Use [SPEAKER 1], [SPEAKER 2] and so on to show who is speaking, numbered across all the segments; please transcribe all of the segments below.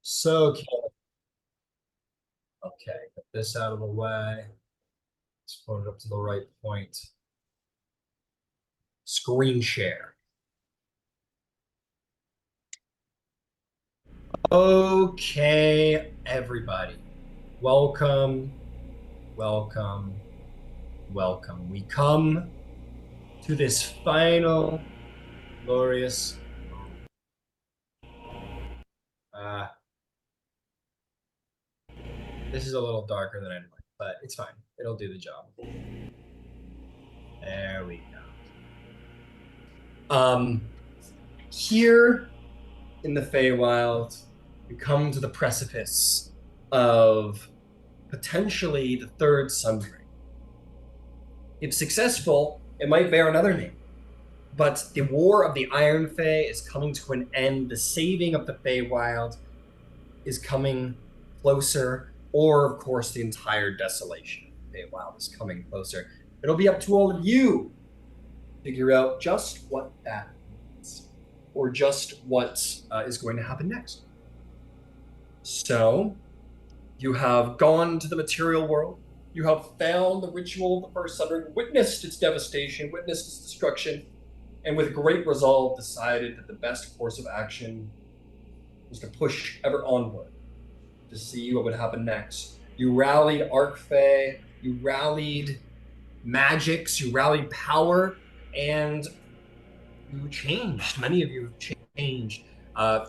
[SPEAKER 1] So, okay, get this out of the way. Let's put it up to the right point. Screen share. Okay, everybody. Welcome, welcome, welcome. We come to this final glorious moment. Uh, this is a little darker than I'd like, but it's fine. It'll do the job. There we go. Here in the Feywild, we come to the precipice of potentially the third Sundering. If successful, it might bear another name. But the War of the Iron Fae is coming to an end. The saving of the Feywild is coming closer, or of course, the entire desolation of the Feywild is coming closer. It'll be up to all of you to figure out just what that means, or just what is going to happen next. So, you have gone to the material world. You have found the ritual of the First Sundering, witnessed its devastation, witnessed its destruction, and with great resolve decided that the best course of action was to push ever onward to see what would happen next. You rallied Arcfey, you rallied magics, you rallied power, and you changed. Many of you have changed.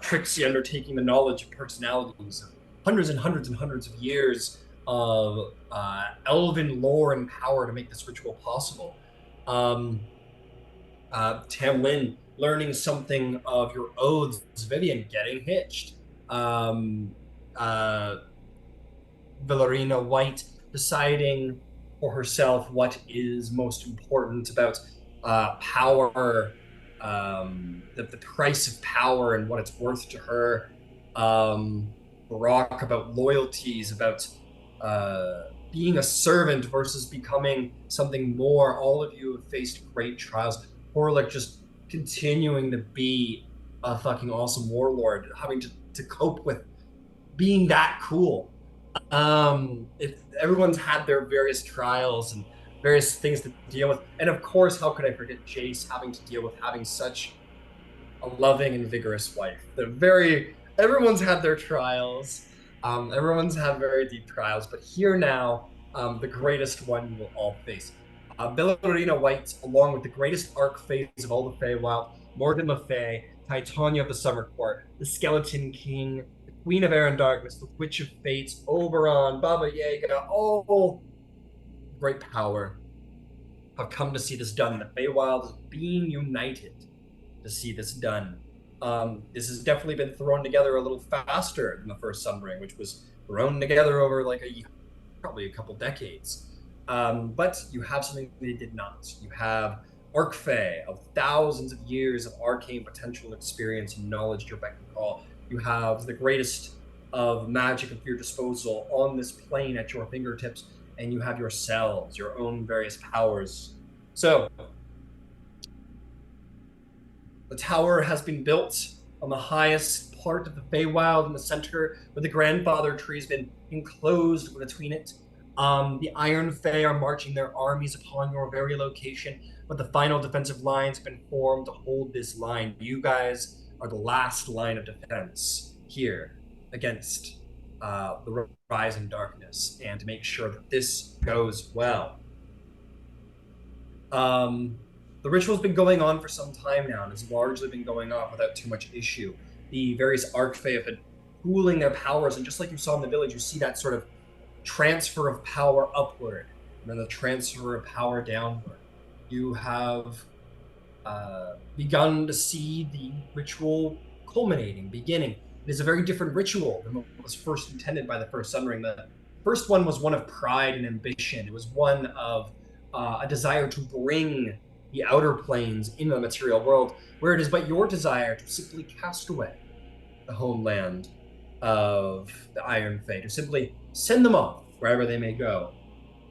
[SPEAKER 1] Trixie undertaking the knowledge of personalities of hundreds and hundreds and hundreds of years of elven lore and power to make this ritual possible. Tamlin learning something of your oaths, Vivian getting hitched. Um, uh, Valerina White deciding for herself what is most important about power, the price of power and what it's worth to her. Barack about loyalties, about being a servant versus becoming something more. All of you have faced great trials. Horlick just continuing to be a fucking awesome warlord, having to cope with being that cool. Everyone's had their various trials and various things to deal with, and of course, how could I forget Jace having to deal with having such a loving and vigorous wife? Everyone's had their trials. Everyone's had very deep trials, but here now, the greatest one you will all face. Bellarina White, along with the greatest arc phase of all the Feywild, Morgan Le Fay, Titania of the Summer Court, the Skeleton King, the Queen of Air and Darkness, the Witch of Fates, Oberon, Baba Yaga, all great power have come to see this done. The Feywild is being united to see this done. This has definitely been thrown together a little faster than the first Sundering, which was thrown together over like probably a couple decades. But you have something they did not. You have Arcfey of thousands of years of arcane potential experience and knowledge to your beck and call. You have the greatest of magic at your disposal on this plane at your fingertips, and you have yourselves, your own various powers. So, the tower has been built on the highest part of the Feywild in the center, where the grandfather tree has been enclosed between it. The Iron Fae are marching their armies upon your very location, but the final defensive line's been formed to hold this line. You guys are the last line of defense here against the rise in darkness, and to make sure that this goes well. The ritual's been going on for some time now, and it's largely been going on without too much issue. The various Arcfey have been pooling their powers, and just like you saw in the village, you see that sort of transfer of power upward, and then the transfer of power downward. You have begun to see the ritual culminating, beginning. It is a very different ritual than what was first intended by the first Sundering. The first one was one of pride and ambition. It was one of a desire to bring the outer planes into the material world, where it is but your desire to simply cast away the homeland of the Iron Fae, to simply send them off wherever they may go.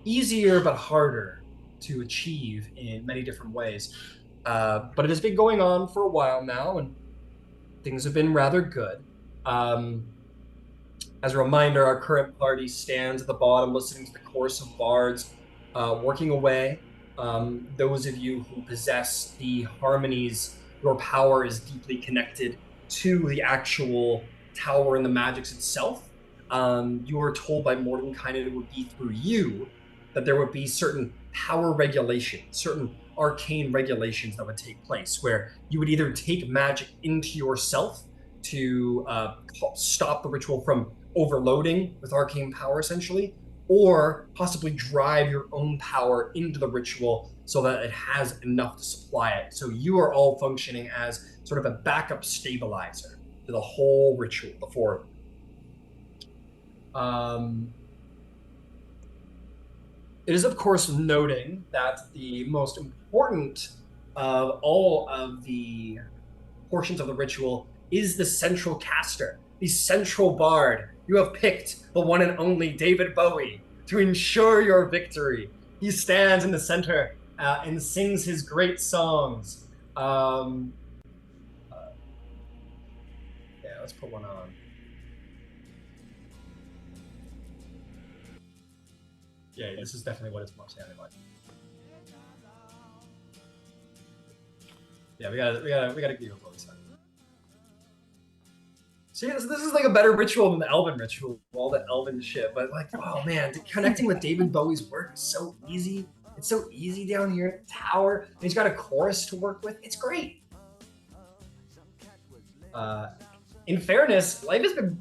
[SPEAKER 1] Easier but harder to achieve in many different ways. But it has been going on for a while now, and things have been rather good. As a reminder, our current party stands at the bottom, listening to the chorus of bards working away. Those of you who possess the harmonies, your power is deeply connected to the actual tower and the magics itself. You were told by Mordenkainen it would be through you that there would be certain power regulations, certain arcane regulations that would take place, where you would either take magic into yourself to stop the ritual from overloading with arcane power, essentially, or possibly drive your own power into the ritual so that it has enough to supply it. So you are all functioning as sort of a backup stabilizer to the whole ritual before. It is, of course, noting that the most important of all of the portions of the ritual is the central caster, the central bard. You have picked the one and only David Bowie to ensure your victory. He stands in the center and sings his great songs. Yeah, let's put one on. Yeah, this is definitely what it's more sounding like. Yeah, we gotta give you a voice. See, this is like a better ritual than the Elven ritual, all the Elven shit. But like, oh man, connecting with David Bowie's work is so easy. It's so easy down here in the tower. And he's got a chorus to work with. It's great. In fairness, the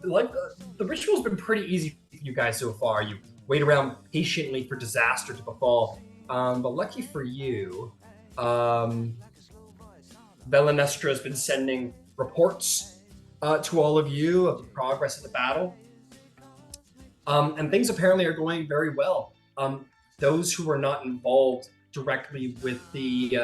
[SPEAKER 1] ritual's been pretty easy for you guys so far. You wait around patiently for disaster to befall. But lucky for you, Velanestra has been sending reports to all of you of the progress of the battle. And things apparently are going very well. Those who were not involved directly with the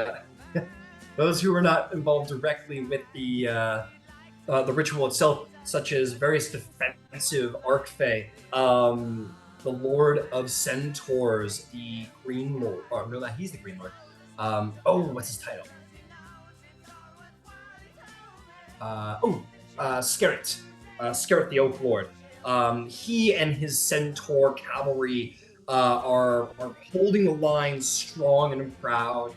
[SPEAKER 1] ritual itself, such as various defensive Archfey, the Lord of Centaurs, the Green Lord. Oh no, he's the Green Lord. What's his title? Skerrit. Skerrit the Oak Lord. He and his Centaur cavalry are holding the line strong and proud.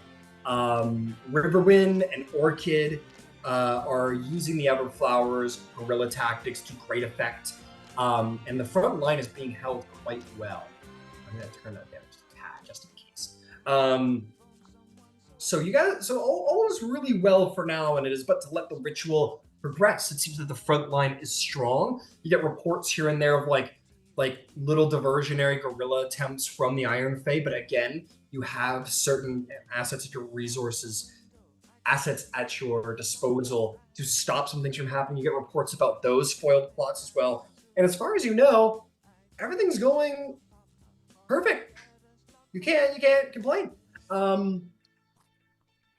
[SPEAKER 1] Riverwind and Orchid are using the Everflower's guerrilla tactics to great effect. And the front line is being held quite well. I'm going to turn that down just in case. So all is really well for now, and it is but to let the ritual progress. It seems that the front line is strong. You get reports here and there of like little diversionary guerrilla attempts from the Iron Fae, but again, you have certain assets at your disposal to stop some things from happening. You get reports about those foiled plots as well. And as far as you know, everything's going perfect. You can't complain.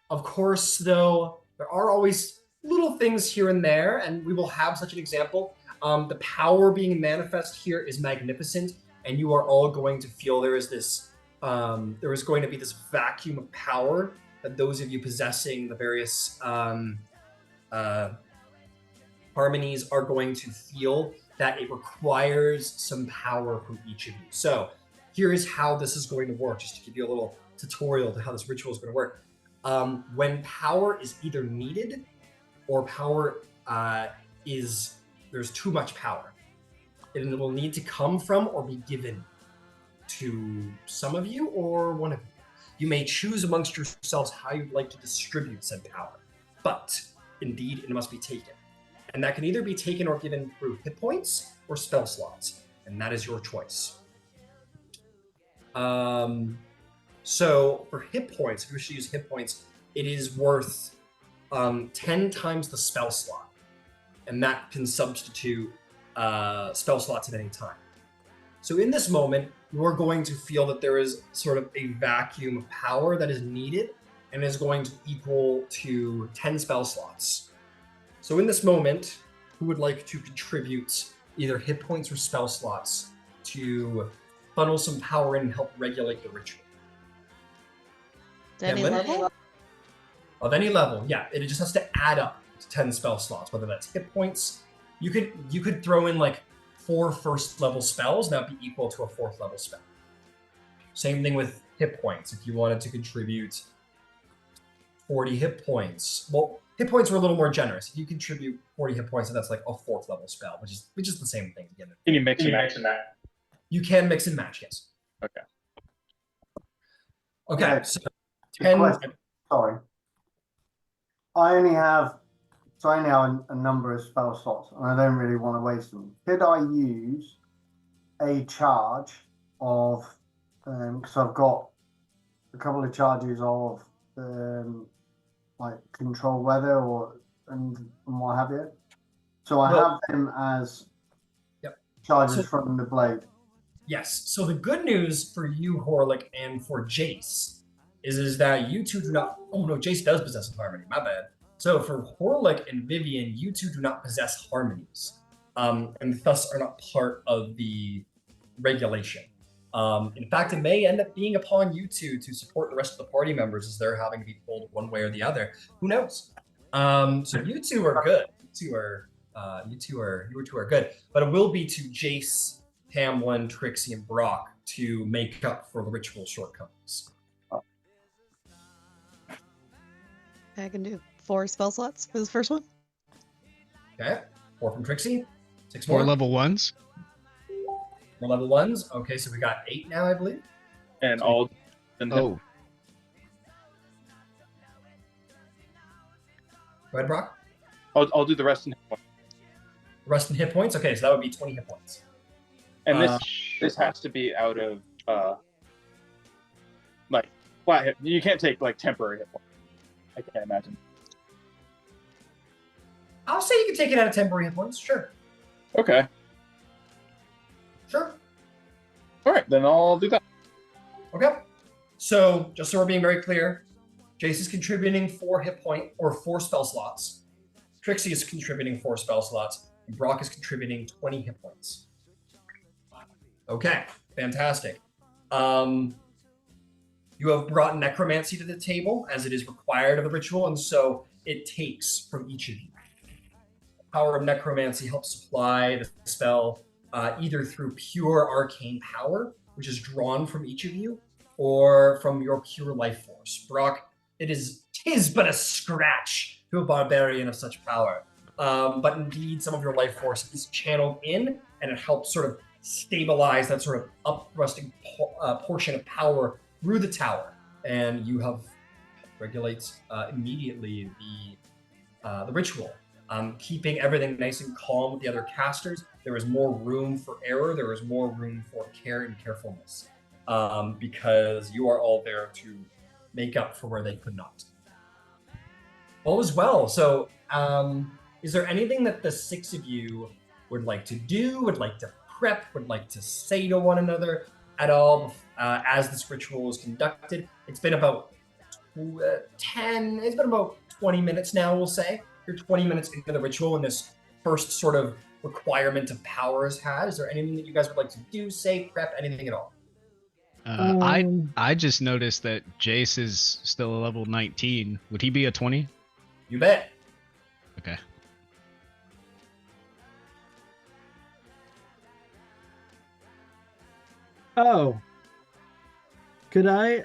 [SPEAKER 1] Of course, though, there are always little things here and there, and we will have such an example. The power being manifest here is magnificent, and you are all going to feel there is going to be this vacuum of power that those of you possessing the various harmonies are going to feel that it requires some power from each of you. So here is how this is going to work, just to give you a little tutorial to how this ritual is going to work. When power is either needed or power there's too much power, and it will need to come from or be given to some of you or one of you. You may choose amongst yourselves how you'd like to distribute said power, but indeed it must be taken. And that can either be taken or given through hit points or spell slots, and that is your choice. So for hit points, if you wish to use hit points, it is worth 10 times the spell slot, and that can substitute spell slots at any time. So in this moment, you are going to feel that there is sort of a vacuum of power that is needed and is going to equal to 10 spell slots. So in this moment, who would like to contribute either hit points or spell slots to funnel some power in and help regulate the ritual?
[SPEAKER 2] Any level?
[SPEAKER 1] Of any level, yeah. It just has to add up to 10 spell slots, whether that's hit points. You could throw in like 4 first level spells, that would be equal to a 4th level spell. Same thing with hit points. If you wanted to contribute 40 hit points, well, hit points were a little more generous. If you contribute 40 hit points, that's like a 4th level spell, which is the same thing again.
[SPEAKER 2] Can you mix and match that?
[SPEAKER 1] You can mix and match, yes.
[SPEAKER 2] Okay.
[SPEAKER 1] Okay, so 10.
[SPEAKER 3] Sorry. I only have a number of spell slots, and I don't really want to waste them. Could I use a charge of, because I've got a couple of charges of, like control weather and what have you. So I have them as charges from the blade.
[SPEAKER 1] Yes. So the good news for you, Horlick, and for Jace is that you two do not. Oh no, Jace does possess harmony. My bad. So for Horlick and Vivian, you two do not possess harmonies, and thus are not part of the regulation. In fact, it may end up being upon you two to support the rest of the party members as they're having to be pulled one way or the other. Who knows? So you two are good. You two are good. But it will be to Jace, Hamlin, Trixie, and Brock to make up for the ritual shortcomings.
[SPEAKER 4] I can do 4 spell slots for this first one.
[SPEAKER 1] Okay, 4 from Trixie, 6
[SPEAKER 5] 4
[SPEAKER 1] more.
[SPEAKER 5] level 1s.
[SPEAKER 1] 4 level 1s. Okay, so we got 8 now, I believe.
[SPEAKER 2] And all.
[SPEAKER 5] Oh,
[SPEAKER 1] Go ahead, Brock.
[SPEAKER 2] I'll do the rest in hit points.
[SPEAKER 1] Rest in hit points. Okay, so that would be 20 hit points.
[SPEAKER 2] And this has to be out of like flat hit. You can't take like temporary hit points. I can't imagine.
[SPEAKER 1] I'll say you can take it out of temporary hit points. Sure.
[SPEAKER 2] Okay.
[SPEAKER 1] Sure.
[SPEAKER 2] All right, then I'll do that.
[SPEAKER 1] Okay. So just so we're being very clear, Jace is contributing 4 hit point or 4 spell slots. Trixie is contributing 4 spell slots, and Brock is contributing 20 hit points. Okay, fantastic. You have brought necromancy to the table as it is required of the ritual, and so it takes from each of you. The power of necromancy helps supply the spell either through pure arcane power, which is drawn from each of you, or from your pure life force. Brock, tis but a scratch to a barbarian of such power. But indeed, some of your life force is channeled in, and it helps sort of stabilize that sort of uprusting portion of power through the tower. And you have regulates immediately the ritual, keeping everything nice and calm with the other casters. There is more room for error. There is more room for care and carefulness, because you are all there to make up for where they could not. All is well. So, is there anything that the 6 of you would like to do, would like to prep, would like to say to one another at all as this ritual is conducted? It's been about 20 minutes now, we'll say. You're 20 minutes into the ritual, and this first sort of requirement of power is had. Is there anything that you guys would like to do, say, prep, anything at all?
[SPEAKER 5] I just noticed that Jace is still a level 19. Would he be a 20?
[SPEAKER 1] You bet.
[SPEAKER 5] Okay.
[SPEAKER 6] Oh. Could I,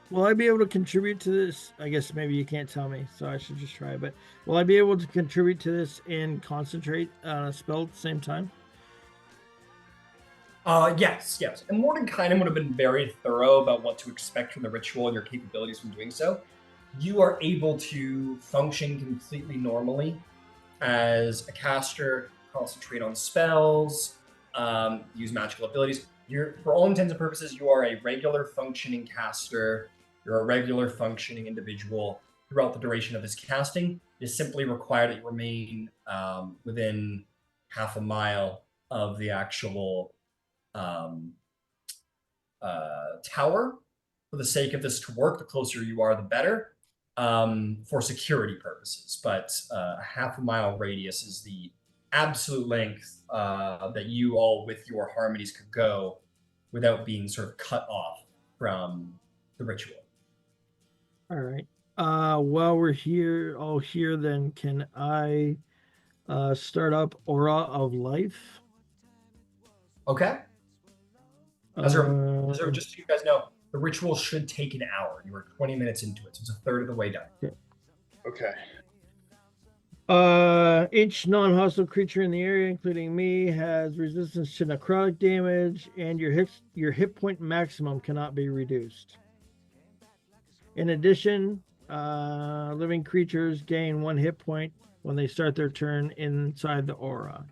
[SPEAKER 6] will I be able to contribute to this? I guess maybe you can't tell me, so I should just try, but will I be able to contribute to this and concentrate on a spell at the same time?
[SPEAKER 1] Yes. And Mordenkainen would have been very thorough about what to expect from the ritual and your capabilities from doing so. You are able to function completely normally as a caster, concentrate on spells, use magical abilities. For all intents and purposes, you are a regular functioning caster. You're a regular functioning individual throughout the duration of this casting. It is simply required that you remain within half a mile of the actual tower. For the sake of this to work, the closer you are, the better, for security purposes. But a half a mile radius is the absolute length that you all with your harmonies could go without being sort of cut off from the ritual.
[SPEAKER 6] All right. While we're here, all here, then can I Start up Aura of Life.
[SPEAKER 1] Okay. Just so you guys know, the ritual should take an hour. You were 20 minutes into it, so it's a third of the way done.
[SPEAKER 2] Okay.
[SPEAKER 6] Each non-hostile creature in the area, including me, has resistance to necrotic damage, and your hit point maximum cannot be reduced. In addition, living creatures gain 1 hit point when they start their turn inside the aura.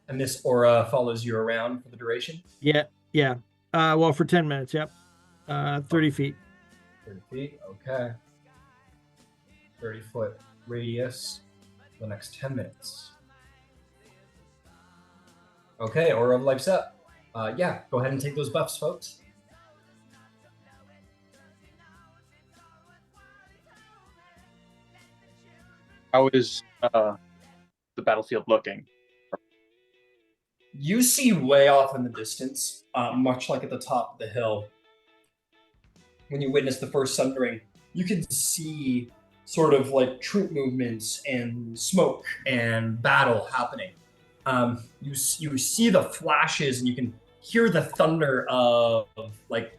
[SPEAKER 1] And this aura follows you around for the duration?
[SPEAKER 6] Yeah. Well, for 10 minutes, yep. 30 feet.
[SPEAKER 1] 30 feet, okay. 30-foot radius for the next 10 minutes. Okay, Aura of Life's up. Yeah, go ahead and take those buffs, folks.
[SPEAKER 2] How is the battlefield looking?
[SPEAKER 1] You see way off in the distance, much like at the top of the hill, when you witness the first Sundering, you can see sort of like troop movements and smoke and battle happening. You see the flashes and you can hear the thunder of like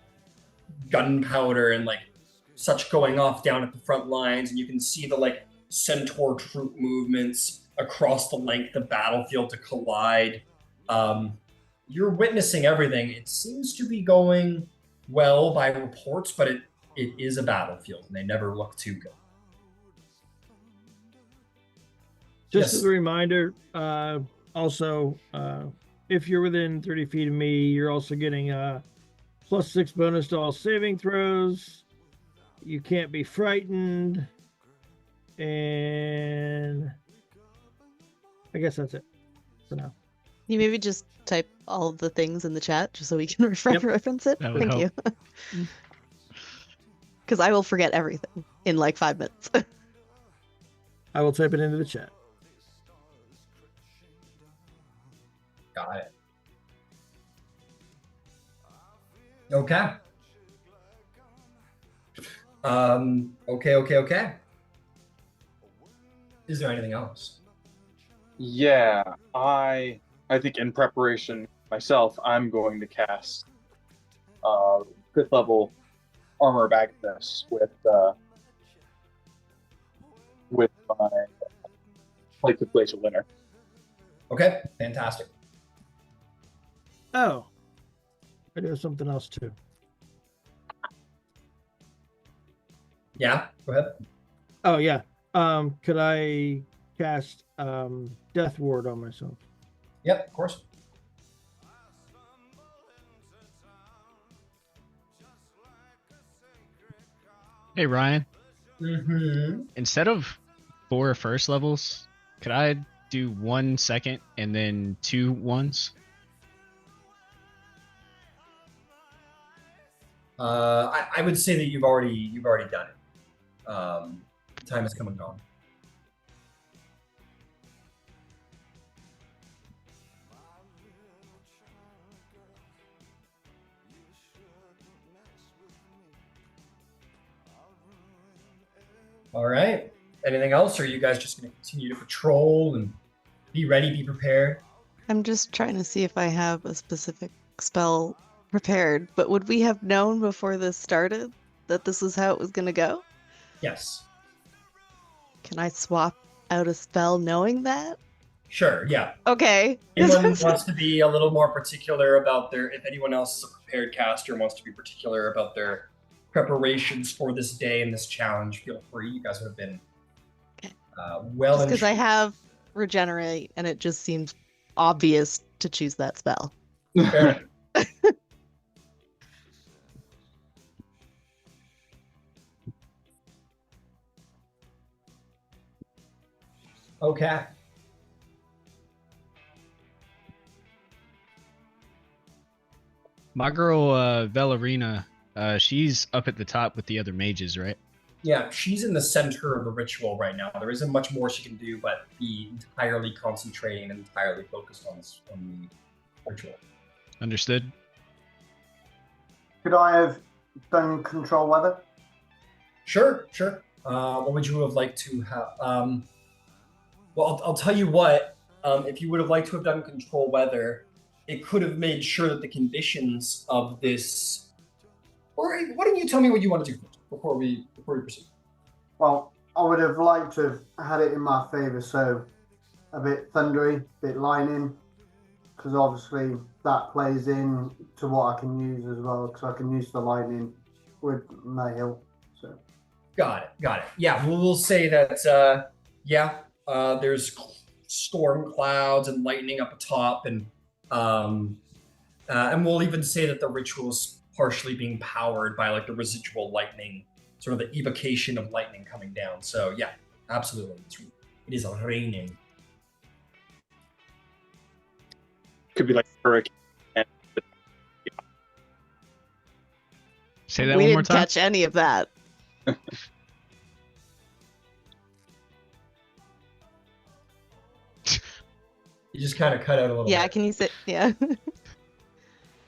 [SPEAKER 1] gunpowder and like such going off down at the front lines, and you can see the like centaur troop movements across the length of battlefield to collide. You're witnessing everything. It seems to be going well by reports, but it is a battlefield and they never look too good.
[SPEAKER 6] Just
[SPEAKER 1] Yes.
[SPEAKER 6] as a reminder, also, if you're within 30 feet of me, you're also getting a +6 bonus to all saving throws. You can't be frightened. And I guess that's it for now.
[SPEAKER 4] You maybe just type all of the things in the chat just so we can reference it.
[SPEAKER 5] That would
[SPEAKER 4] Thank
[SPEAKER 5] help.
[SPEAKER 4] you. Because I will forget everything in like 5 minutes.
[SPEAKER 6] I will type it into the chat.
[SPEAKER 1] Got it. Okay. Okay. Is there anything else?
[SPEAKER 2] Yeah, I think in preparation myself, I'm going to cast 5th level armor of Agnes with my Plates of Glacial Winter.
[SPEAKER 1] Okay, fantastic.
[SPEAKER 6] Oh, I do have something else too.
[SPEAKER 1] Yeah, go ahead.
[SPEAKER 6] Oh yeah. Could I cast Death Ward on myself?
[SPEAKER 1] Yep, of course.
[SPEAKER 5] Hey Ryan,
[SPEAKER 1] Mm-hmm.
[SPEAKER 5] instead of 4 first levels, could I do 1 second and then 2 ones?
[SPEAKER 1] I would say that you've already done it. Time has come and gone. All right. Anything else, or are you guys just going to continue to patrol and be ready, be prepared?
[SPEAKER 4] I'm just trying to see if I have a specific spell prepared, but would we have known before this started that this was how it was going to go?
[SPEAKER 1] Yes.
[SPEAKER 4] Can I swap out a spell knowing that?
[SPEAKER 1] Sure. Yeah.
[SPEAKER 4] Okay.
[SPEAKER 1] Anyone wants to be a little more particular about their, if anyone else is a prepared caster and wants to be particular about their preparations for this day and this challenge, feel free. You guys have been well.
[SPEAKER 4] Just because I have regenerate and it just seems obvious to choose that spell.
[SPEAKER 1] Fair. Okay.
[SPEAKER 5] My girl Valerina, she's up at the top with the other mages, right?
[SPEAKER 1] Yeah, she's in the center of the ritual right now. There isn't much more she can do but be entirely concentrating and entirely focused on the ritual.
[SPEAKER 5] Understood.
[SPEAKER 3] Could I have done control weather?
[SPEAKER 1] Sure. What would you have liked to have? Well, I'll tell you what. If you would have liked to have done control weather, it could have made sure that the conditions of this. Or why don't you tell me what you want to do first before we proceed?
[SPEAKER 3] Well, I would have liked to have had it in my favour, so a bit thundery, a bit lightning, because obviously that plays in to what I can use as well, because I can use the lightning with my hill. So
[SPEAKER 1] Got it. Yeah, we'll say that. There's storm clouds and lightning up atop, and we'll even say that the ritual is partially being powered by like the residual lightning, sort of the evocation of lightning coming down. So yeah, absolutely, it is raining.
[SPEAKER 2] Could be like a hurricane.
[SPEAKER 5] Say that
[SPEAKER 4] We
[SPEAKER 5] one more
[SPEAKER 4] didn't
[SPEAKER 5] time.
[SPEAKER 4] catch any of that.
[SPEAKER 1] You just kind of cut out a little
[SPEAKER 4] Yeah,
[SPEAKER 1] bit.
[SPEAKER 4] can you say? Yeah.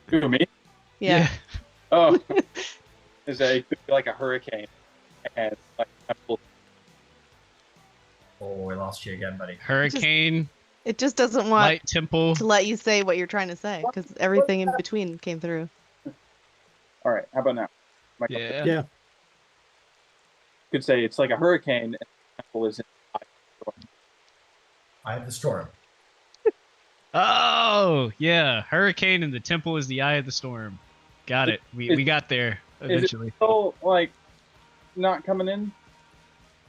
[SPEAKER 2] Who, me?
[SPEAKER 4] Yeah.
[SPEAKER 2] Oh, is that it could be like a hurricane, and like
[SPEAKER 1] Oh, I lost you again, buddy.
[SPEAKER 5] Hurricane,
[SPEAKER 4] It just doesn't want
[SPEAKER 5] light temple.
[SPEAKER 4] to let you say what you're trying to say because everything in between came through.
[SPEAKER 2] all right. How about now?
[SPEAKER 5] Yeah.
[SPEAKER 6] Yeah.
[SPEAKER 2] Could say it's like a hurricane, and the temple is in.
[SPEAKER 1] I have the storm.
[SPEAKER 5] Oh, yeah. Hurricane and the temple is the eye of the storm. Got it. We got there
[SPEAKER 2] Is
[SPEAKER 5] eventually.
[SPEAKER 2] it still like not coming in?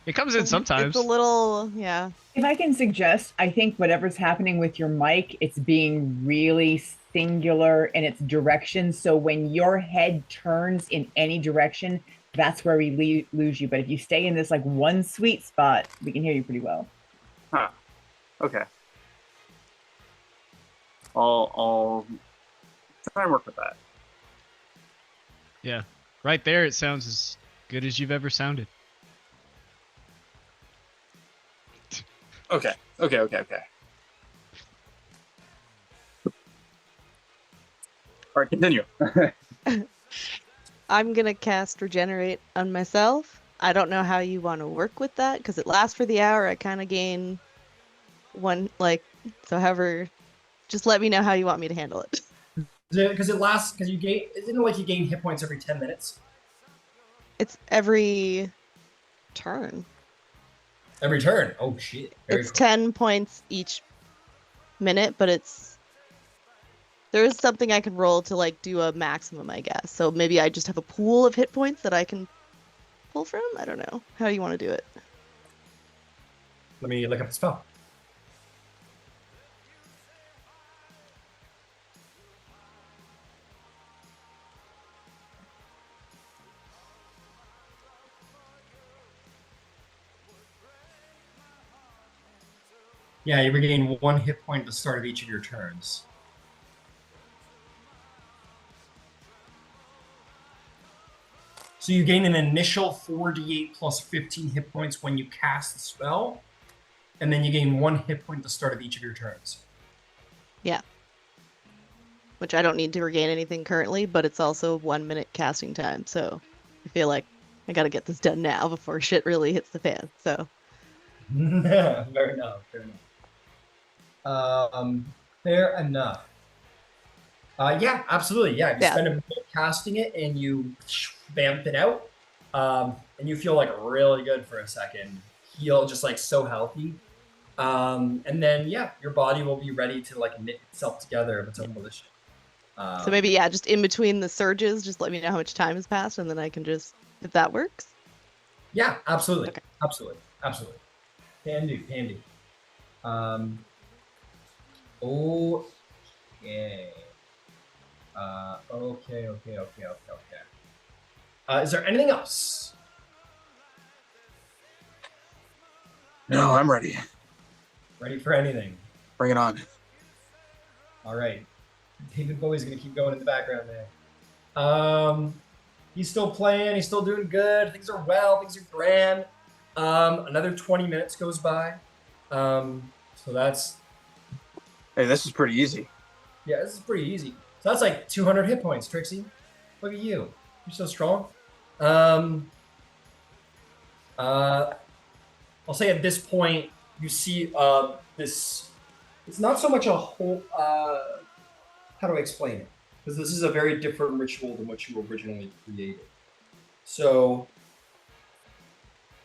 [SPEAKER 5] It comes in sometimes.
[SPEAKER 4] It's a little, yeah.
[SPEAKER 7] If I can suggest, I think whatever's happening with your mic, it's being really singular in its direction. So when your head turns in any direction, that's where we lose you. But if you stay in this like one sweet spot, we can hear you pretty well.
[SPEAKER 2] Huh. Okay. I'll try and work with that.
[SPEAKER 5] Yeah. Right there, it sounds as good as you've ever sounded.
[SPEAKER 2] Okay. All right, continue.
[SPEAKER 4] I'm gonna cast Regenerate on myself. I don't know how you want to work with that because it lasts for the hour. I kind of gain one, so however, just let me know how you want me to handle it.
[SPEAKER 1] Because it lasts. Because you gain. Isn't it like you gain hit points every 10 minutes?
[SPEAKER 4] It's every turn.
[SPEAKER 1] Every turn. Oh shit. Very
[SPEAKER 4] It's
[SPEAKER 1] cool.
[SPEAKER 4] 10 points each minute, but there is something I can roll to do a maximum, I guess. So maybe I just have a pool of hit points that I can pull from. I don't know how you want to do it.
[SPEAKER 1] Let me look up the spell. Yeah, you regain 1 hit point at the start of each of your turns. So you gain an initial 4d8 plus 15 hit points when you cast the spell, and then you gain 1 hit point at the start of each of your turns.
[SPEAKER 4] Yeah. Which I don't need to regain anything currently, but it's also 1 minute casting time. So I feel like I gotta get this done now before shit really hits the fan. So
[SPEAKER 1] Fair enough. Fair enough. Yeah, absolutely. Yeah, if you spend a minute casting it and you vamp it out, and you feel like really good for a second, feel just like so healthy, and then yeah, your body will be ready to like knit itself together of its own volition.
[SPEAKER 4] so maybe just in between the surges, just let me know how much time has passed, and then I can just, if that works.
[SPEAKER 1] Yeah, absolutely,
[SPEAKER 4] Okay.
[SPEAKER 1] absolutely. Can do. Okay. Okay. Is there anything else?
[SPEAKER 2] No, I'm ready.
[SPEAKER 1] Ready for anything?
[SPEAKER 2] Bring it on.
[SPEAKER 1] All right. David Bowie's gonna keep going in the background there. He's still playing. He's still doing good. Things are well. Things are grand. Another 20 minutes goes by. So that's.
[SPEAKER 2] Hey, this is pretty easy.
[SPEAKER 1] Yeah, this is pretty easy. So that's like 200 hit points, Trixie. Look at you. You're so strong. I'll say at this point, you see this. It's not so much a whole. How do I explain it? Because this is a very different ritual than what you originally created. So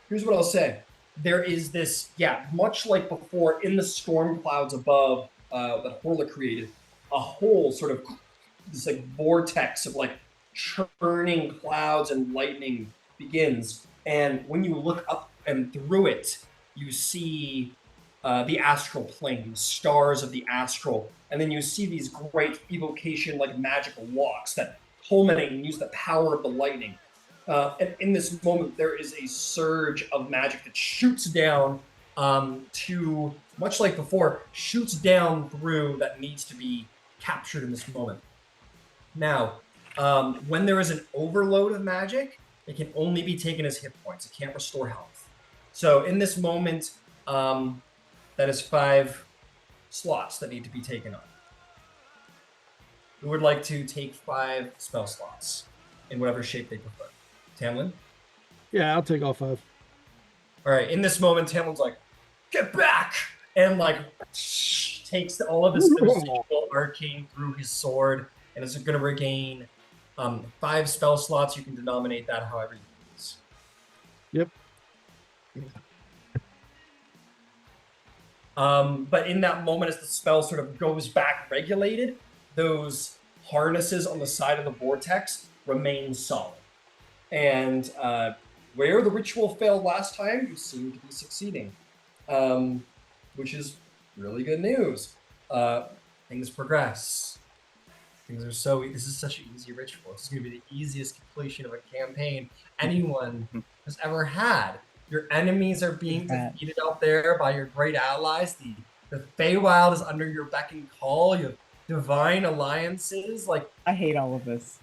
[SPEAKER 1] here's what I'll say. There is this, yeah, much like before in the storm clouds above that Horla created, a whole sort of this like vortex of like churning clouds and lightning begins. And when you look up and through it, you see the astral plane, the stars of the astral. And then you see these great evocation like magical walks that culminate and use the power of the lightning. And in this moment, there is a surge of magic that shoots down to, much like before, shoots down through that needs to be captured in this moment. Now, when there is an overload of magic, it can only be taken as hit points. It can't restore health. So in this moment, that is 5 slots that need to be taken on. Who would like to take 5 spell slots in whatever shape they prefer? Tamlin?
[SPEAKER 6] Yeah, I'll take all 5.
[SPEAKER 1] All right, in this moment, Tamlin's like, get back! And like takes all of his residual arcane through his sword and is going to regain 5 spell slots. You can denominate that however you please.
[SPEAKER 6] Yep.
[SPEAKER 1] But in that moment, as the spell sort of goes back regulated, those harnesses on the side of the vortex remain solid. And where the ritual failed last time, you seem to be succeeding, which is really good news. Things progress. Things are so. This is such an easy ritual. This is going to be the easiest completion of a campaign anyone has ever had. Your enemies are being defeated out there by your great allies. The Feywild is under your beck and call. You have divine alliances. Like,
[SPEAKER 7] I hate all of this.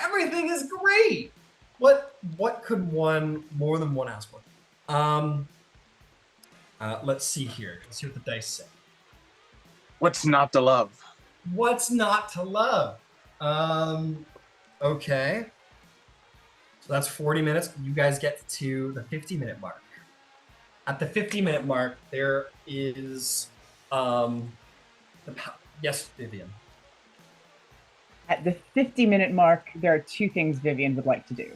[SPEAKER 1] Everything is great. What could more than one ask for? Let's see here. Let's see what the dice say.
[SPEAKER 2] What's not to love?
[SPEAKER 1] What's not to love? Okay. So that's 40 minutes. You guys get to the 50-minute mark. At the 50-minute mark, there is yes, Vivian.
[SPEAKER 7] At the 50-minute mark, there are 2 things Vivian would like to do.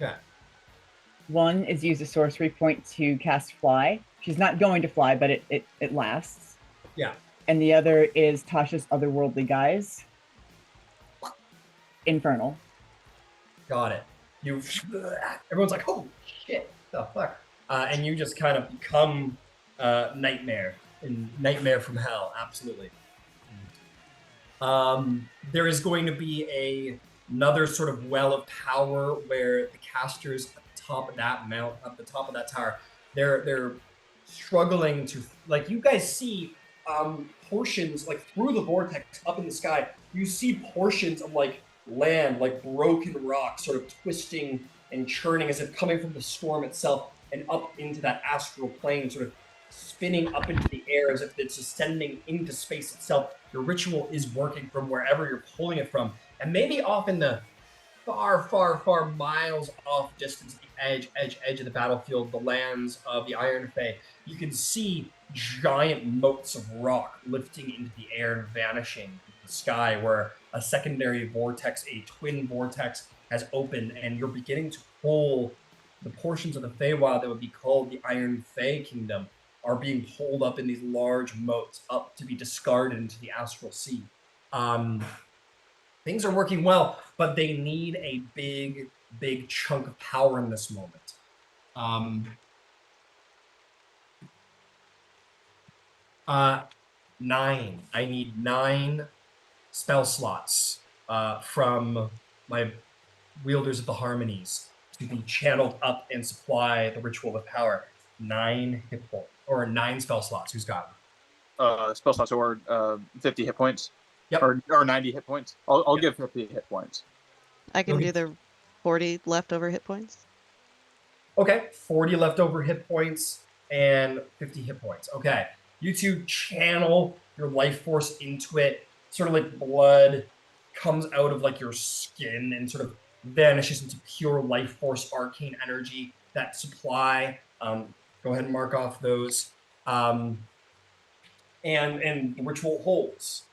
[SPEAKER 1] Okay.
[SPEAKER 7] One is use a sorcery point to cast fly. She's not going to fly, but it lasts.
[SPEAKER 1] Yeah.
[SPEAKER 7] And the other is Tasha's otherworldly guise. Infernal.
[SPEAKER 1] Got it. Everyone's like, oh shit, the fuck, and you just kind of become nightmare from hell. Absolutely. There is going to be another sort of well of power where the casters at the top of that mount, at the top of that tower, they're struggling to, like, you guys see portions like through the vortex up in the sky. You see portions of like land, like broken rock, sort of twisting and churning as if coming from the storm itself and up into that astral plane, sort of spinning up into the air as if it's ascending into space itself. Your ritual is working from wherever you're pulling it from, and maybe off in the far miles off distance, the edge of the battlefield, the lands of the Iron Fae, you can see giant motes of rock lifting into the air and vanishing into the sky, where a secondary vortex, a twin vortex, has opened, and you're beginning to pull the portions of the Feywild that would be called the Iron Fae Kingdom are being pulled up in these large motes up to be discarded into the astral sea. Things are working well, but they need a big chunk of power in this moment. 9. I need 9 spell slots from my wielders of the harmonies to be channeled up and supply the ritual with power. 9 hit points, or 9 spell slots. Who's got them?
[SPEAKER 2] Spell slots or 50 hit points.
[SPEAKER 1] Yep.
[SPEAKER 2] Or 90 hit points. I'll give 50 hit points.
[SPEAKER 4] I can do the 40 leftover hit points.
[SPEAKER 1] Okay, 40 leftover hit points and 50 hit points. Okay, you two channel your life force into it, sort of like blood comes out of like your skin and sort of vanishes into pure life force, arcane energy that supply Go ahead and mark off those. And ritual holes.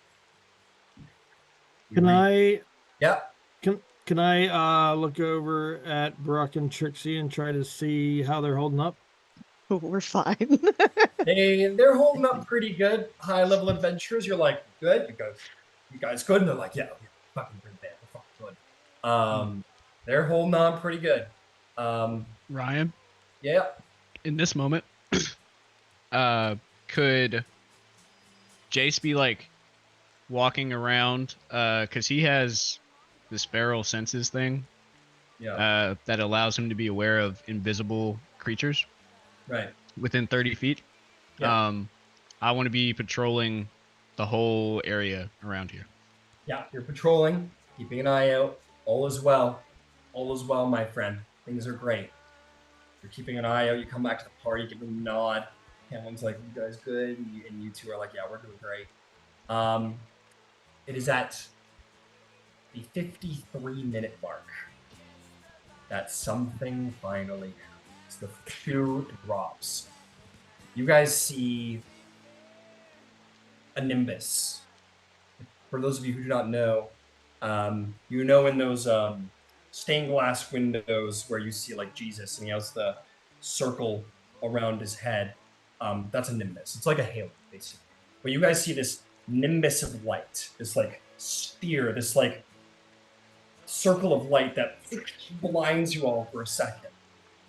[SPEAKER 6] Can I?
[SPEAKER 1] Yeah.
[SPEAKER 6] Can I look over at Brock and Trixie and try to see how they're holding up?
[SPEAKER 4] We're fine.
[SPEAKER 1] They're holding up pretty good. High level adventurers, you're like, good. You guys good? And they're like, yeah, fucking pretty bad. We're fucking good. They're holding on pretty good.
[SPEAKER 5] Ryan,
[SPEAKER 1] Yeah.
[SPEAKER 5] in this moment, could Jace be like walking around? Because he has this feral senses thing.
[SPEAKER 1] Yeah.
[SPEAKER 5] That allows him to be aware of invisible creatures.
[SPEAKER 1] Right.
[SPEAKER 5] Within 30 feet.
[SPEAKER 1] Yeah.
[SPEAKER 5] I want to be patrolling the whole area around here.
[SPEAKER 1] Yeah, you're patrolling, keeping an eye out. All is well. All is well, my friend. Things are great. You're keeping an eye out. You come back to the party, give them a nod. Cameron's like, you guys good? And you two are like, yeah, we're doing great. It is at the 53-minute mark that something finally happens. The shoe drops. You guys see a nimbus. For those of you who do not know, you know in those stained glass windows where you see like Jesus and he has the circle around his head, that's a nimbus. It's like a halo, basically. But you guys see this nimbus of light, this like sphere, this like circle of light that blinds you all for a second.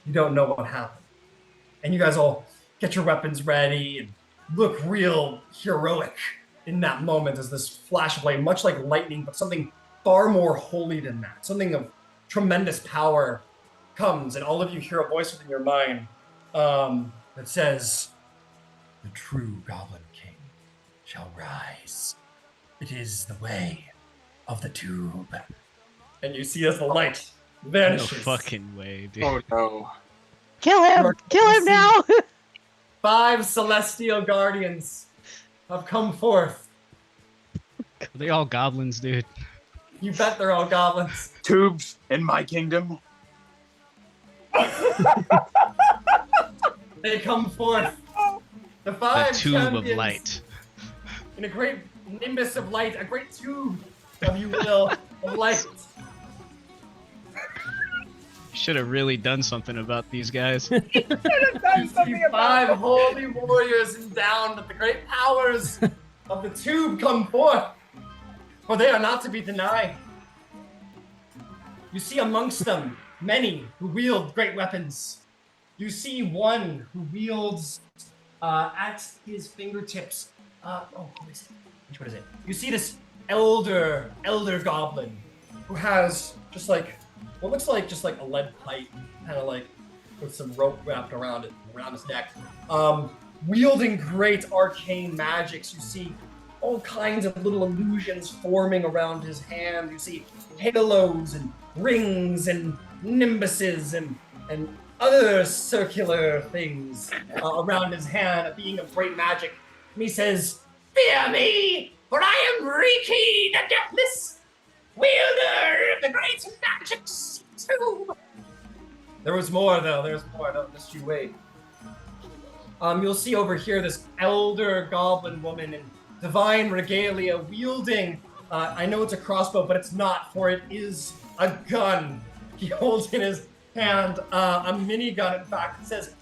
[SPEAKER 1] You don't know what happened. And you guys all get your weapons ready and look real heroic in that moment as this flash of light, much like lightning, but something far more holy than that. Something of tremendous power comes, and all of you hear a voice within your mind that says, "The true Goblin King shall rise. It is the way of the tube." And you see as the light vanishes.
[SPEAKER 5] No fucking way, dude.
[SPEAKER 2] Oh no.
[SPEAKER 4] Kill him! Kill him now!
[SPEAKER 1] 5 celestial guardians have come forth.
[SPEAKER 5] Are they all goblins, dude?
[SPEAKER 1] You bet they're all goblins.
[SPEAKER 2] Tubes in my kingdom.
[SPEAKER 1] They come forth. The
[SPEAKER 5] The
[SPEAKER 1] 5
[SPEAKER 5] tube
[SPEAKER 1] champions
[SPEAKER 5] of light.
[SPEAKER 1] in a great nimbus of light, a great tube, if you will, of light.
[SPEAKER 5] Should have really done something about these guys.
[SPEAKER 7] Done something about
[SPEAKER 1] 5 holy warriors endowed with the great powers of the tube come forth, for they are not to be denied. You see amongst them many who wield great weapons. You see one who wields at his fingertips. Who is it? Which one is it? You see this elder goblin who has just like what looks like just like a lead pipe, kind of like with some rope wrapped around it, around his neck. Wielding great arcane magics. You see all kinds of little illusions forming around his hand. You see halos and rings and nimbuses and other circular things around his hand, being of great magic. And he says, "Fear me, for I am Riki, the Deathless, wielder of the great magic tube." There was more, though. There's more. Don't just you wait. You'll see over here this elder goblin woman in divine regalia wielding. I know it's a crossbow, but it's not, for it is a gun. He holds in his hand a minigun. In fact, it says,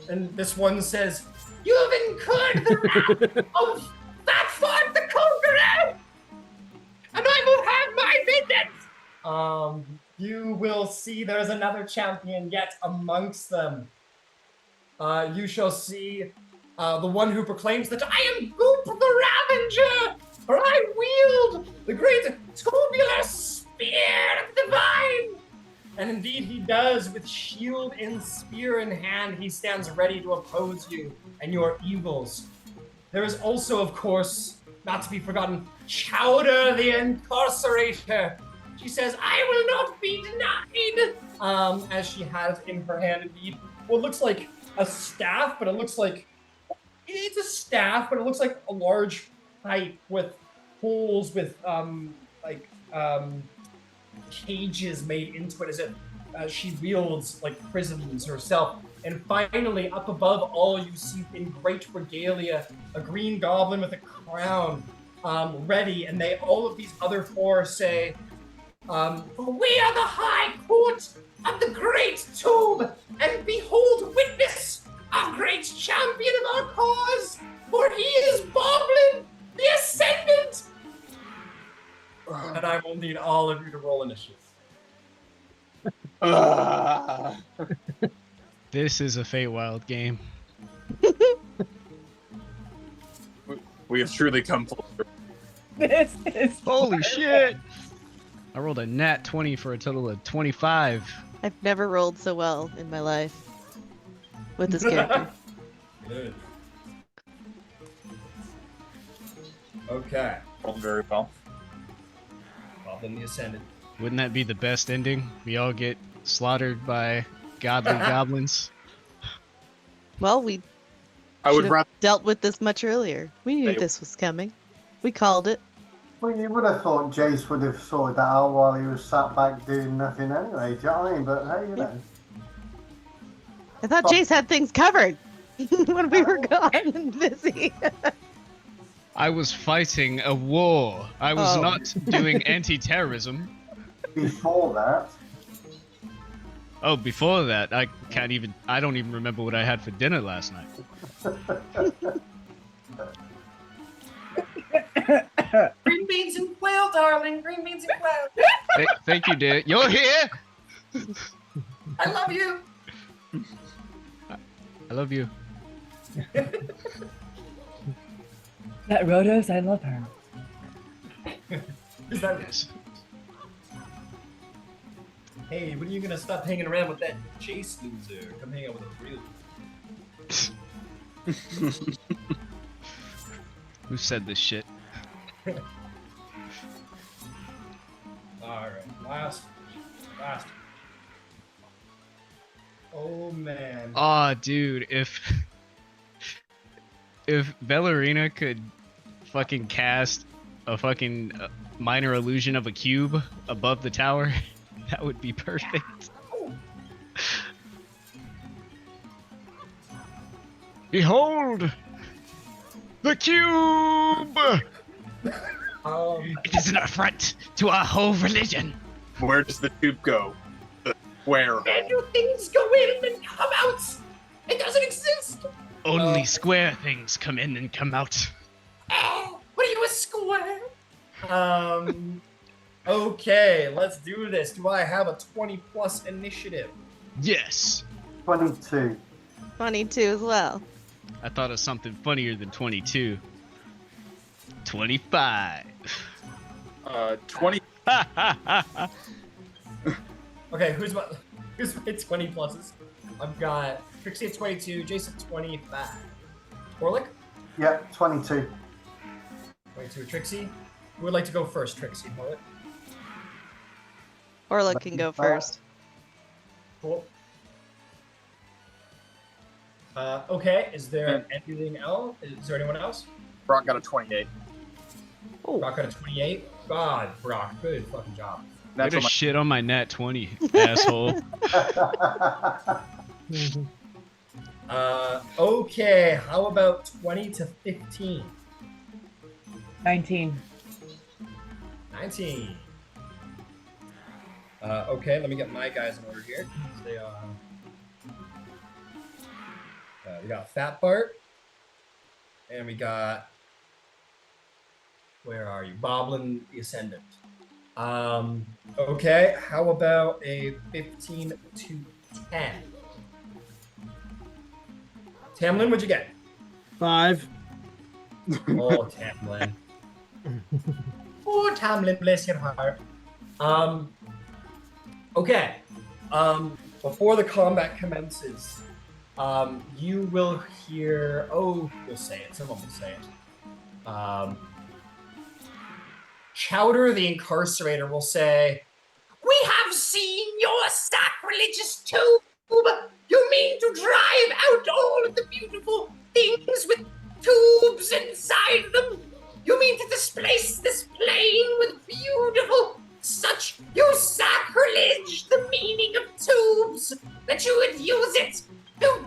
[SPEAKER 1] and this one says, "You have incurred the wrath of that fought the conqueror, and I will have my vengeance." You will see there's another champion yet amongst them. You shall see the one who proclaims that I am Goop the Ravager, for I wield the great tubular spear of the divine. And indeed he does, with shield and spear in hand, he stands ready to oppose you and your evils. There is also, of course, not to be forgotten, Chowder the Incarcerator. She says, "I will not be denied," as she has in her hand, indeed, what looks like a staff, but it looks like, it's a staff, but it looks like a large pipe with holes with, cages made into it as if she wields like prisons herself. And finally, up above all, you see in great regalia a green goblin with a crown ready, and all of these other four say, "We are the High Court of the Great Tomb, and behold, witness our great champion of our cause, for he is Boblin, the Ascendant." And I will need all of you to roll initiative.
[SPEAKER 5] This is a Feywild game.
[SPEAKER 2] We have truly come full circle.
[SPEAKER 7] This is
[SPEAKER 5] Holy shit! I rolled a nat 20 for a total of 25.
[SPEAKER 4] I've never rolled so well in my life with this character.
[SPEAKER 1] Good. Okay.
[SPEAKER 2] Rolled very well.
[SPEAKER 1] Goblin the Ascendant.
[SPEAKER 5] Wouldn't that be the best ending? We all get slaughtered by godly goblins.
[SPEAKER 4] Well, we
[SPEAKER 2] I would
[SPEAKER 4] should have
[SPEAKER 2] rather.
[SPEAKER 4] dealt with this much earlier. We knew this was coming. We called it.
[SPEAKER 3] Well, you would have thought Jace would have sorted that out while he was sat back doing nothing anyway, do you know what I mean? But hey, you know.
[SPEAKER 4] I thought Jace had things covered when we were gone and busy.
[SPEAKER 5] I was fighting a war. I was
[SPEAKER 4] Oh.
[SPEAKER 5] not doing anti-terrorism.
[SPEAKER 3] Before that,
[SPEAKER 5] Oh, before that, I don't even remember what I had for dinner last night.
[SPEAKER 1] Green beans and quail, darling. Green beans and quail.
[SPEAKER 5] Thank you, dear. You're here!
[SPEAKER 1] I love you.
[SPEAKER 5] I love you.
[SPEAKER 7] that Rhodos. I love her.
[SPEAKER 1] Is that
[SPEAKER 5] Yes.
[SPEAKER 1] Hey, when are you gonna stop hanging around with that Jace loser? Come hang out with a real.
[SPEAKER 5] Who said this shit?
[SPEAKER 1] Alright, last. Oh man.
[SPEAKER 5] Aw, dude, if Ballerina could fucking cast a fucking minor illusion of a cube above the tower, that would be perfect. Behold! The cube! It is an affront to our whole religion.
[SPEAKER 2] Where does the tube go? The square
[SPEAKER 1] Where
[SPEAKER 2] hole.
[SPEAKER 1] do things go in and come out? It doesn't exist.
[SPEAKER 5] Only square things come in and come out.
[SPEAKER 1] Oh, what are you, a square? Okay, let's do this. Do I have a 20 plus initiative?
[SPEAKER 5] Yes.
[SPEAKER 3] 22.
[SPEAKER 4] 22 as well.
[SPEAKER 5] I thought of something funnier than 22. 25.
[SPEAKER 2] 20.
[SPEAKER 1] Okay, who's my 20 pluses? I've got Trixie at 22, Jason at 25. Orlick?
[SPEAKER 3] Yep, 22.
[SPEAKER 1] 22 Trixie. Who would like to go first, Trixie? Orlick?
[SPEAKER 4] Orla can go first.
[SPEAKER 1] Cool. Okay, is there anything else? Is there anyone else?
[SPEAKER 2] Brock got a 28.
[SPEAKER 1] Brock got a 28. God, Brock, good fucking job.
[SPEAKER 5] Way
[SPEAKER 2] That's
[SPEAKER 5] to
[SPEAKER 2] what my
[SPEAKER 5] shit on my nat 20, asshole.
[SPEAKER 1] Okay, how about 20 to 15?
[SPEAKER 7] 19.
[SPEAKER 1] 19. Okay, let me get my guys in order here. They are. We got Fat Bart, and we got. Where are you? Boblin the Ascendant. Okay, how about a 15 to 10? Tamlin, what'd you get?
[SPEAKER 6] 5.
[SPEAKER 1] Oh, Tamlin. Oh, Tamlin, bless your heart. Okay. Before the combat commences, you will hear. Oh, you'll say it. Someone will say it. Chowder, the Incarcerator, will say, "We have seen your sacrilegious tube. You mean to drive out all of the beautiful things with tubes inside them? You mean to displace this plane with beautiful such? You sacrilege the meaning of tubes, that you would use it to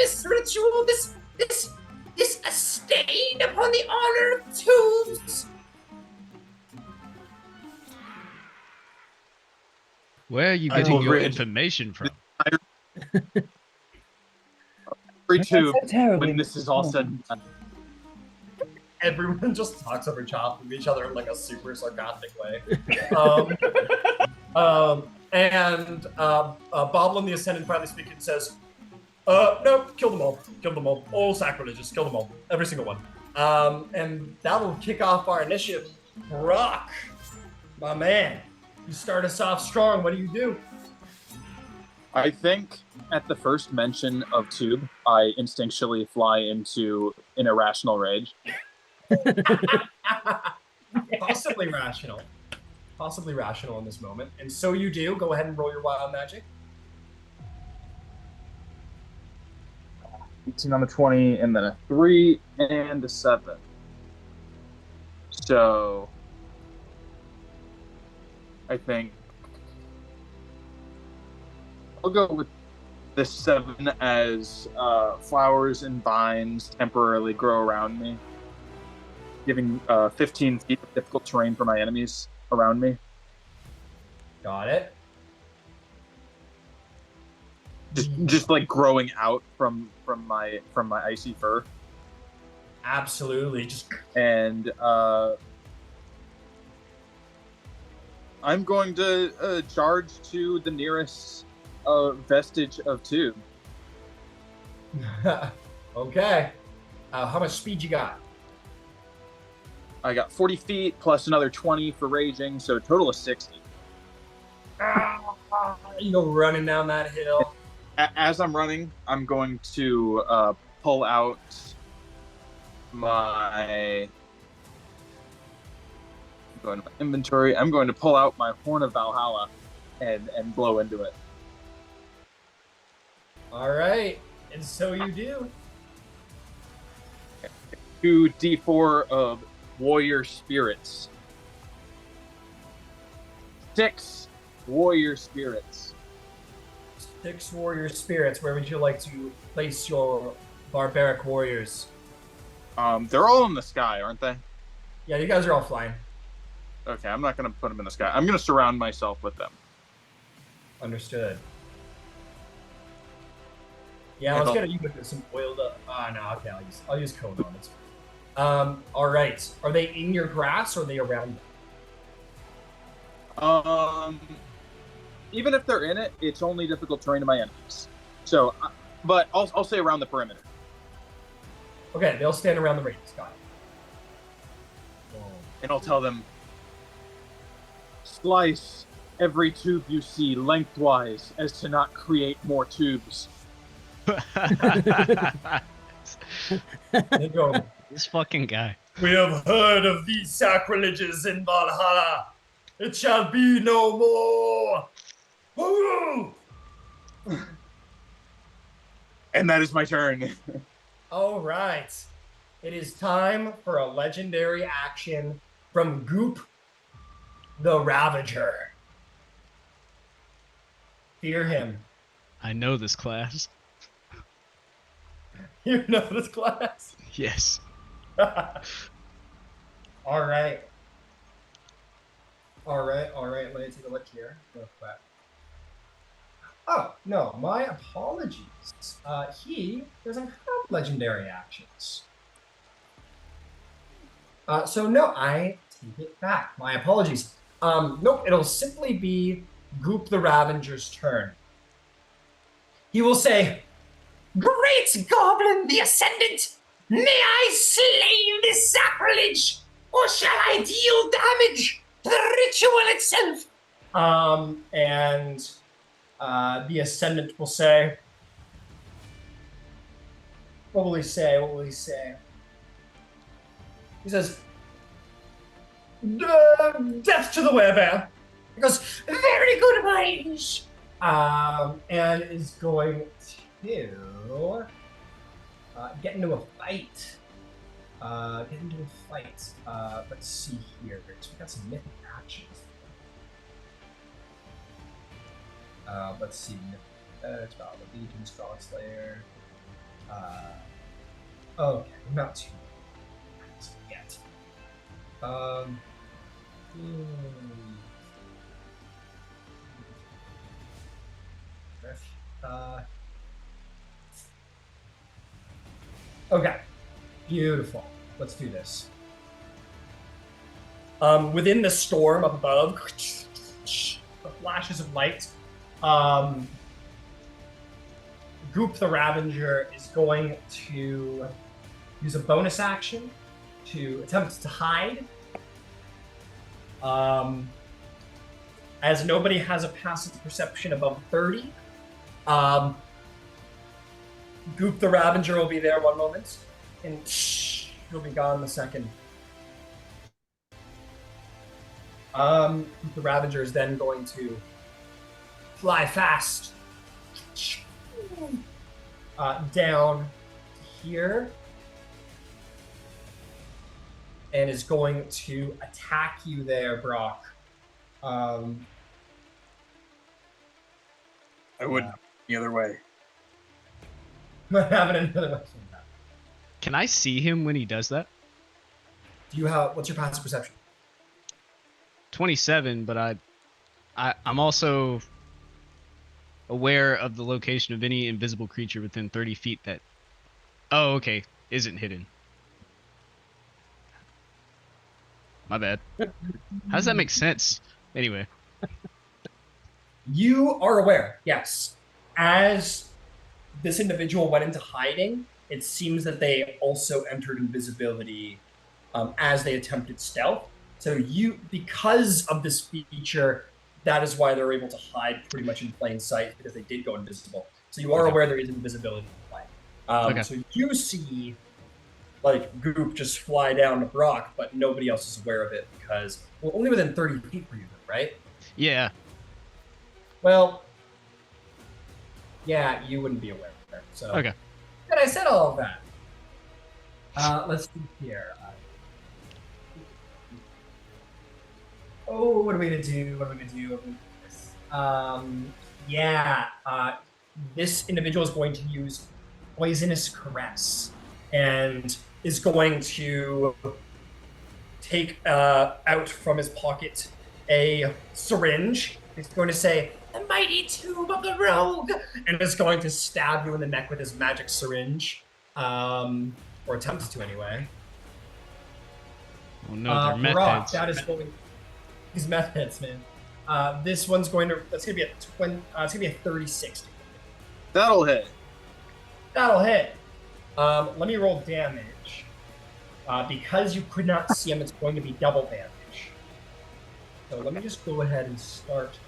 [SPEAKER 1] this ritual, this a stain upon the honor of tubes.
[SPEAKER 5] Where are you
[SPEAKER 2] I
[SPEAKER 5] getting
[SPEAKER 2] will
[SPEAKER 5] your
[SPEAKER 2] rid-
[SPEAKER 5] information from?
[SPEAKER 2] Every
[SPEAKER 7] That's
[SPEAKER 2] tube,
[SPEAKER 7] so terribly
[SPEAKER 2] when this is all said and done.
[SPEAKER 1] Everyone just talks over top of each other in like a super sarcastic way. And Boblin the Ascendant finally speaks and says, no, kill them all. Kill them all. All sacrilegious. Kill them all. Every single one. And that will kick off our initiative. Brock, my man, you start us off strong. What do you do?
[SPEAKER 2] I think at the first mention of tube, I instinctually fly into an irrational rage.
[SPEAKER 1] Possibly rational. Possibly rational in this moment. And so you do. Go ahead and roll your wild magic.
[SPEAKER 2] 18 on the 20, and then a 3 and a 7. So I think I'll go with the 7 as flowers and vines temporarily grow around me, giving 15 feet of difficult terrain for my enemies around me.
[SPEAKER 1] Got it.
[SPEAKER 2] Just like growing out from my icy fur.
[SPEAKER 1] Absolutely. Just
[SPEAKER 2] And I'm going to charge to the nearest vestige of tube.
[SPEAKER 1] okay. How much speed you got?
[SPEAKER 2] I got 40 feet plus another 20 for raging, so a total of 60.
[SPEAKER 1] You go running down that hill.
[SPEAKER 2] As I'm running, I'm going to pull out my going to my inventory. I'm going to pull out my Horn of Valhalla and blow into it.
[SPEAKER 1] All right. And so you do.
[SPEAKER 2] 2d4 of warrior spirits. 6 warrior spirits.
[SPEAKER 1] 6 warrior spirits. Where would you like to place your barbaric warriors?
[SPEAKER 2] They're all in the sky, aren't they?
[SPEAKER 1] Yeah, you guys are all flying.
[SPEAKER 2] Okay, I'm not going to put them in the sky. I'm going to surround myself with them.
[SPEAKER 1] Understood. Yeah, I was gonna use some oiled up. No, okay, I'll use cone on it. All right. Are they in your grass or are they around you?
[SPEAKER 2] Even if they're in it, it's only difficult terrain to my enemies. So, but I'll say around the perimeter.
[SPEAKER 1] Okay, they'll stand around the radius. Got it.
[SPEAKER 2] And I'll tell them, slice every tube you see lengthwise as to not create more tubes.
[SPEAKER 1] They go,
[SPEAKER 5] This fucking guy.
[SPEAKER 1] we have heard of these sacrileges in Valhalla. It shall be no more. Woo!
[SPEAKER 2] And that is my turn.
[SPEAKER 1] All right. It is time for a legendary action from Goop the Ravager. Fear him.
[SPEAKER 5] I know this class.
[SPEAKER 1] You know this class?
[SPEAKER 5] Yes.
[SPEAKER 1] All right. Let me take a look here real quick. Oh, no, my apologies. He doesn't have legendary actions. So no, I take it back. My apologies. Nope, it'll simply be Goop the Ravager's turn. He will say, Great Goblin the Ascendant, may I slay this sacrilege, or shall I deal damage to the ritual itself? And the Ascendant will say, what will he say? He says, death to the werebear. He goes, very good range. And is going to get into a fight. Let's see here. So we got some mythic actions. Let's see. It's about the Legion, Strong Slayer. Okay, not too yet. Hmm. Okay, beautiful. Let's do this. Within the storm up above, the flashes of light, Goop the Ravager is going to use a bonus action to attempt to hide. As nobody has a passive perception above 30, Goop the Ravager will be there one moment, and he'll be gone the second. The Ravager is then going to fly fast down here and is going to attack you there, Brock.
[SPEAKER 2] I wouldn't the other way.
[SPEAKER 1] Having another one.
[SPEAKER 5] Can I see him when he does that?
[SPEAKER 1] Do you have what's your passive perception?
[SPEAKER 5] 27, but I'm also aware of the location of any invisible creature within 30 feet that, oh, okay, isn't hidden. My bad. How does that make sense? Anyway.
[SPEAKER 1] You are aware, yes. As this individual went into hiding, it seems that they also entered invisibility as they attempted stealth. So you, because of this feature, that is why they're able to hide pretty much in plain sight, because they did go invisible. So you are aware there is invisibility in play. So you see, like, Goop just fly down to Brock, but nobody else is aware of it because, well, only within 30 feet for you, right?
[SPEAKER 5] Yeah.
[SPEAKER 1] Well, yeah, you wouldn't be aware of it. So,
[SPEAKER 5] okay.
[SPEAKER 1] And I said all of that. Let's see here. What are we gonna do? This individual is going to use Poisonous Caress and is going to take out from his pocket a syringe. He's going to say, "The mighty tomb of the rogue," and is going to stab you in the neck with his magic syringe, or attempts to anyway.
[SPEAKER 5] Oh no, they're meth
[SPEAKER 1] Brock,
[SPEAKER 5] heads.
[SPEAKER 1] that is going. These meth heads, man. This one's going to. That's going to be a 20. It's going to be a 30-60.
[SPEAKER 2] That'll hit.
[SPEAKER 1] That'll hit. Let me roll damage. Because you could not see him, it's going to be double damage. So let me just go ahead and start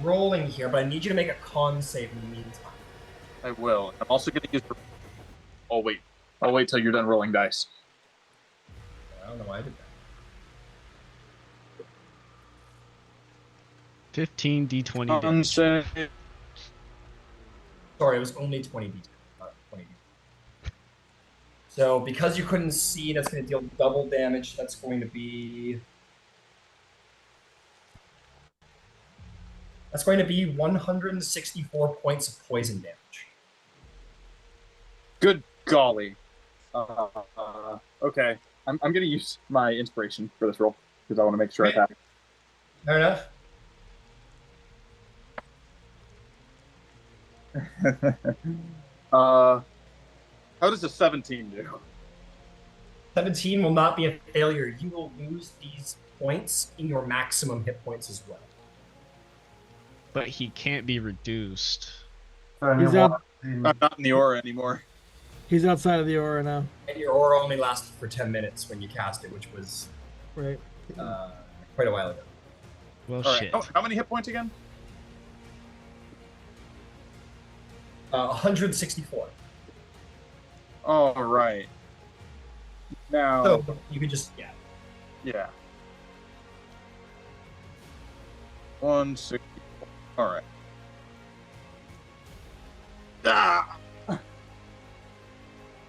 [SPEAKER 1] rolling here, but I need you to make a con save in the meantime.
[SPEAKER 2] I will. I'm also going to use. Oh wait. I'll wait till you're done rolling dice.
[SPEAKER 1] I don't know why I did that.
[SPEAKER 5] 15 d20
[SPEAKER 2] Con
[SPEAKER 5] damage.
[SPEAKER 2] save.
[SPEAKER 1] Sorry, it was only 20 d10, not 20 d10. So because you couldn't see, that's going to deal double damage. That's going to be 164 points of poison damage.
[SPEAKER 2] Good golly. Okay. I'm going to use my inspiration for this roll because I want to make sure I have it.
[SPEAKER 1] Fair enough.
[SPEAKER 2] How does a 17 do?
[SPEAKER 1] 17 will not be a failure. You will lose these points in your maximum hit points as well.
[SPEAKER 5] But he can't be reduced.
[SPEAKER 6] He's out.
[SPEAKER 2] I'm not in the aura anymore.
[SPEAKER 6] He's outside of the aura now.
[SPEAKER 1] And your aura only lasted for 10 minutes when you cast it, which was
[SPEAKER 6] Right.
[SPEAKER 1] quite a while ago.
[SPEAKER 5] Well,
[SPEAKER 2] All right.
[SPEAKER 5] shit.
[SPEAKER 2] How many hit points again?
[SPEAKER 1] 164.
[SPEAKER 2] All right. Now.
[SPEAKER 1] So you could just,
[SPEAKER 2] Yeah. 164. All right. Ah!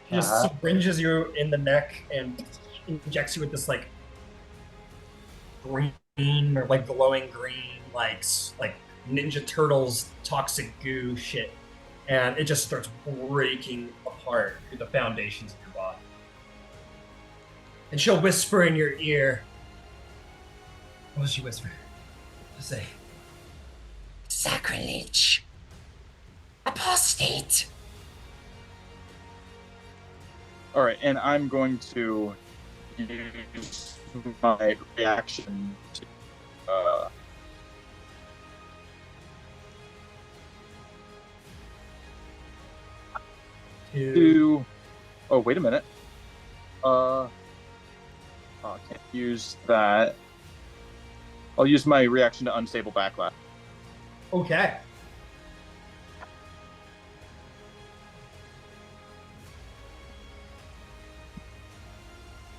[SPEAKER 1] He just syringes you in the neck and injects you with this like green or like glowing green, like Ninja Turtles toxic goo shit, and it just starts breaking apart heart, through the foundations of your body. And she'll whisper in your ear. What does she whisper? She'll say, "Sacrilege. Apostate."
[SPEAKER 2] All right, and I'm going to use my reaction to. Oh, wait a minute. I can't use that. I'll use my reaction to unstable backlash.
[SPEAKER 1] Okay.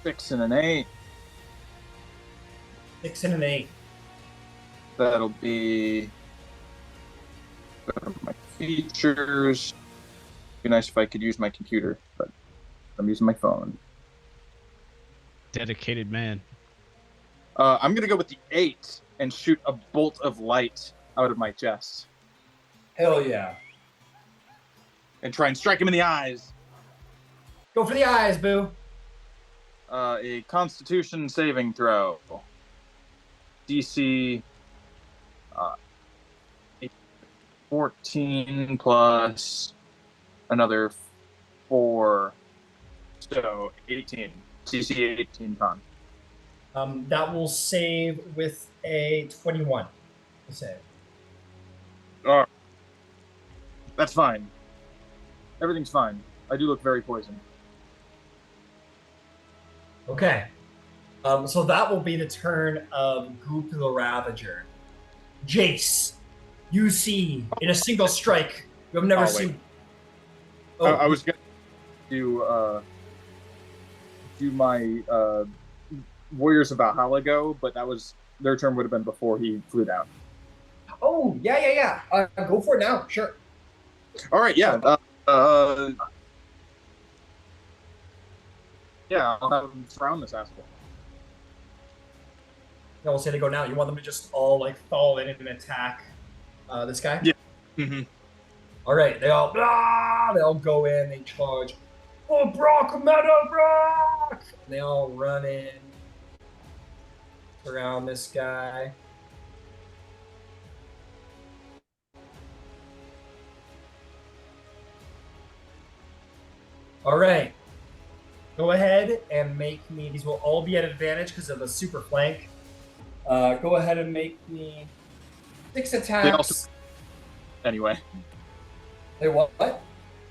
[SPEAKER 2] Six and an 8.
[SPEAKER 1] 6 and an 8.
[SPEAKER 2] That'll be my features. Be nice if I could use my computer, but I'm using my phone.
[SPEAKER 5] Dedicated man.
[SPEAKER 2] I'm gonna go with the 8 and shoot a bolt of light out of my chest
[SPEAKER 1] Hell yeah.
[SPEAKER 2] and try and strike him in the eyes.
[SPEAKER 1] Go for the eyes, boo.
[SPEAKER 2] A Constitution saving throw. DC 14 plus another 4, so 18. DC 18 con.
[SPEAKER 1] That will save with a 21. We'll save.
[SPEAKER 2] Oh, that's fine. Everything's fine. I do look very poisoned.
[SPEAKER 1] Okay. So that will be the turn of Goop the Ravager. Jace, you see in a single strike, you have never seen.
[SPEAKER 2] Oh. I was going to do my Warriors of Valhalla go, but that was their turn would have been before he flew down.
[SPEAKER 1] Oh, yeah. Go for it now. Sure.
[SPEAKER 2] All right, yeah. Yeah, I'll have them surround this asshole.
[SPEAKER 1] No, we'll say they go now. You want them to just all like fall in and attack this guy?
[SPEAKER 2] Yeah. Mm-hmm.
[SPEAKER 1] All right, they all go in, they charge. Oh, Brock, Meadow Brock! And they all run in, surround this guy. All right, go ahead and make me. These will all be at advantage because of the super flank. Go ahead and make me 6 attacks.
[SPEAKER 2] Anyway.
[SPEAKER 1] They what?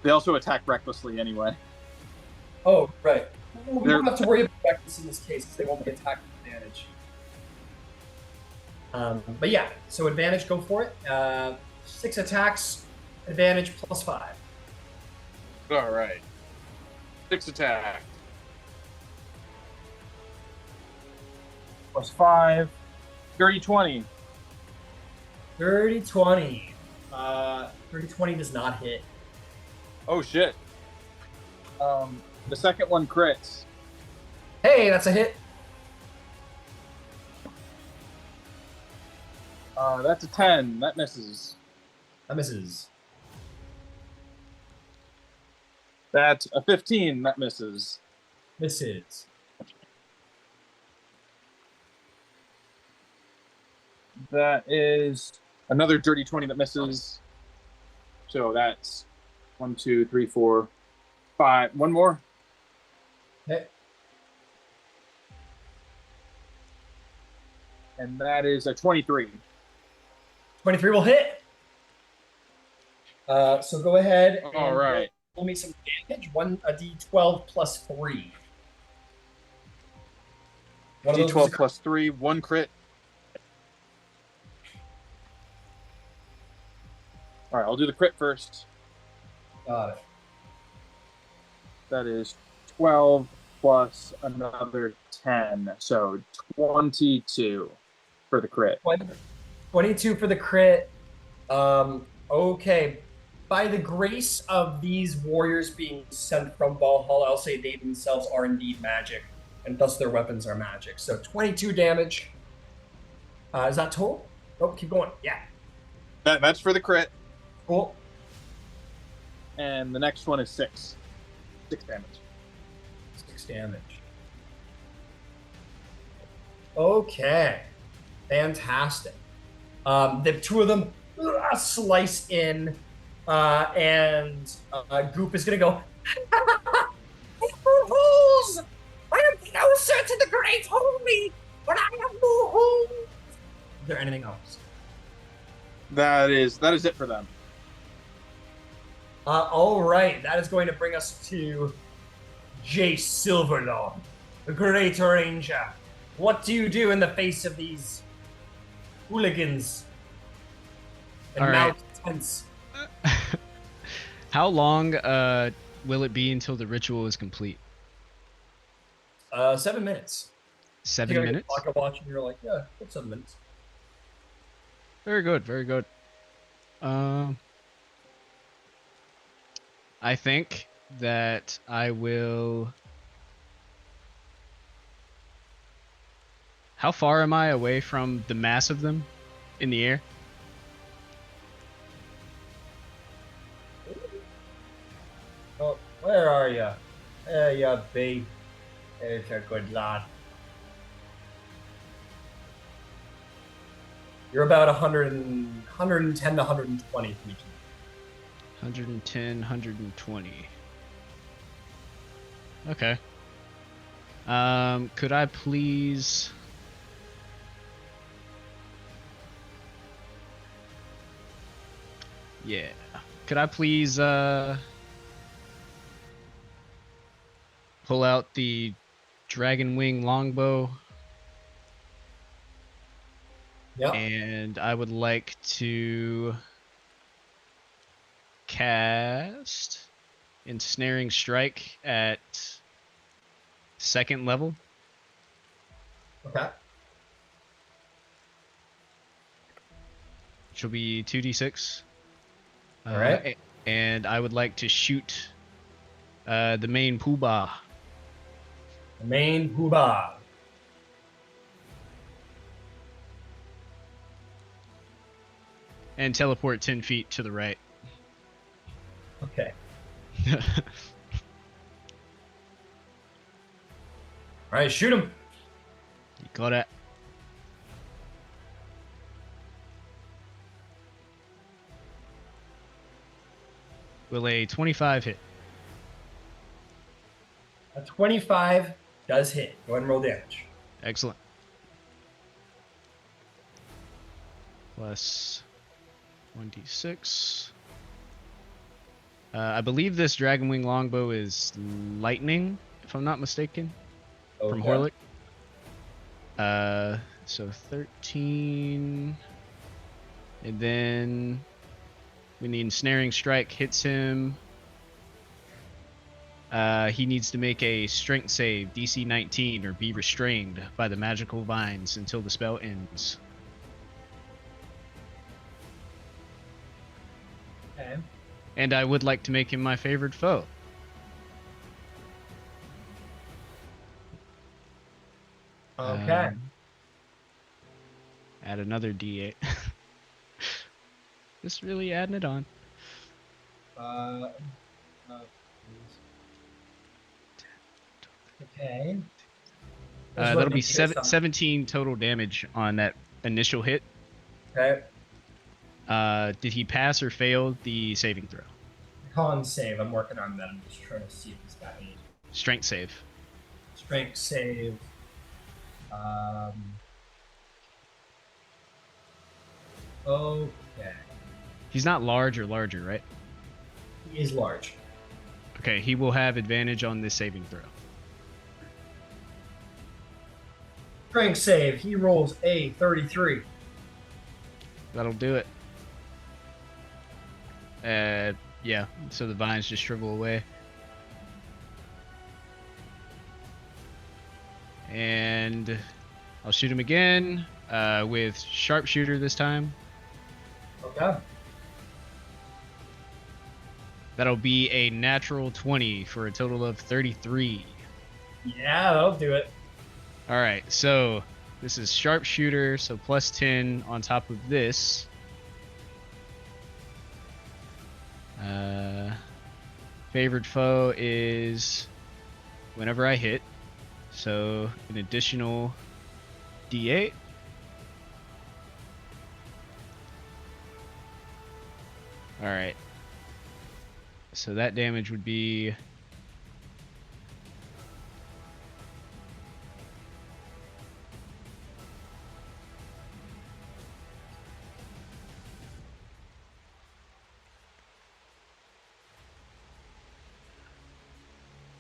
[SPEAKER 2] They also attack recklessly anyway.
[SPEAKER 1] Oh, right. We don't have to worry about reckless in this case because they won't be attacked with advantage. But yeah, so advantage, go for it. 6 attacks, advantage +5.
[SPEAKER 2] All right. 6 attack. +5. Dirty 20.
[SPEAKER 1] Dirty 20. Dirty 20 does not hit.
[SPEAKER 2] Oh shit. The second one crits.
[SPEAKER 1] Hey, that's a hit.
[SPEAKER 2] That's a 10. That misses.
[SPEAKER 1] That misses.
[SPEAKER 2] That's a 15. That misses.
[SPEAKER 1] Misses.
[SPEAKER 2] That is another dirty 20 that misses. So that's 1, 2, 3, 4, 5. One more.
[SPEAKER 1] Okay.
[SPEAKER 2] And that is a 23.
[SPEAKER 1] 23 will hit. So go ahead and
[SPEAKER 2] All right.
[SPEAKER 1] roll me some damage. A d12 plus 3.
[SPEAKER 2] D12 plus 3, 1 crit. All right, I'll do the crit first.
[SPEAKER 1] Got it.
[SPEAKER 2] That is 12 plus another 10, so 22 for the crit.
[SPEAKER 1] 22 for the crit. Okay. By the grace of these warriors being sent from Valhalla, I'll say they themselves are indeed magic, and thus their weapons are magic. So 22 damage. Is that total? Oh, keep going. Yeah.
[SPEAKER 2] That's for the crit.
[SPEAKER 1] Cool.
[SPEAKER 2] And the next one is 6. 6 damage.
[SPEAKER 1] 6 damage. Okay. Fantastic. The two of them slice in, and Goop is going to go, holes! I am closer to the Great Holy, but I have no holes! Is there anything else?
[SPEAKER 2] That is it for them.
[SPEAKER 1] All right. That is going to bring us to Jace Silverlord, the Great Ranger. What do you do in the face of these hooligans and
[SPEAKER 5] All right.
[SPEAKER 1] malcontents?
[SPEAKER 5] How long will it be until the ritual is complete?
[SPEAKER 1] 7 minutes.
[SPEAKER 5] 7 minutes?
[SPEAKER 1] Pocket watch, and you're like, yeah, it's 7 minutes.
[SPEAKER 5] Very good, very good. I think that I will... How far am I away from the mass of them in the air?
[SPEAKER 1] Oh, where are you? There you be. There's a good lad. You're about 110 to 120 feet.
[SPEAKER 5] 110, 120. Okay. Could I please... Yeah. Could I please, pull out the Dragon Wing Longbow?
[SPEAKER 1] Yep.
[SPEAKER 5] And I would like to cast Ensnaring Strike at 2nd level.
[SPEAKER 1] Okay.
[SPEAKER 5] Which will be 2d6.
[SPEAKER 1] All right.
[SPEAKER 5] And I would like to shoot the main poobah.
[SPEAKER 1] The main poobah.
[SPEAKER 5] And teleport 10 feet to the right.
[SPEAKER 1] Okay. All right, shoot him.
[SPEAKER 5] You got it. Will a 25 hit?
[SPEAKER 1] A 25 does hit. Go ahead and roll damage.
[SPEAKER 5] Excellent. Plus 1d6. I believe this Dragonwing Longbow is lightning, if I'm not mistaken, from
[SPEAKER 1] Okay.
[SPEAKER 5] Horlick. So 13. And then when the Ensnaring Strike hits him, he needs to make a strength save, DC 19, or be restrained by the magical vines until the spell ends.
[SPEAKER 1] Okay.
[SPEAKER 5] And I would like to make him my favored foe.
[SPEAKER 1] Okay.
[SPEAKER 5] Add another D8. Just really adding it on.
[SPEAKER 1] Okay.
[SPEAKER 5] That'll be 17 total damage on that initial hit.
[SPEAKER 1] Okay.
[SPEAKER 5] Did he pass or fail the saving throw?
[SPEAKER 1] Con save. I'm working on that. I'm just trying to see if he's got any
[SPEAKER 5] Strength save.
[SPEAKER 1] strength save. Okay.
[SPEAKER 5] He's not large or larger, right?
[SPEAKER 1] He is large.
[SPEAKER 5] Okay, he will have advantage on this saving throw.
[SPEAKER 1] Strength save. He rolls a 33.
[SPEAKER 5] That'll do it. Yeah, so the vines just shrivel away. And I'll shoot him again with sharpshooter this time.
[SPEAKER 1] Okay.
[SPEAKER 5] That'll be a natural 20 for a total of 33.
[SPEAKER 1] Yeah, that'll do it.
[SPEAKER 5] All right, so this is sharpshooter, so plus 10 on top of this. Favored foe is whenever I hit. So an additional D8. Alright. So that damage would be...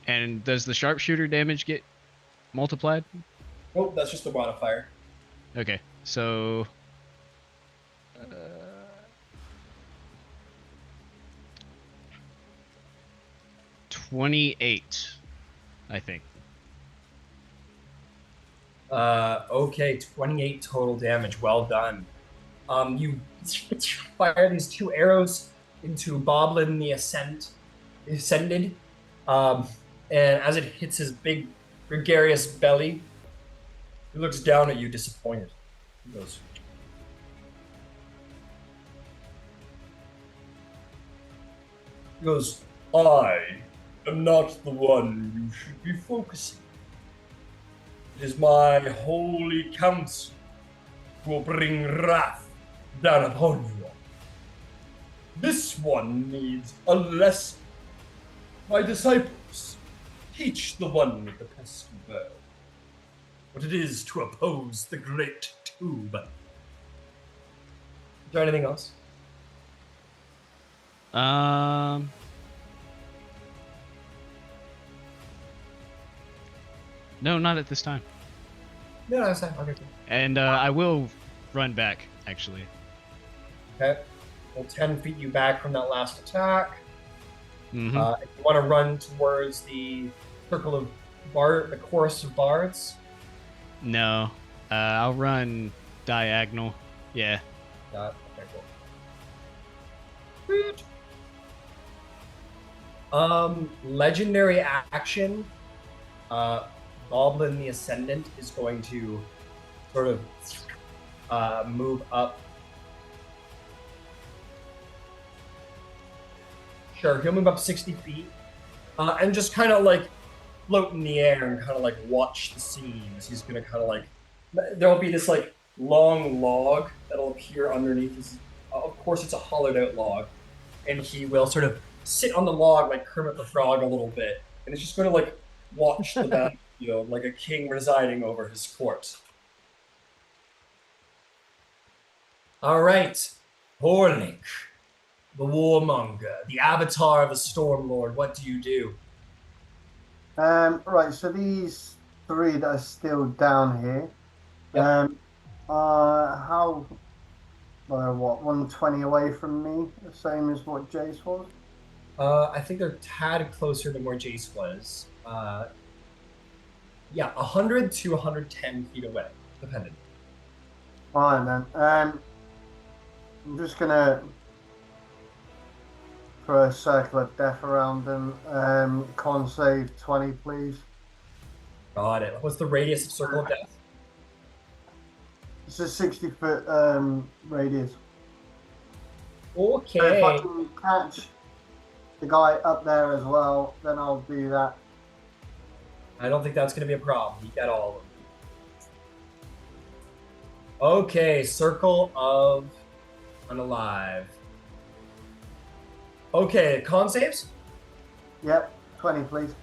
[SPEAKER 5] And does the sharpshooter damage get multiplied?
[SPEAKER 1] Oh, that's just the modifier.
[SPEAKER 5] Okay, so... 28, I think.
[SPEAKER 1] Okay, 28 total damage. Well done. You fire these 2 arrows into Boblin the Ascended. And as it hits his big, gregarious belly, he looks down at you disappointed. He goes, I am not the one you should be focusing. It is my holy counsel who will bring wrath down upon you all. This one needs a lesson. My disciples, teach the one with the pesky bow what it is to oppose the great tube. Is there anything else?
[SPEAKER 5] No, not at this time.
[SPEAKER 1] No, that's fine. Okay, cool.
[SPEAKER 5] And I will run back, actually.
[SPEAKER 1] Okay. We'll 10 feet you back from that last attack.
[SPEAKER 5] Mm-hmm.
[SPEAKER 1] If you want to run towards the circle of the chorus of bards.
[SPEAKER 5] No. I'll run diagonal. Yeah.
[SPEAKER 1] Okay, cool. Sweet. Legendary action. Goblin the Ascendant is going to sort of move up. Sure, he'll move up 60 feet and just kind of like float in the air and kind of like watch the scenes. He's going to kind of like, there'll be this like long log that'll appear underneath his, of course it's a hollowed out log, and he will sort of sit on the log like Kermit the Frog a little bit, and it's just going to like watch the battlefield like a king residing over his court. All right, Horlink, the warmonger, the avatar of the Stormlord, what do you do?
[SPEAKER 3] Right, so these 3 that are still down here,
[SPEAKER 1] Yep.
[SPEAKER 3] how, what, 120 away from me, the same as what Jace was?
[SPEAKER 1] I think they're tad closer than where Jace was. Yeah, 100 to 110 feet away, depending.
[SPEAKER 3] Alright then, I'm just gonna throw a circle of death around them. Con save 20, please.
[SPEAKER 1] Got it. What's the radius of Circle of Death?
[SPEAKER 3] It's a 60-foot radius.
[SPEAKER 1] Okay.
[SPEAKER 3] So if I can catch the guy up there as well, then I'll do that.
[SPEAKER 1] I don't think that's going to be a problem. You got all of them. Okay, Circle of Unalive. Okay, con saves?
[SPEAKER 3] Yep, 20, please.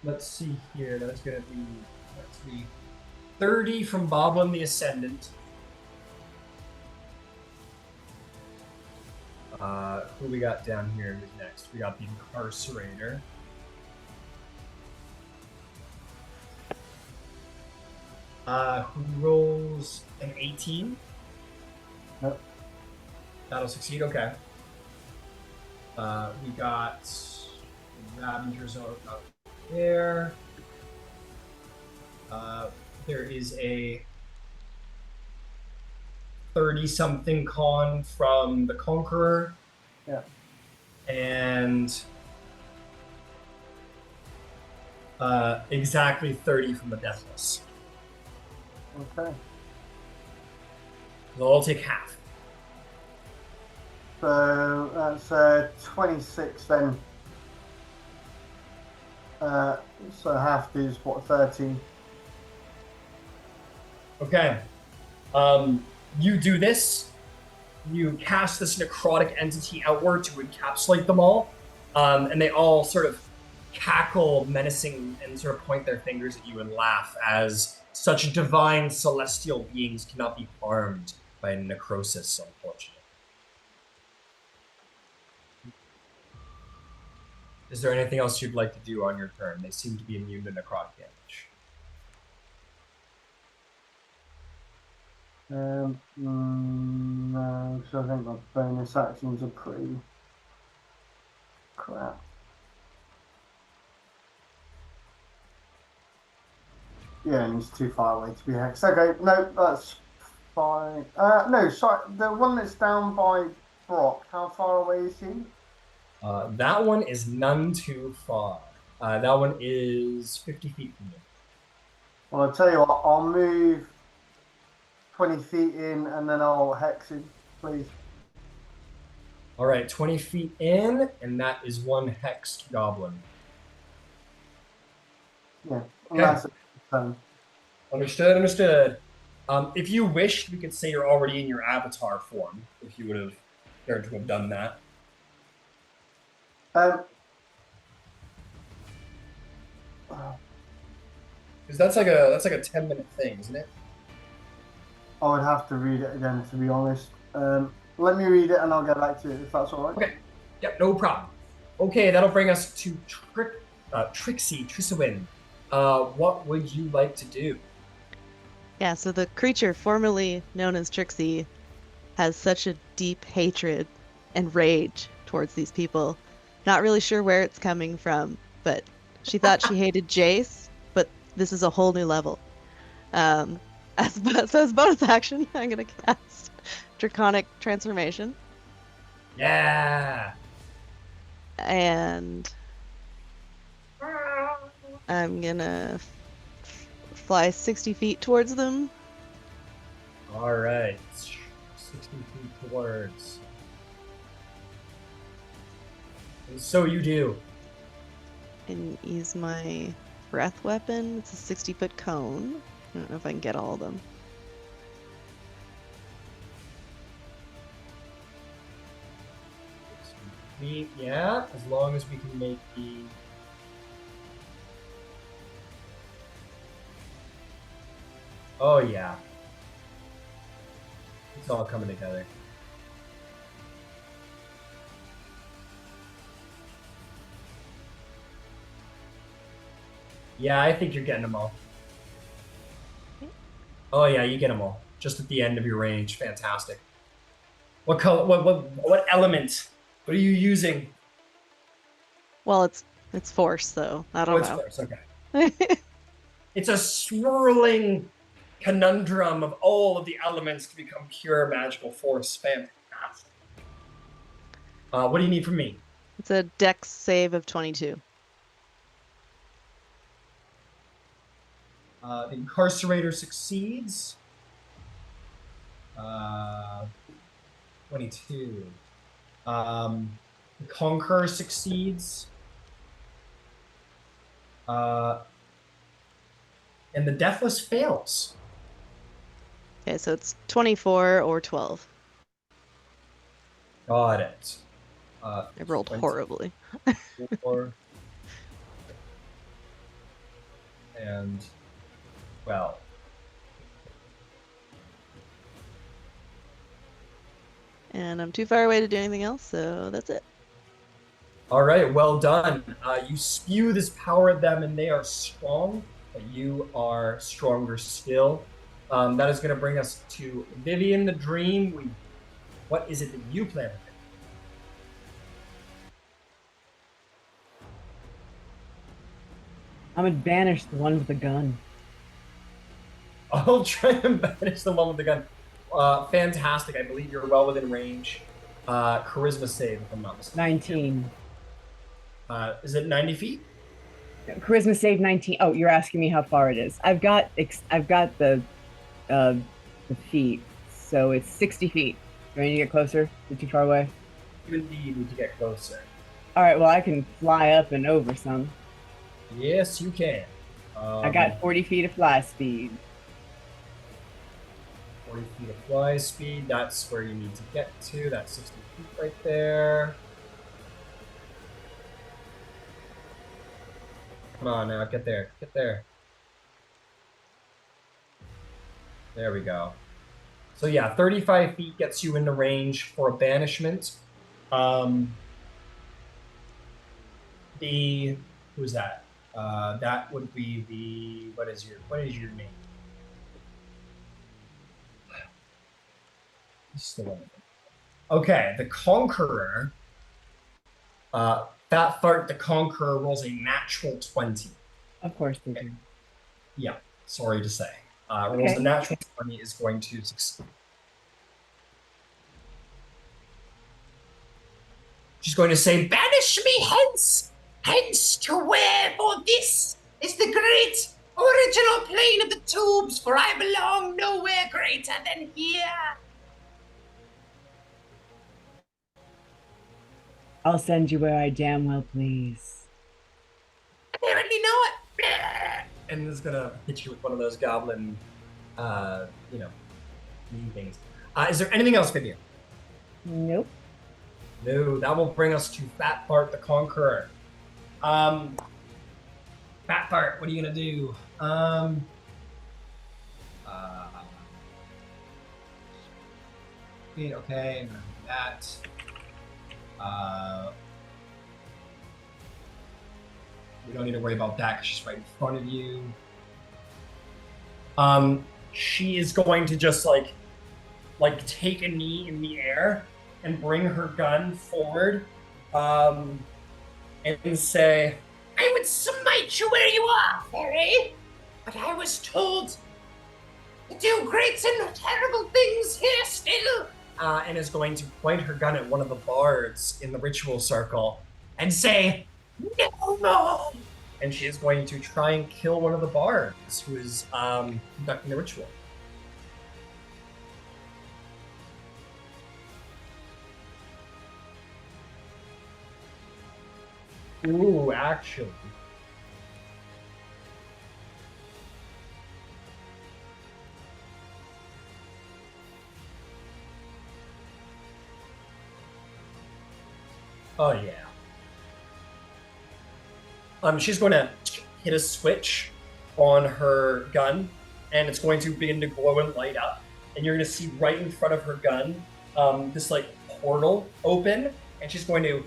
[SPEAKER 1] Let's see here. That's going to be 30 from Boblin the Ascendant. Who we got down here? Who's next? We got the Incarcerator. Who rolls an 18?
[SPEAKER 3] Yep.
[SPEAKER 1] That'll succeed. Okay. We got Ravengers up there. There is a 30-something con from the Conqueror.
[SPEAKER 3] Yeah.
[SPEAKER 1] And exactly 30 from the Deathless.
[SPEAKER 3] Okay.
[SPEAKER 1] They'll all take half.
[SPEAKER 3] So that's 26 then. So half is what, 13?
[SPEAKER 1] Okay. You do this. You cast this necrotic entity outward to encapsulate them all, and they all sort of cackle menacing and sort of point their fingers at you and laugh as such divine celestial beings cannot be harmed by necrosis, unfortunately. Is there anything else you'd like to do on your turn? They seem to be immune to necrotic damage.
[SPEAKER 3] No, so I think my bonus actions are pretty crap. Yeah, and he's too far away to be hexed. Okay, no, that's fine. No, sorry, the one that's down by Brock, how far away is he?
[SPEAKER 1] That one is none too far. That one is 50 feet from you.
[SPEAKER 3] Well, I'll tell you what, I'll move 20 feet in and then I'll hex him, please.
[SPEAKER 1] All right, 20 feet in, and that is one hexed goblin.
[SPEAKER 3] Yeah, and
[SPEAKER 1] Okay.
[SPEAKER 3] that's it.
[SPEAKER 1] Understood. If you wished, we could say you're already in your avatar form, if you would have cared to have done that. Because that's like a 10-minute thing, isn't it?
[SPEAKER 3] I would have to read it again, to be honest. Let me read it and I'll get back to it, if that's all right.
[SPEAKER 1] Okay. Yep, no problem. Okay, that'll bring us to Trixie Trisawin. What would you like to do?
[SPEAKER 4] Yeah, so the creature formerly known as Trixie has such a deep hatred and rage towards these people. Not really sure where it's coming from, but she thought she hated Jace, but this is a whole new level. So as bonus action, I'm going to cast Draconic Transformation.
[SPEAKER 1] Yeah.
[SPEAKER 4] And I'm going to fly 60 feet towards them.
[SPEAKER 1] All right. 60 feet towards. And so you do.
[SPEAKER 4] And use my breath weapon. It's a 60-foot cone. I don't know if I can get all of them.
[SPEAKER 1] Yeah, as long as we can make the... Oh, yeah. It's all coming together. Yeah, I think you're getting them all. Oh, yeah, you get them all. Just at the end of your range. Fantastic. What color? What element? What are you using?
[SPEAKER 4] Well, it's force, though. I don't know.
[SPEAKER 1] It's force, okay. It's a swirling conundrum of all of the elements to become pure magical force. Fantastic. What do you need from me?
[SPEAKER 4] It's a dex save of 22.
[SPEAKER 1] The Incarcerator succeeds. 22. The Conqueror succeeds. And the Deathless fails.
[SPEAKER 4] Okay, so it's 24 or 12.
[SPEAKER 1] Got it.
[SPEAKER 4] I rolled horribly.
[SPEAKER 1] 4 and 12.
[SPEAKER 4] And I'm too far away to do anything else, so that's it.
[SPEAKER 1] All right, well done. You spew this power at them, and they are strong, but you are stronger still. That is going to bring us to Vivian the Dream. What is it that you plan to do?
[SPEAKER 7] I'm gonna banish the one with the gun.
[SPEAKER 1] I'll try and banish the one with the gun. Fantastic. I believe you're well within range. Charisma save, if I'm not mistaken.
[SPEAKER 7] 19.
[SPEAKER 1] Is it 90 feet?
[SPEAKER 7] Charisma save 19. Oh, you're asking me how far it is. I've got the feet. so it's 60 feet. Do I need to get closer? Is it too far away?
[SPEAKER 1] You indeed need to get closer.
[SPEAKER 7] All right, well, I can fly up and over some.
[SPEAKER 1] Yes, you can.
[SPEAKER 7] I got 40 feet of fly speed.
[SPEAKER 1] 40 feet of fly speed. That's where you need to get to. That's 60 feet right there. Come on now, get there. Get there. There we go. So yeah, 35 feet gets you into range for a banishment. Who's that? That would be the what is your name? This is the one. Okay, the Conqueror. Fat Fart the Conqueror rolls a natural 20.
[SPEAKER 7] Of course they do.
[SPEAKER 1] Yeah, sorry to say. Rolls
[SPEAKER 7] Okay.
[SPEAKER 1] a natural 20 is going to succeed. She's going to say, "Banish me hence, hence to where, for this is the great original plane of the tubes, for I belong nowhere greater than here."
[SPEAKER 7] I'll send you where I damn well please.
[SPEAKER 1] I already know it. And is gonna hit you with one of those goblin, mean things. Is there anything else with you?
[SPEAKER 7] Nope.
[SPEAKER 1] No, that will bring us to Fat Fart the Conqueror. Fat Fart, what are you gonna do? Okay, I'm gonna do that. We don't need to worry about that because she's right in front of you. She is going to just like take a knee in the air and bring her gun forward, and say, "I would smite you where you are, fairy, but I was told to do great and terrible things here still." And is going to point her gun at one of the bards in the ritual circle and say, "No more!" And she is going to try and kill one of the bards who is conducting the ritual. Ooh, actually. Oh, yeah. She's going to hit a switch on her gun, and it's going to begin to glow and light up. And you're going to see right in front of her gun this like portal open, and she's going to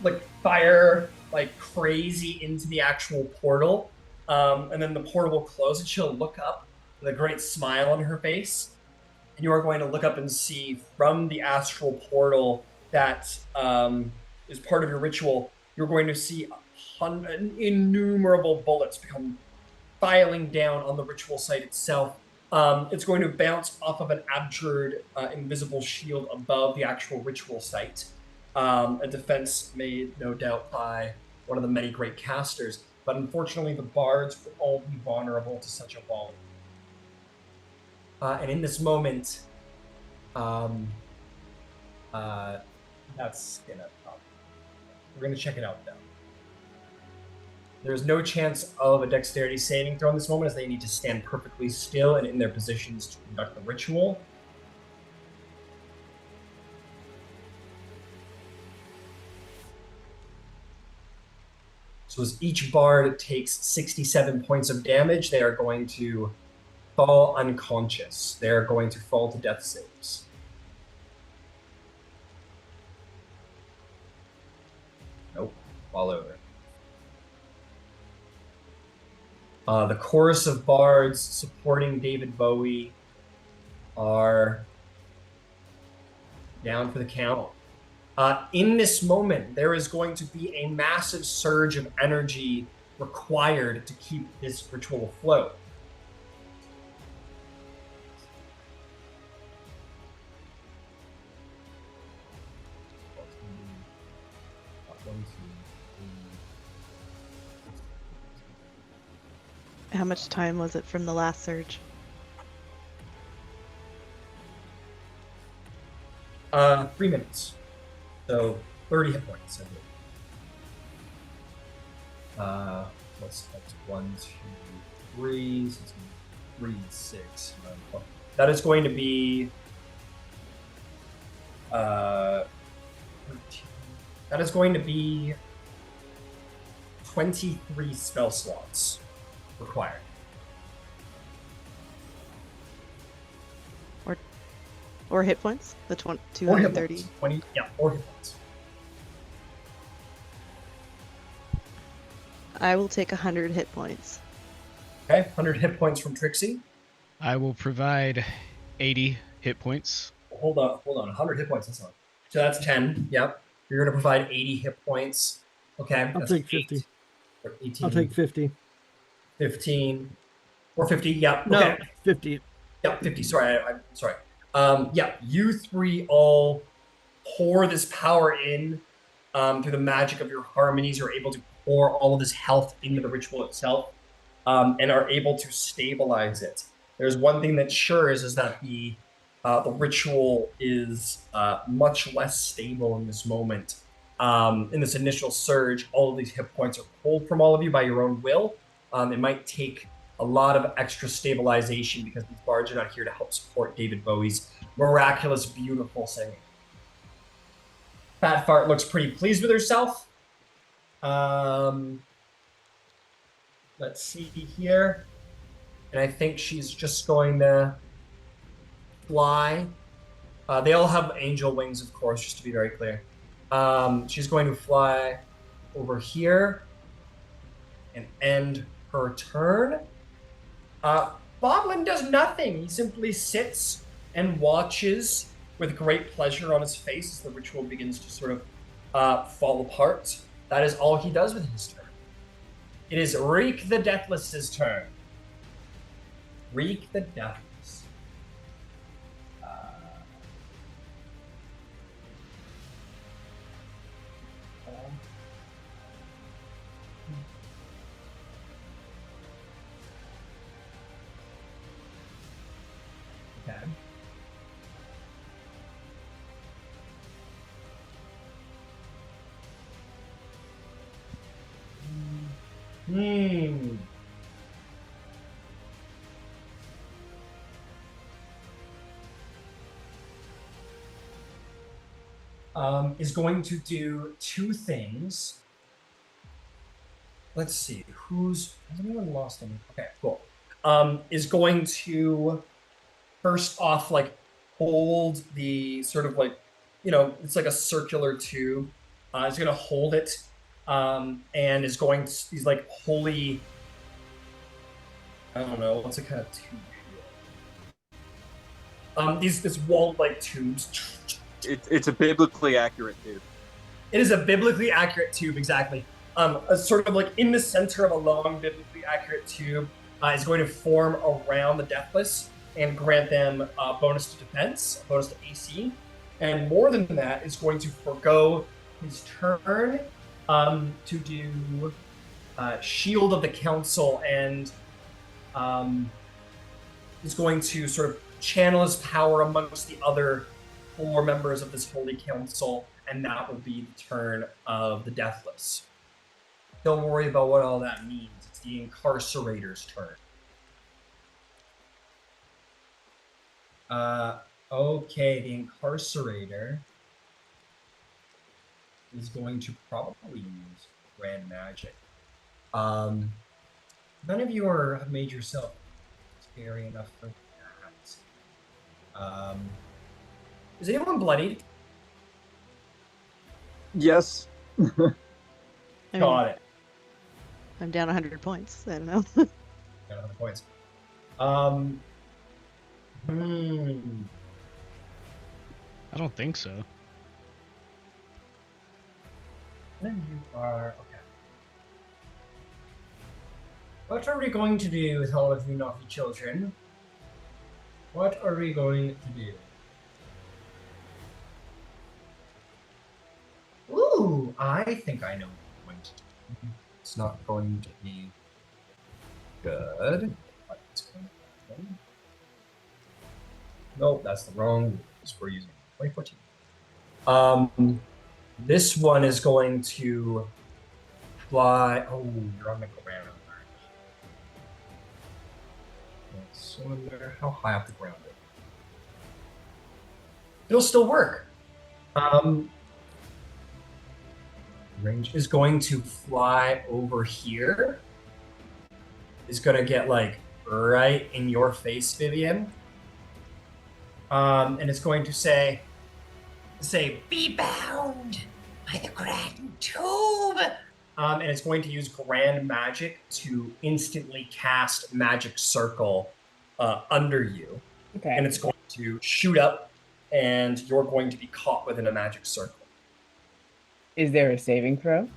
[SPEAKER 1] like fire like crazy into the actual portal, and then the portal will close, and she'll look up with a great smile on her face, and you are going to look up and see from the astral portal that is part of your ritual. You're going to see innumerable bullets become filing down on the ritual site itself. It's going to bounce off of an abjured invisible shield above the actual ritual site. A defense made, no doubt, by one of the many great casters. But unfortunately, the bards will all be vulnerable to such a volley. And in this moment, that's gonna come. We're gonna check it out, though. There's no chance of a dexterity saving throw in this moment, as they need to stand perfectly still and in their positions to conduct the ritual. So as each bard takes 67 points of damage, they are going to fall unconscious. They are going to fall to death saves. Nope, fall over. The chorus of bards supporting David Bowie are down for the count. In this moment, there is going to be a massive surge of energy required to keep this ritual afloat.
[SPEAKER 4] How much time was it from the last surge?
[SPEAKER 1] 3 minutes. So 30 hit points, I believe. What's 1, 2, 3, 3, 6, 9, 12. That is going to be 13. That is going to be 23 spell slots required.
[SPEAKER 4] Or hit points? The
[SPEAKER 1] Or hit
[SPEAKER 4] 230.
[SPEAKER 1] points. 20, yeah, or hit points.
[SPEAKER 4] I will take 100 hit points.
[SPEAKER 1] Okay, 100 hit points from Trixie.
[SPEAKER 5] I will provide 80 hit points.
[SPEAKER 1] Hold on. 100 hit points. That's not. So that's 10. Yep. You're going to provide 80 hit points. Okay.
[SPEAKER 6] I'll
[SPEAKER 1] that's
[SPEAKER 6] take 50.
[SPEAKER 1] 8, or 18.
[SPEAKER 6] I'll take 50.
[SPEAKER 1] 15 or 50. Yep.
[SPEAKER 6] No,
[SPEAKER 1] Okay.
[SPEAKER 6] 50.
[SPEAKER 1] Yep. 50. Sorry. I'm sorry. Yeah. You three all pour this power in through the magic of your harmonies. You're able to pour all of this health into the ritual itself and are able to stabilize it. There's one thing that's sure is that the ritual is much less stable in this moment. In this initial surge, all of these hit points are pulled from all of you by your own will. It might take a lot of extra stabilization because these bards are not here to help support David Bowie's miraculous, beautiful singing. Fat Fart looks pretty pleased with herself. Let's see here. And I think she's just going to fly. They all have angel wings, of course, just to be very clear. She's going to fly over here and end her turn. Boblin does nothing. He simply sits and watches with great pleasure on his face as the ritual begins to sort of fall apart. That is all he does with his turn. It is Reek the Deathless's turn. Reek the Deathless. Okay. Is going to do 2 things. Let's see, has anyone lost any? Okay, cool. Is going to first off hold the sort of it's like a circular tube. He's gonna hold it, and is going to, he's like holy. I don't know what's a kind of tube. This walled tubes.
[SPEAKER 2] It's a biblically accurate tube.
[SPEAKER 1] It is a biblically accurate tube, exactly. A sort of in the center of a long biblically accurate tube is going to form around the Deathless and grant them a bonus to defense, a bonus to AC, and more than that is going to forego his turn to do Shield of the Council and is going to sort of channel his power amongst the other 4 members of this holy council, and that will be the turn of the Deathless. Don't worry about what all that means. It's the Incarcerator's turn. Okay, the Incarcerator is going to probably use Grand Magic. None of you have made yourself scary enough for that. Is anyone bloodied?
[SPEAKER 2] Yes.
[SPEAKER 1] Got it.
[SPEAKER 4] I'm down 100 points. I don't know.
[SPEAKER 1] Got 100 points.
[SPEAKER 5] I don't think so.
[SPEAKER 1] Then you are okay. What are we going to do with all of you naughty children? What are we going to do? Ooh, I think I know what we're going to do. It's not going to be good. But it's going to be... Nope, that's the wrong rules. We're using 2014. This one is going to fly. Oh, you're on the ground. Cylinder. How high off the ground? It'll still work. Range is going to fly over here. Is going to get like right in your face, Vivian. And it's going to say, be bound by the grand tube. And it's going to use grand magic to instantly cast magic circle under you.
[SPEAKER 7] Okay.
[SPEAKER 1] And it's going to shoot up, and you're going to be caught within a magic circle.
[SPEAKER 7] Is there a saving throw?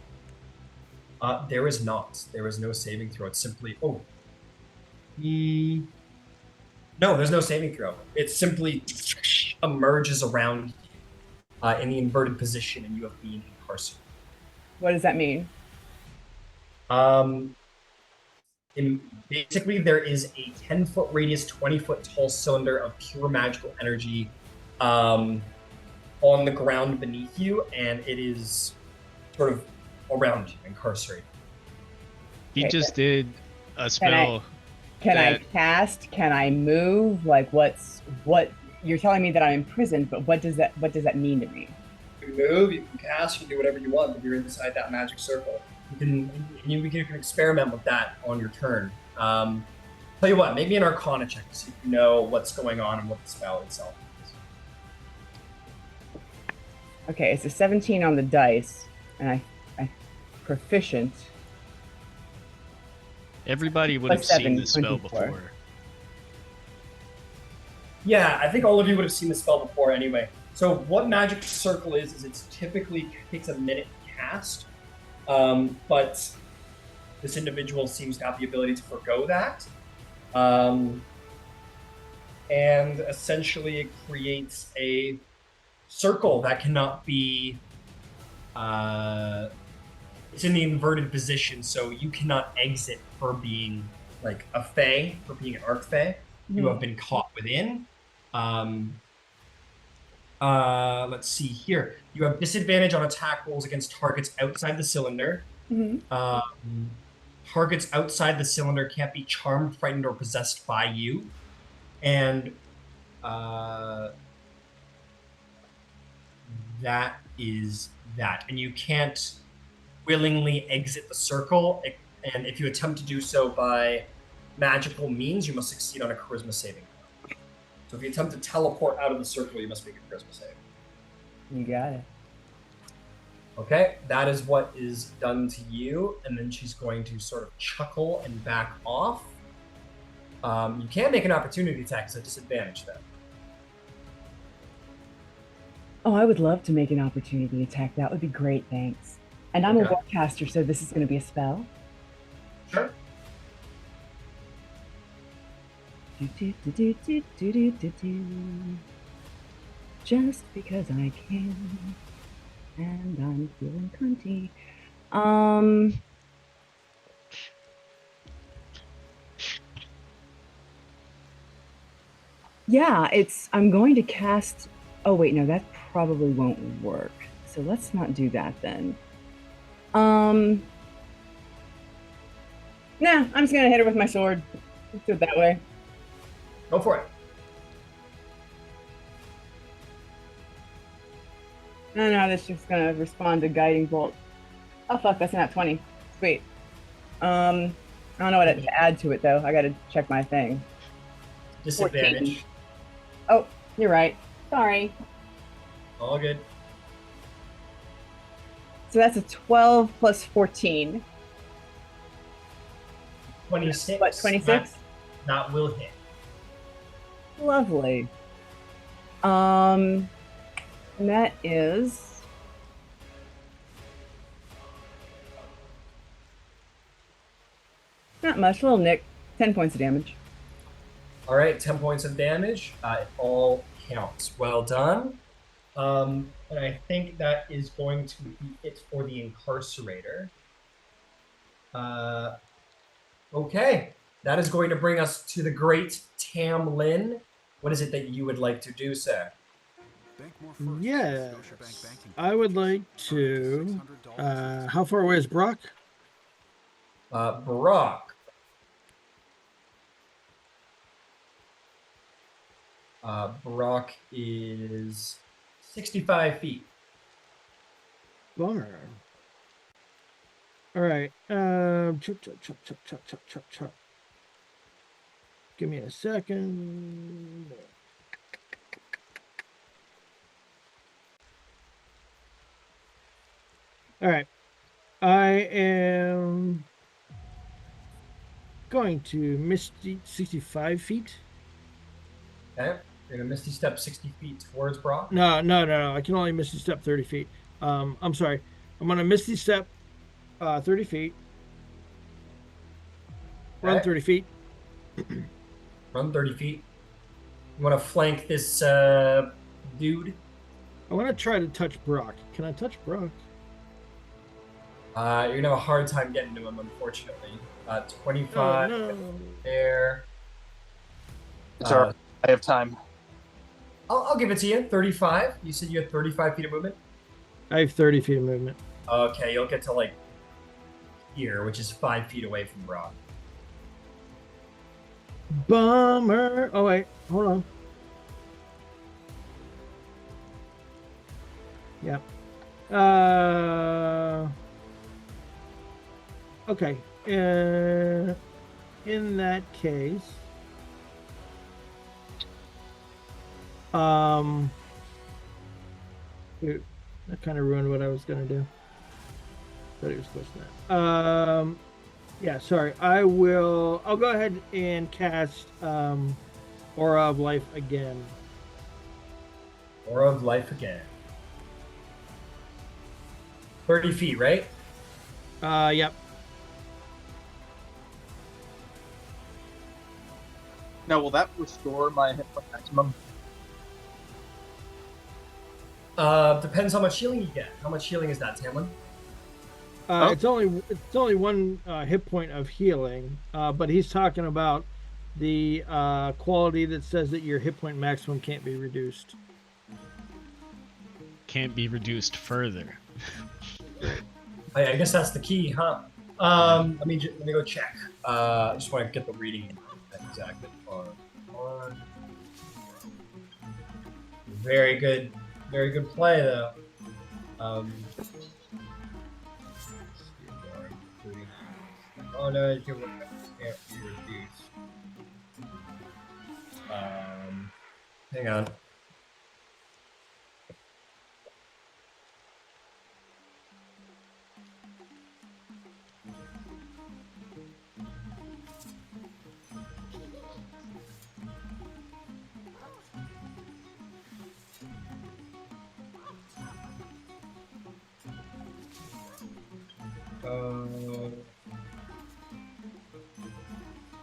[SPEAKER 1] There is not. There is no saving throw. It's simply no. There's no saving throw. It simply emerges around you in the inverted position, and you have been incarcerated.
[SPEAKER 7] What does that mean?
[SPEAKER 1] Basically, there is a 10-foot radius, 20-foot tall cylinder of pure magical energy on the ground beneath you, and it is sort of around you, incarcerated.
[SPEAKER 5] He
[SPEAKER 7] Okay.
[SPEAKER 5] just did a spell.
[SPEAKER 7] Can I cast? Can I move? Like, what? You're telling me that I'm imprisoned, but what does that mean to me?
[SPEAKER 1] You can move, you can cast, you can do whatever you want, but you're inside that magic circle. You can experiment with that on your turn. Tell you what, maybe an Arcana check to see if you know what's going on and what the spell itself is.
[SPEAKER 7] Okay, it's a 17 on the dice, and I proficient.
[SPEAKER 5] Everybody would have
[SPEAKER 7] Plus
[SPEAKER 5] seen
[SPEAKER 7] 7,
[SPEAKER 5] this spell
[SPEAKER 7] 24.
[SPEAKER 5] before.
[SPEAKER 1] Yeah, I think all of you would have seen the spell before anyway. So what magic circle is it's typically takes a minute to cast, but this individual seems to have the ability to forgo that. And essentially it creates a circle that cannot be it's in the inverted position, so you cannot exit for being like a Fey, for being an Arc Fey. You have been caught within. Let's see here. You have disadvantage on attack rolls against targets outside the cylinder. Targets outside the cylinder can't be charmed, frightened, or possessed by you. And that is that. And you can't willingly exit the circle. And if you attempt to do so by magical means, you must succeed on a charisma saving throw. So if you attempt to teleport out of the circle, you must make a charisma save.
[SPEAKER 7] You got it.
[SPEAKER 1] Okay, that is what is done to you, and then she's going to sort of chuckle and back off. You can make an opportunity attack as a disadvantage, though.
[SPEAKER 7] Oh, I would love to make an opportunity attack. That would be great, thanks. And I'm a warcaster, so this is going to be a spell.
[SPEAKER 1] Sure.
[SPEAKER 7] Just because I can, and I'm feeling cunty. Yeah, I'm going to cast. Oh wait, no, that probably won't work. So let's not do that then. Nah, I'm just gonna hit her with my sword. Let's do it that way.
[SPEAKER 1] Go for it.
[SPEAKER 7] No, that's just gonna respond to guiding bolt. Oh fuck, that's not 20. Sweet. I don't know what to add to it though. I gotta check my thing.
[SPEAKER 1] Disadvantage.
[SPEAKER 7] 14. Oh, you're right. Sorry.
[SPEAKER 1] All good.
[SPEAKER 7] So that's a 12 plus 14.
[SPEAKER 1] 26.
[SPEAKER 7] What, 26?
[SPEAKER 1] That will hit.
[SPEAKER 7] Lovely. And that is not much. Little nick. 10 points of damage.
[SPEAKER 1] All right, 10 points of damage. It all counts. Well done. And I think that is going to be it for the incarcerator. Okay, that is going to bring us to the great Tam Lin. What is it that you would like to do, sir?
[SPEAKER 6] Yes. I would like to. How far away is Brock?
[SPEAKER 1] Brock. Brock is 65 feet.
[SPEAKER 6] Bummer. All right. Chop, chop, chop, chop, chop, chop, chop, chop. Give me a second. All right. I am going to Misty 65 feet.
[SPEAKER 1] Okay. You're gonna Misty Step 60 feet towards Brock.
[SPEAKER 6] No. I can only Misty Step 30 feet. I'm sorry. I'm gonna Misty Step 30 feet. Run
[SPEAKER 1] Okay.
[SPEAKER 6] 30 feet.
[SPEAKER 1] Run 30 feet. You want to flank this dude?
[SPEAKER 6] I want to try to touch Brock. Can I touch Brock?
[SPEAKER 1] You're gonna have a hard time getting to him, unfortunately. 25
[SPEAKER 6] Oh, no.
[SPEAKER 1] there.
[SPEAKER 2] It's all right. I have time.
[SPEAKER 1] I'll give it to you. 35. You said you had 35 feet of movement.
[SPEAKER 6] I have 30 feet of movement.
[SPEAKER 1] Okay, you'll get to like here, which is 5 feet away from Brock.
[SPEAKER 6] Bummer. Oh, wait. Hold on. Yep. Okay. In that case, shoot, that kind of ruined what I was gonna do. Thought it was close to that. Yeah, sorry. I'll go ahead and cast Aura of Life again.
[SPEAKER 1] Aura of Life again. 30 feet, right?
[SPEAKER 6] Yep.
[SPEAKER 2] Now, will that restore my hit point maximum?
[SPEAKER 1] Depends how much healing you get. How much healing is that, Tamlin?
[SPEAKER 6] It's only one hit point of healing, but he's talking about the quality that says that your hit point maximum can't be reduced.
[SPEAKER 5] Can't be reduced further.
[SPEAKER 1] I guess that's the key, huh? Let me go check. I just want to get the reading exactly. Very good play though. Oh no, you can can't be reduced. Hang on.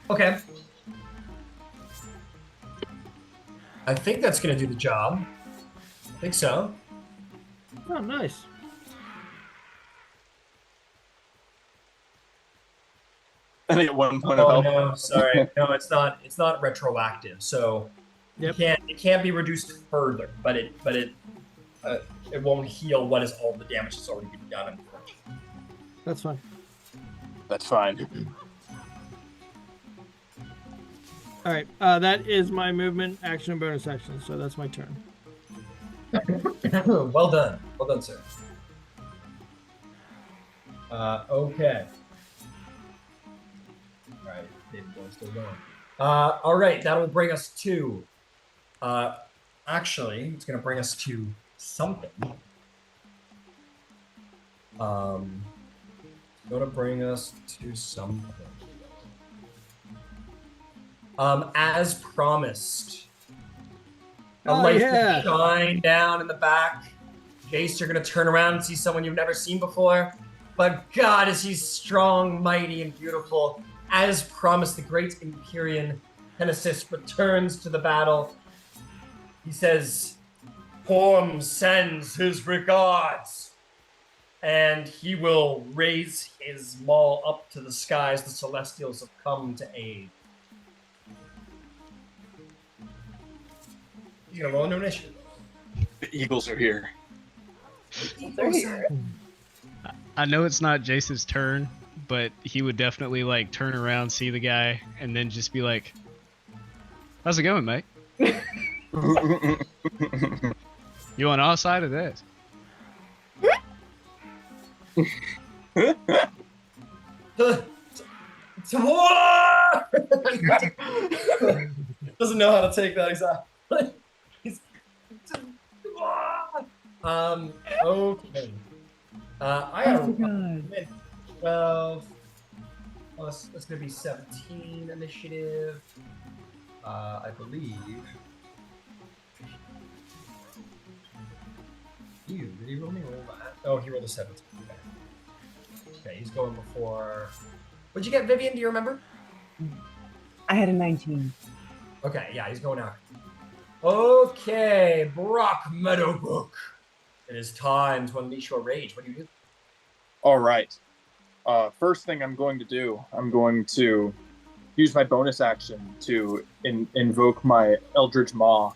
[SPEAKER 1] Okay. I think that's gonna do the job. I think so.
[SPEAKER 6] Oh, nice.
[SPEAKER 2] I think at 1 point of
[SPEAKER 1] Oh
[SPEAKER 2] health.
[SPEAKER 1] no, sorry. No, it's not. It's not retroactive. So
[SPEAKER 6] Yep.
[SPEAKER 1] it can't be reduced further. But it won't heal what is all the damage that's already been done. Unfortunately.
[SPEAKER 6] That's fine.
[SPEAKER 2] That's fine.
[SPEAKER 6] All right. That is my movement, action, and bonus action. So that's my turn.
[SPEAKER 1] Well done, sir. Okay. All right, David Boyle's still going. All right, that'll bring us to. Actually, it's gonna bring us to something. Gonna bring us to something. As promised, a light will shine down in the back. Jace, you're gonna turn around and see someone you've never seen before. But God, is he strong, mighty, and beautiful. As promised, the great Empyrean Genesis returns to the battle. He says, Porm sends his regards. And he will raise his maul up to the skies. The Celestials have come to aid. He's gonna roll into initiative.
[SPEAKER 2] The Eagles are here.
[SPEAKER 7] They're here.
[SPEAKER 5] I know it's not Jace's turn, but he would definitely like turn around, see the guy, and then just be like, "How's it going, mate? You on our side of this?"
[SPEAKER 1] To war! Doesn't know how to take that exactly. He's, okay. I
[SPEAKER 7] Oh
[SPEAKER 1] got
[SPEAKER 7] god.
[SPEAKER 1] 12 plus, that's going to be 17 initiative. I believe. Did he roll me roll that? Oh, he rolled a 17. Okay, he's going before. What'd you get, Vivian? Do you remember?
[SPEAKER 7] I had a 19.
[SPEAKER 1] Okay, yeah, he's going out. Okay, Brock Meadowbrook. It is time to unleash your rage. What do you do?
[SPEAKER 2] All right. First thing I'm going to do, I'm going to use my bonus action to invoke my Eldritch Maw.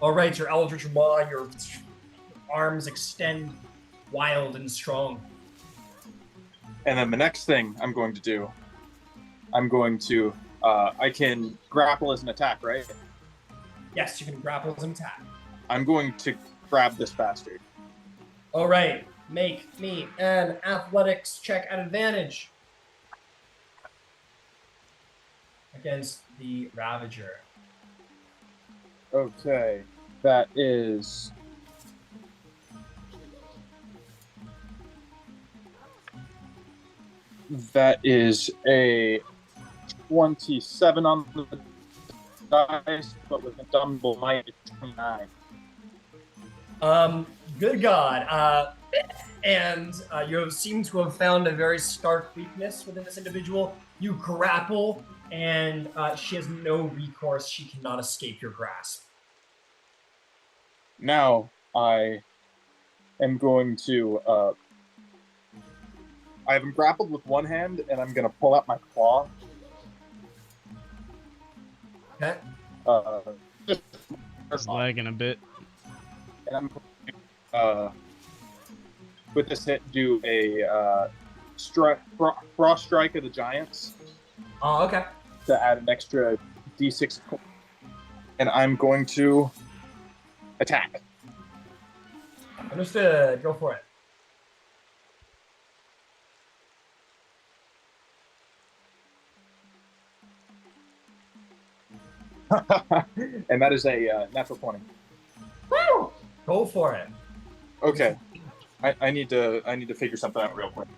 [SPEAKER 1] All right, your Eldritch Maw, your arms extend wild and strong.
[SPEAKER 2] And then the next thing I'm going to do, I'm going to, I can grapple as an attack, right?
[SPEAKER 1] Yes, you can grapple as an attack.
[SPEAKER 2] I'm going to grab this bastard.
[SPEAKER 1] All right, make me an athletics check at advantage against the Ravager.
[SPEAKER 2] Okay, that is... That is a 27 on the dice, but with a double minus 29.
[SPEAKER 1] Good God. And you seem to have found a very stark weakness within this individual. You grapple, and she has no recourse. She cannot escape your grasp.
[SPEAKER 2] Now I am going to... I have him grappled with one hand, and I'm going to pull out my claw.
[SPEAKER 1] Okay.
[SPEAKER 5] It's lagging a bit.
[SPEAKER 2] And I'm going to, with this hit, do a frost strike of the giants.
[SPEAKER 1] Oh, okay.
[SPEAKER 2] To add an extra d6. And I'm going to attack.
[SPEAKER 1] Understood. Go for it.
[SPEAKER 2] And that is a natural 20.
[SPEAKER 1] Woo! Go for it.
[SPEAKER 2] Okay. I need to figure something out real quick.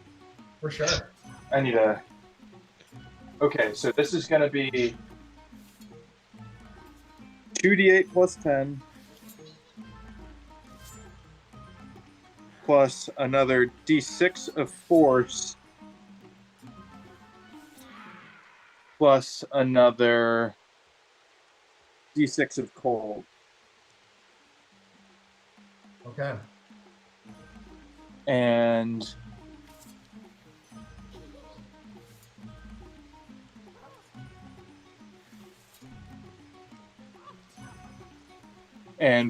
[SPEAKER 1] For sure.
[SPEAKER 2] I need to... Okay, so this is going to be 2d8 plus 10 plus another d6 of force plus another d6 of cold.
[SPEAKER 1] Okay.
[SPEAKER 2] And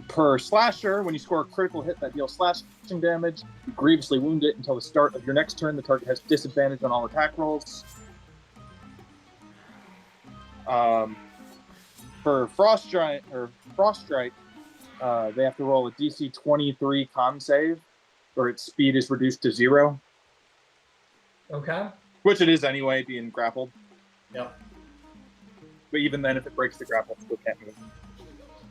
[SPEAKER 2] per slasher, when you score a critical hit that deals slashing damage, you grievously wound it until the start of your next turn. The target has disadvantage on all attack rolls. For Frost Strike, they have to roll a DC 23 con save, or its speed is reduced to 0.
[SPEAKER 1] Okay.
[SPEAKER 2] Which it is anyway, being grappled.
[SPEAKER 1] Yep.
[SPEAKER 2] But even then, if it breaks the grapple, it still can't move.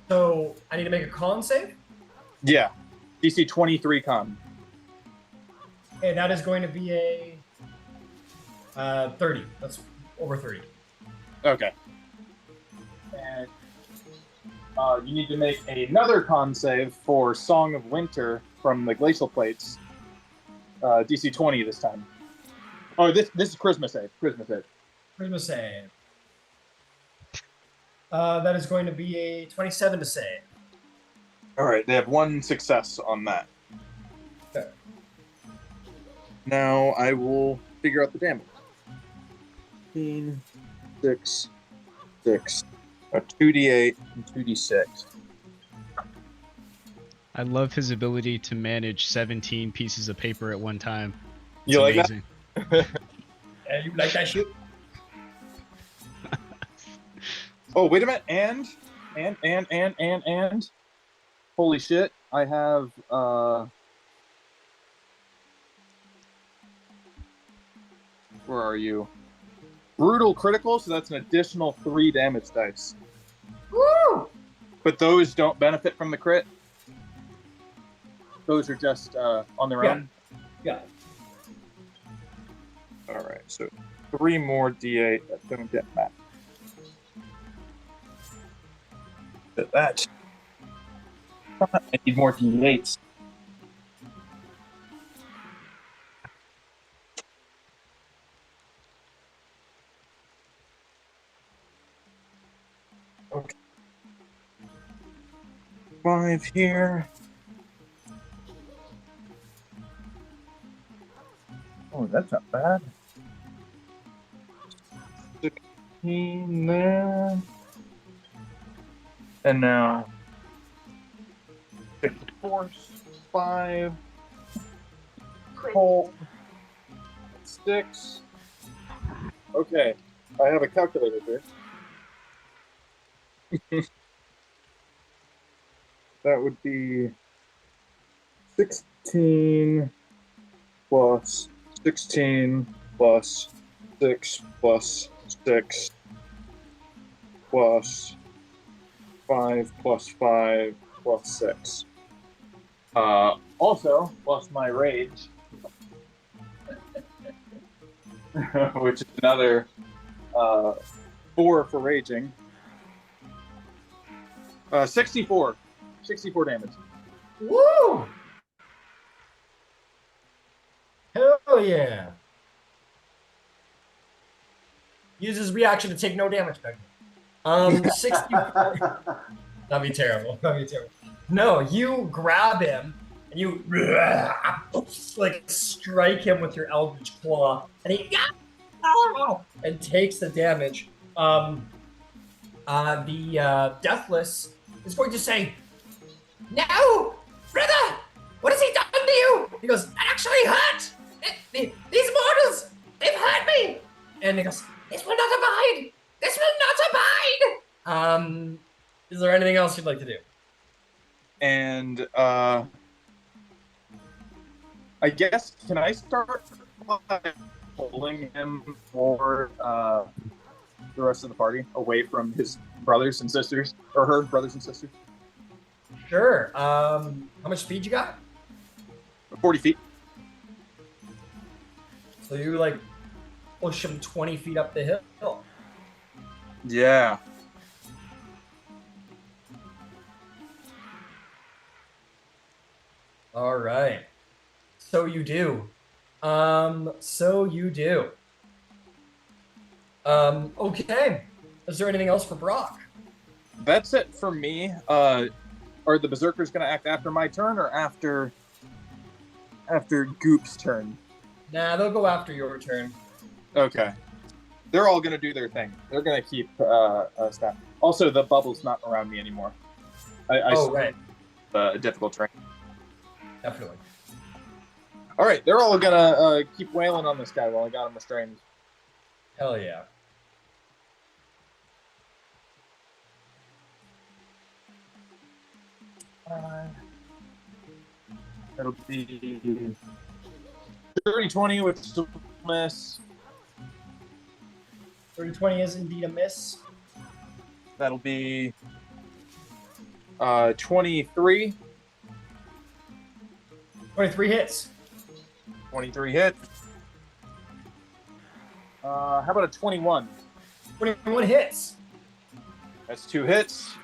[SPEAKER 1] So I need to make a con save?
[SPEAKER 2] Yeah. DC 23 con.
[SPEAKER 1] Okay, that is going to be a 30. That's over 30.
[SPEAKER 2] Okay. And you need to make another con save for Song of Winter from the Glacial Plates. DC 20 this time. Oh, this is Charisma save.
[SPEAKER 1] Charisma save. That is going to be a 27 to save.
[SPEAKER 2] All right, they have one success on that.
[SPEAKER 1] Okay.
[SPEAKER 2] Now I will figure out the damage. 15, 6, 6, 2d8, and 2d6.
[SPEAKER 5] I love his ability to manage 17 pieces of paper at one time. It's
[SPEAKER 2] You like
[SPEAKER 5] amazing.
[SPEAKER 2] that?
[SPEAKER 1] Yeah, you like that shit?
[SPEAKER 2] Oh, wait a minute. And. Holy shit. I have, where are you? Brutal critical, so that's an additional 3 damage dice.
[SPEAKER 1] Woo!
[SPEAKER 2] But those don't benefit from the crit. Those are just on their own.
[SPEAKER 1] Yeah.
[SPEAKER 2] All right, so 3 more d8 that don't get matched. That. I need more d8s. Okay. 5 here. Oh, that's not bad. 16 there. And now 6 force, 5, cold, 6. Okay, I have a calculator here. That would be 16 plus 16 plus 6 plus 6 plus 5 plus 5 plus 6. Also, plus my rage, which is another 4 for raging. 64 damage.
[SPEAKER 1] Woo! Hell yeah. Uses reaction to take no damage, Peggy. 64. That'd be terrible. That'd be terrible. No, you grab him and you like strike him with your eldritch claw, and he and takes the damage. The Deathless is going to say, "No, brother, what has he done to you?" He goes, "That actually hurt. These mortals, they've hurt me." And he goes, "This will not abide. This will not abide." Is there anything else you'd like to do?
[SPEAKER 2] And I guess, can I start by pulling him for the rest of the party away from his brothers and sisters, or her brothers and sisters?
[SPEAKER 1] Sure. How much speed you got?
[SPEAKER 2] 40 feet.
[SPEAKER 1] So you like push him 20 feet up the hill.
[SPEAKER 2] Yeah.
[SPEAKER 1] All right. So you do. Okay. Is there anything else for Brock?
[SPEAKER 2] That's it for me. Are the berserkers going to act after my turn or after Goop's turn?
[SPEAKER 1] Nah, they'll go after your turn.
[SPEAKER 2] Okay. They're all going to do their thing. They're going to keep staff. Also, the bubble's not around me anymore.
[SPEAKER 1] Right.
[SPEAKER 2] A difficult terrain.
[SPEAKER 1] Definitely.
[SPEAKER 2] All right, they're all going to keep wailing on this guy while I got him restrained.
[SPEAKER 1] Hell yeah.
[SPEAKER 2] That'll be 30-20, which is a miss.
[SPEAKER 1] 30-20 is indeed a miss.
[SPEAKER 2] That'll be 23.
[SPEAKER 1] 23 hits.
[SPEAKER 2] 23 hit. How about a 21?
[SPEAKER 1] 21 hits.
[SPEAKER 2] That's 2 hits.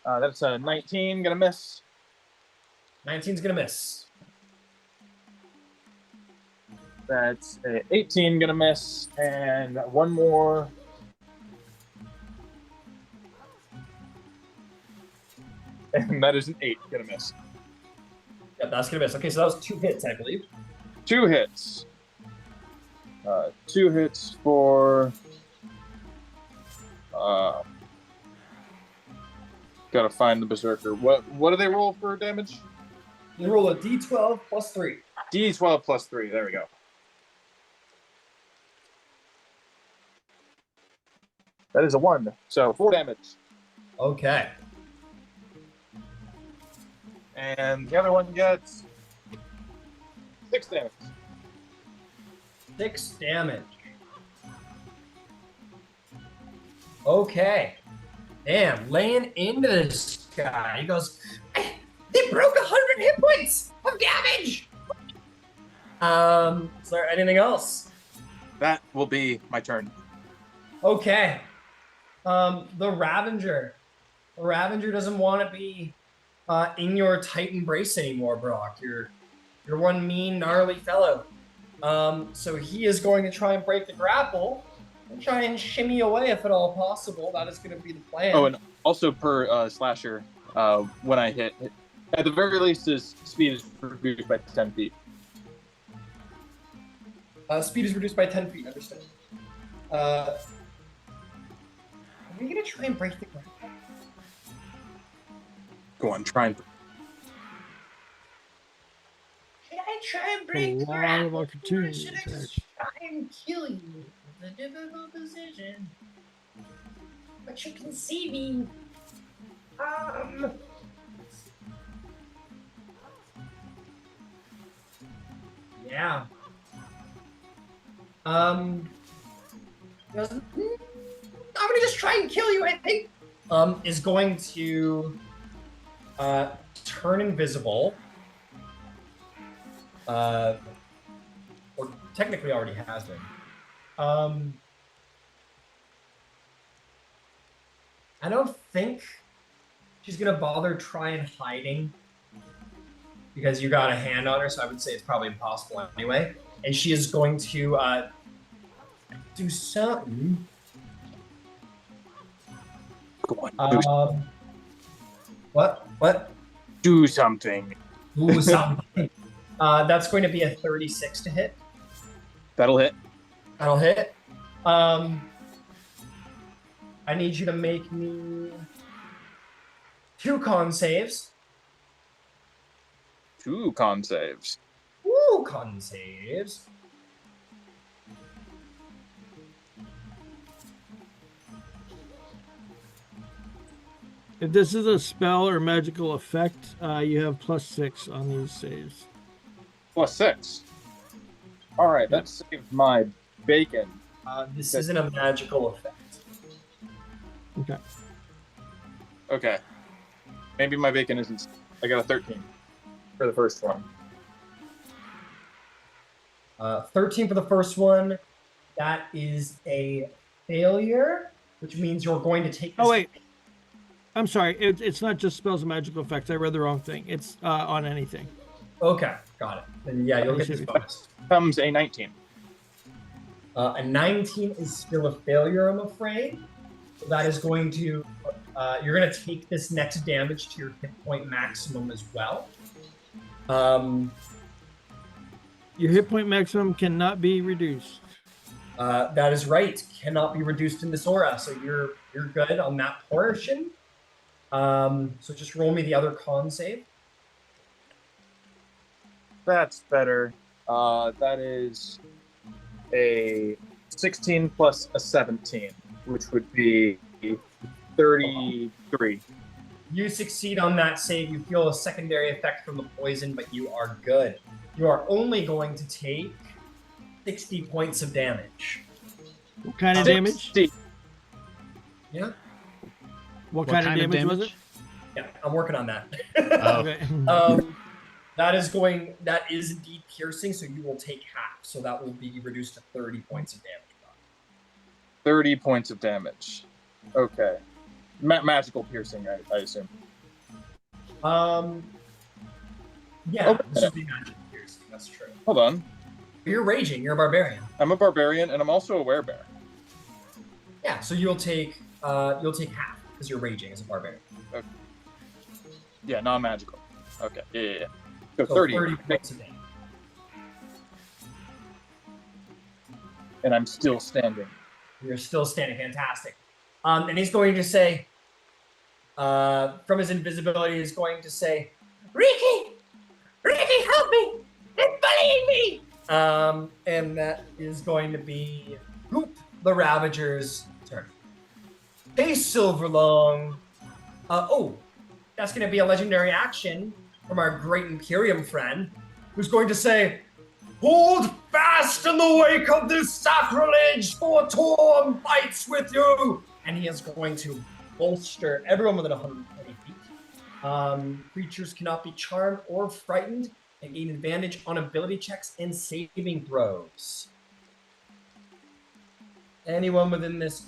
[SPEAKER 2] That's a 19, gonna miss.
[SPEAKER 1] 19's gonna miss.
[SPEAKER 2] That's a 18, gonna miss. And one more. And that is an 8, gonna miss.
[SPEAKER 1] Yeah, that's gonna miss. Okay, so that was 2 hits, I believe.
[SPEAKER 2] 2 hits. 2 hits for Gotta find the berserker. What do they roll for damage?
[SPEAKER 1] You roll a d12 plus 3.
[SPEAKER 2] D12 plus 3. There we go. That is a 1. So 4 damage.
[SPEAKER 1] Okay.
[SPEAKER 2] And the other one gets 6 damage.
[SPEAKER 1] 6 damage. Okay. Damn, laying into this guy. He goes, they broke 100 hit points of damage! Is there anything else?
[SPEAKER 2] That will be my turn.
[SPEAKER 1] Okay. The Ravager. The Ravager doesn't want to be in your tight embrace anymore, Brock. You're one mean, gnarly fellow. So he is going to try and break the grapple and try and shimmy away if at all possible. That is going to be the plan.
[SPEAKER 2] Oh, and also per slasher, when I hit, at the very least, his speed is reduced by 10 feet.
[SPEAKER 1] Speed is reduced by 10 feet, understood. Are we going to try and break the grapple?
[SPEAKER 2] Go on, try and.
[SPEAKER 1] Should I try and break the
[SPEAKER 6] A lot of
[SPEAKER 1] grapple? Or
[SPEAKER 6] opportunities,
[SPEAKER 1] should I just
[SPEAKER 6] actually.
[SPEAKER 1] try and kill you? It's a difficult decision. But you can see me. Yeah. I'm gonna just try and kill you, I think. Is going to turn invisible. Or technically already has been. I don't think she's gonna bother trying hiding because you got a hand on her, so I would say it's probably impossible anyway. And she is going to do something.
[SPEAKER 2] Go on,
[SPEAKER 1] What?
[SPEAKER 2] do something.
[SPEAKER 1] Do something. That's going to be a 36 to hit.
[SPEAKER 2] That'll hit.
[SPEAKER 1] That'll hit. I need you to make me 2 con saves.
[SPEAKER 2] 2 con saves.
[SPEAKER 1] Woo, con saves.
[SPEAKER 6] If this is a spell or magical effect, you have +6 on these saves.
[SPEAKER 2] +6. All right, that saved my bacon.
[SPEAKER 1] This isn't a magical effect.
[SPEAKER 6] Okay.
[SPEAKER 2] Okay. Maybe my bacon isn't. I got a 13 for the first one.
[SPEAKER 1] 13 for the first one. That is a failure, which means you're going to take this.
[SPEAKER 6] Oh, wait. I'm sorry. It's not just spells and magical effects. I read the wrong thing. It's on anything.
[SPEAKER 1] Okay, got it. Then yeah, you'll get this bonus.
[SPEAKER 2] Comes a 19.
[SPEAKER 1] A 19 is still a failure, I'm afraid. So that is going to, you're going to take this next damage to your hit point maximum as well.
[SPEAKER 6] Your hit point maximum cannot be reduced.
[SPEAKER 1] That is right. Cannot be reduced in this aura. So you're good on that portion. So just roll me the other con save.
[SPEAKER 2] That's better. That is a 16 plus a 17, which would be 33.
[SPEAKER 1] You succeed on that save. You feel a secondary effect from the poison, but you are good. You are only going to take 60 points of damage.
[SPEAKER 6] What kind of damage?
[SPEAKER 2] 60.
[SPEAKER 1] Yeah?
[SPEAKER 6] What kind of damage was it?
[SPEAKER 1] Yeah, I'm working on that.
[SPEAKER 6] Okay.
[SPEAKER 1] That is indeed piercing, so you will take half. So that will be reduced to 30 points of damage.
[SPEAKER 2] 30 points of damage. Okay. Magical piercing, I assume.
[SPEAKER 1] Yeah,
[SPEAKER 2] Okay.
[SPEAKER 1] this would be magic piercing. That's true.
[SPEAKER 2] Hold on.
[SPEAKER 1] You're raging. You're a barbarian.
[SPEAKER 2] I'm a barbarian, and I'm also a werebear.
[SPEAKER 1] Yeah, so you'll take half because you're raging as a barbarian.
[SPEAKER 2] Okay. Yeah, non-magical. Okay. Yeah. So
[SPEAKER 1] So
[SPEAKER 2] 30.
[SPEAKER 1] 30 points of damage.
[SPEAKER 2] And I'm still standing.
[SPEAKER 1] You're still standing. Fantastic. And he's going to say, from his invisibility, is going to say, Ricky, help me! They're bullying me! And that is going to be Hoop the Ravager's turn. Hey, Silverlong. That's going to be a legendary action from our great Imperium friend, who's going to say, Hold fast in the wake of this sacrilege, for Torm fights with you! And he is going to bolster everyone within 120 feet. Creatures cannot be charmed or frightened and gain advantage on ability checks and saving throws. Anyone within this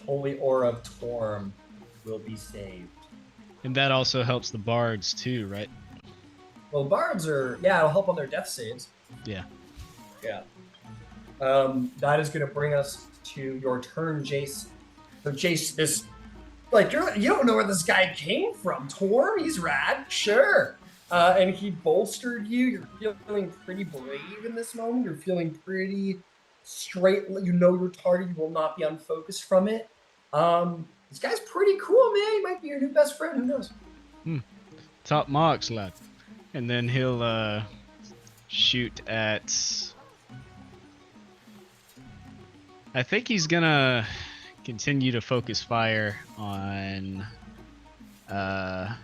[SPEAKER 1] holy aura of Torm will be saved.
[SPEAKER 5] And that also helps the bards too, right?
[SPEAKER 1] Well, bards are, it'll help on their death saves.
[SPEAKER 5] Yeah.
[SPEAKER 1] Yeah. That is going to bring us to your turn, Jace. So, Jace, this, you don't know where this guy came from. Torm, he's rad, sure. And he bolstered you. You're feeling pretty brave in this moment. You're feeling pretty straight. You know your target. You will not be unfocused from it. This guy's pretty cool, man. He might be your new best friend. Who knows?
[SPEAKER 5] Top marks, lad. And then he'll shoot at... I think he's gonna continue to focus fire on the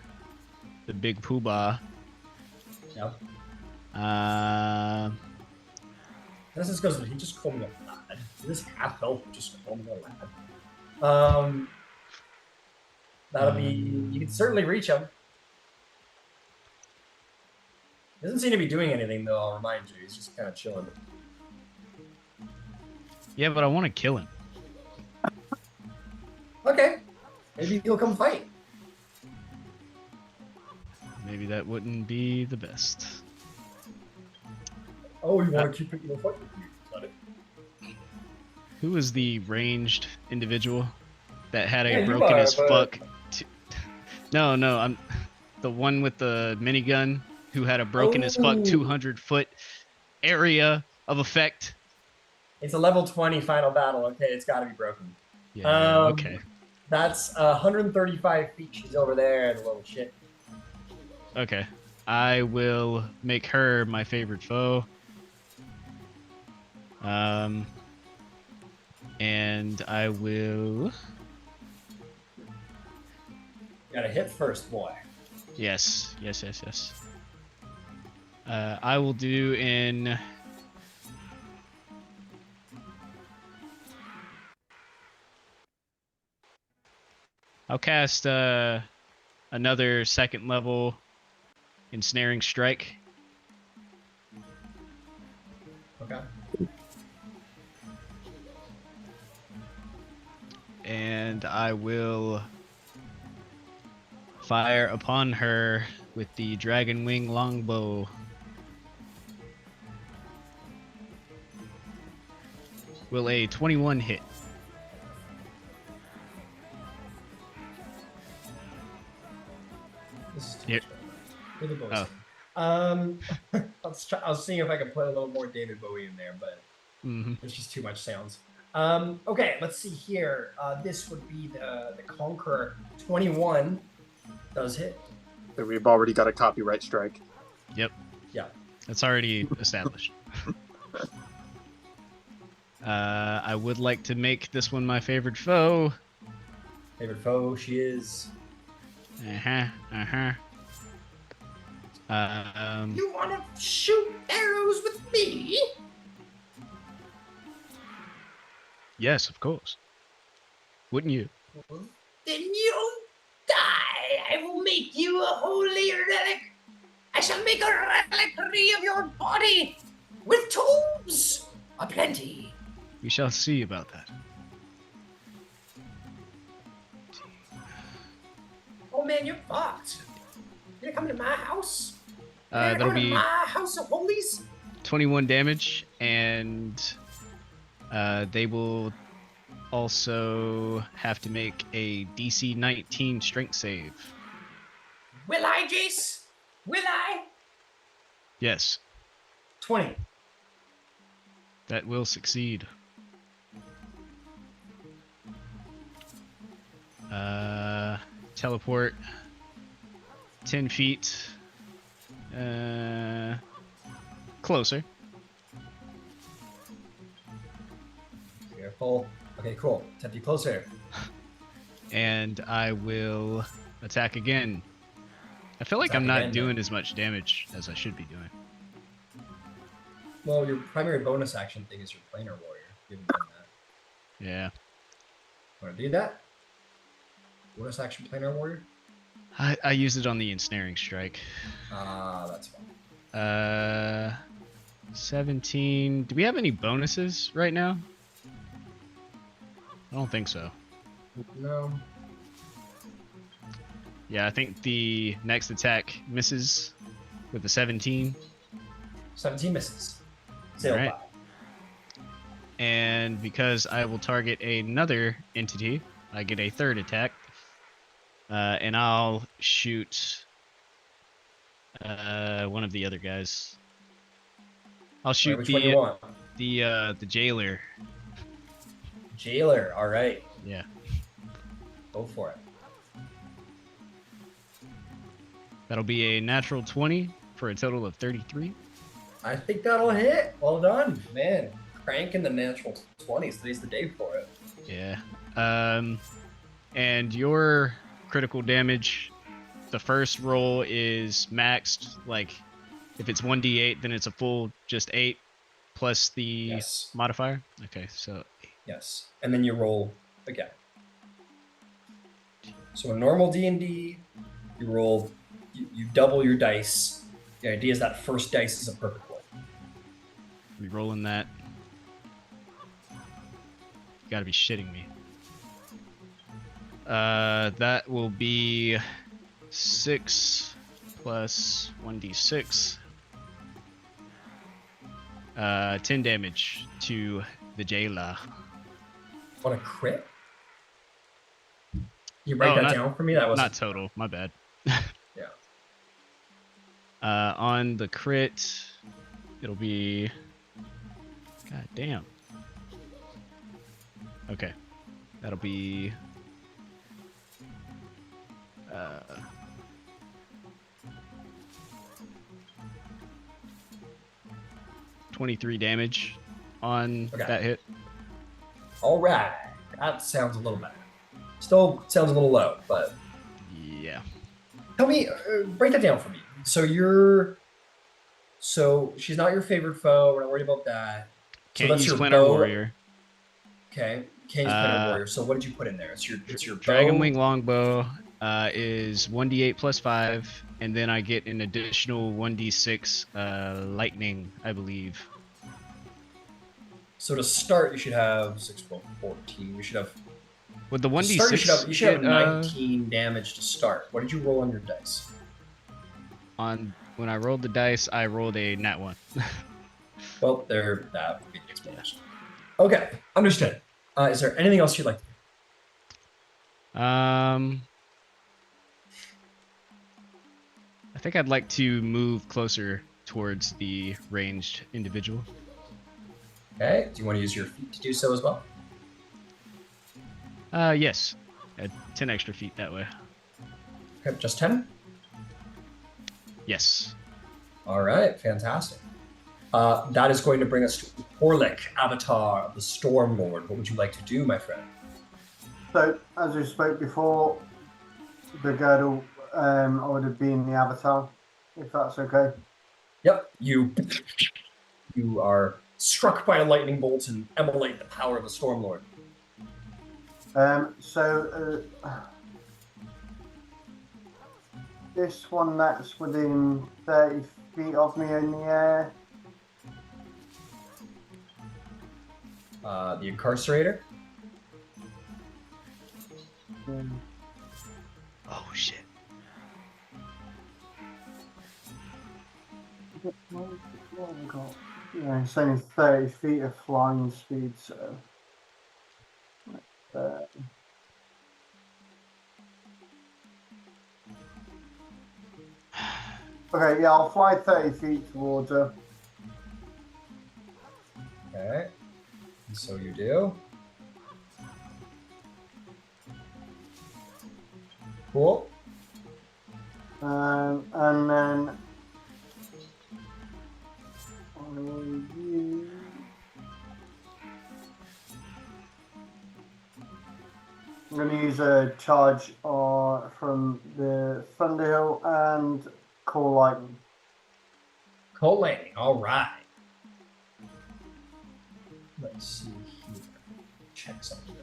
[SPEAKER 5] big poobah.
[SPEAKER 1] Yep.
[SPEAKER 5] This
[SPEAKER 1] just goes, he just called me a lad. This half health just called me a lad. That'll be, you can certainly reach him. He doesn't seem to be doing anything, though, I'll remind you. He's just kind of chilling.
[SPEAKER 5] Yeah, but I want to kill him.
[SPEAKER 1] Okay. Maybe he'll come fight.
[SPEAKER 5] Maybe that wouldn't be the best.
[SPEAKER 1] Oh, you want to keep it in the fight with you? Got it.
[SPEAKER 5] Who was the ranged individual that had a
[SPEAKER 1] Yeah,
[SPEAKER 5] broken as
[SPEAKER 1] but...
[SPEAKER 5] fuck? No, I'm the one with the minigun who had a broken as fuck 200-foot area of effect.
[SPEAKER 1] It's a level 20 final battle. Okay, it's got to be broken.
[SPEAKER 5] Yeah, okay.
[SPEAKER 1] That's 135 feet. She's over there, the little shit.
[SPEAKER 5] Okay. I will make her my favorite foe. And I will...
[SPEAKER 1] You gotta hit first, boy.
[SPEAKER 5] Yes. I will do in... I'll cast another second level ensnaring strike.
[SPEAKER 1] Okay.
[SPEAKER 5] And I will fire upon her with the dragon wing longbow. Will a 21 hit?
[SPEAKER 1] This is too
[SPEAKER 5] Yep.
[SPEAKER 1] much. The
[SPEAKER 5] Oh.
[SPEAKER 1] I was seeing if I could put a little more David Bowie in there, but it's just too much sounds. Okay, let's see here. This would be the Conqueror. 21 does hit.
[SPEAKER 2] So we've already got a copyright strike.
[SPEAKER 5] Yep.
[SPEAKER 1] Yeah.
[SPEAKER 5] That's already established. I would like to make this one my favorite foe.
[SPEAKER 1] Favorite foe, she is. You want to shoot arrows with me?
[SPEAKER 5] Yes, of course. Wouldn't you?
[SPEAKER 1] Then you'll die. I will make you a holy relic. I shall make a reliquary of your body with tools aplenty.
[SPEAKER 5] We shall see about that.
[SPEAKER 1] Oh man, you're fucked. You're gonna come to my house?
[SPEAKER 5] That'll be
[SPEAKER 1] my house of holies?
[SPEAKER 5] 21 damage, and they will also have to make a DC 19 strength save.
[SPEAKER 1] Will I, Jace? Will I?
[SPEAKER 5] Yes,
[SPEAKER 1] 20.
[SPEAKER 5] that will succeed. teleport 10 feet closer.
[SPEAKER 1] Careful. Okay, cool. 10 feet closer.
[SPEAKER 5] And I will attack again. I feel like
[SPEAKER 1] Attack
[SPEAKER 5] I'm not
[SPEAKER 1] again,
[SPEAKER 5] doing
[SPEAKER 1] then.
[SPEAKER 5] as much damage as I should be doing.
[SPEAKER 1] Well, your primary bonus action thing is your planar warrior. You haven't done that.
[SPEAKER 5] Yeah.
[SPEAKER 1] Want to do that? Bonus action planar warrior?
[SPEAKER 5] I use it on the ensnaring strike.
[SPEAKER 1] Ah, that's fine.
[SPEAKER 5] 17. Do we have any bonuses right now? I don't think so.
[SPEAKER 1] No.
[SPEAKER 5] Yeah, I think the next attack misses with the 17.
[SPEAKER 1] 17 misses. Sail
[SPEAKER 5] Alright.
[SPEAKER 1] by.
[SPEAKER 5] And because I will target another entity, I get a third attack. And I'll shoot one of the other guys. I'll shoot
[SPEAKER 1] Which one do you want?
[SPEAKER 5] the jailer.
[SPEAKER 1] Jailer. All right.
[SPEAKER 5] Yeah.
[SPEAKER 1] Go for it.
[SPEAKER 5] That'll be a natural 20 for a total of 33.
[SPEAKER 1] I think that'll hit. Well done, man. Cranking the natural 20s. Today's the day for it.
[SPEAKER 5] Yeah. And your critical damage, the first roll is maxed. Like, if it's 1d8, then it's a full just 8 plus the
[SPEAKER 1] Yes.
[SPEAKER 5] modifier. Okay, so
[SPEAKER 1] Yes. And then you roll again. So in normal D&D, you roll, you double your dice. The idea is that first dice is a perfect roll.
[SPEAKER 5] re-rolling that. You gotta be shitting me. That will be 6 plus 1d6. 10 damage to the jailer.
[SPEAKER 1] What a crit. You write that down for me? That was
[SPEAKER 5] not total. My bad.
[SPEAKER 1] Yeah.
[SPEAKER 5] On the crit, it'll be. God damn. Okay, that'll be. 23 damage on that hit.
[SPEAKER 1] All right. That sounds a little better. Still sounds a little low, but
[SPEAKER 5] yeah.
[SPEAKER 1] Tell me, break that down for me. So she's not your favorite foe. We're not worried about that.
[SPEAKER 5] Can't
[SPEAKER 1] so that's
[SPEAKER 5] use
[SPEAKER 1] your
[SPEAKER 5] Planar
[SPEAKER 1] bow.
[SPEAKER 5] Warrior.
[SPEAKER 1] Okay, can't use Planar Warrior. So what did you put in there? It's your
[SPEAKER 5] Dragon
[SPEAKER 1] bow.
[SPEAKER 5] Wing Longbow is 1d8 plus 5, and then I get an additional 1d6 lightning, I believe.
[SPEAKER 1] So to start, you should have 6, 12, 14. You should have.
[SPEAKER 5] With the 1d6,
[SPEAKER 1] start, you should have 19 damage to start. What did you roll on your dice?
[SPEAKER 5] When I rolled the dice, I rolled a nat 1.
[SPEAKER 1] Well, that would be the explanation. Okay, understood. Is there anything else you'd like to do?
[SPEAKER 5] I think I'd like to move closer towards the ranged individual.
[SPEAKER 1] Okay, do you want to use your feet to do so as well?
[SPEAKER 5] Yes. 10 extra feet that way.
[SPEAKER 1] Okay, just 10?
[SPEAKER 5] Yes.
[SPEAKER 1] All right, fantastic. That is going to bring us to Orlick, Avatar of the Stormlord. What would you like to do, my friend?
[SPEAKER 3] So, as we spoke before, the girdle would be in the avatar, if that's okay.
[SPEAKER 1] Yep, you are struck by a lightning bolt and emulate the power of the Stormlord.
[SPEAKER 3] This one that's within 30 feet of me in the air.
[SPEAKER 1] The Incarcerator.
[SPEAKER 5] Oh, shit.
[SPEAKER 3] Yeah, it's only 30 feet of flying speed, so. Okay, yeah, I'll fly 30 feet towards her.
[SPEAKER 1] Okay, and so you do. Cool.
[SPEAKER 3] And then I will use. I'm going to use a charge from the Thunderhill and Call Lightning.
[SPEAKER 1] Cold lightning. All right. Let's see here. Check something.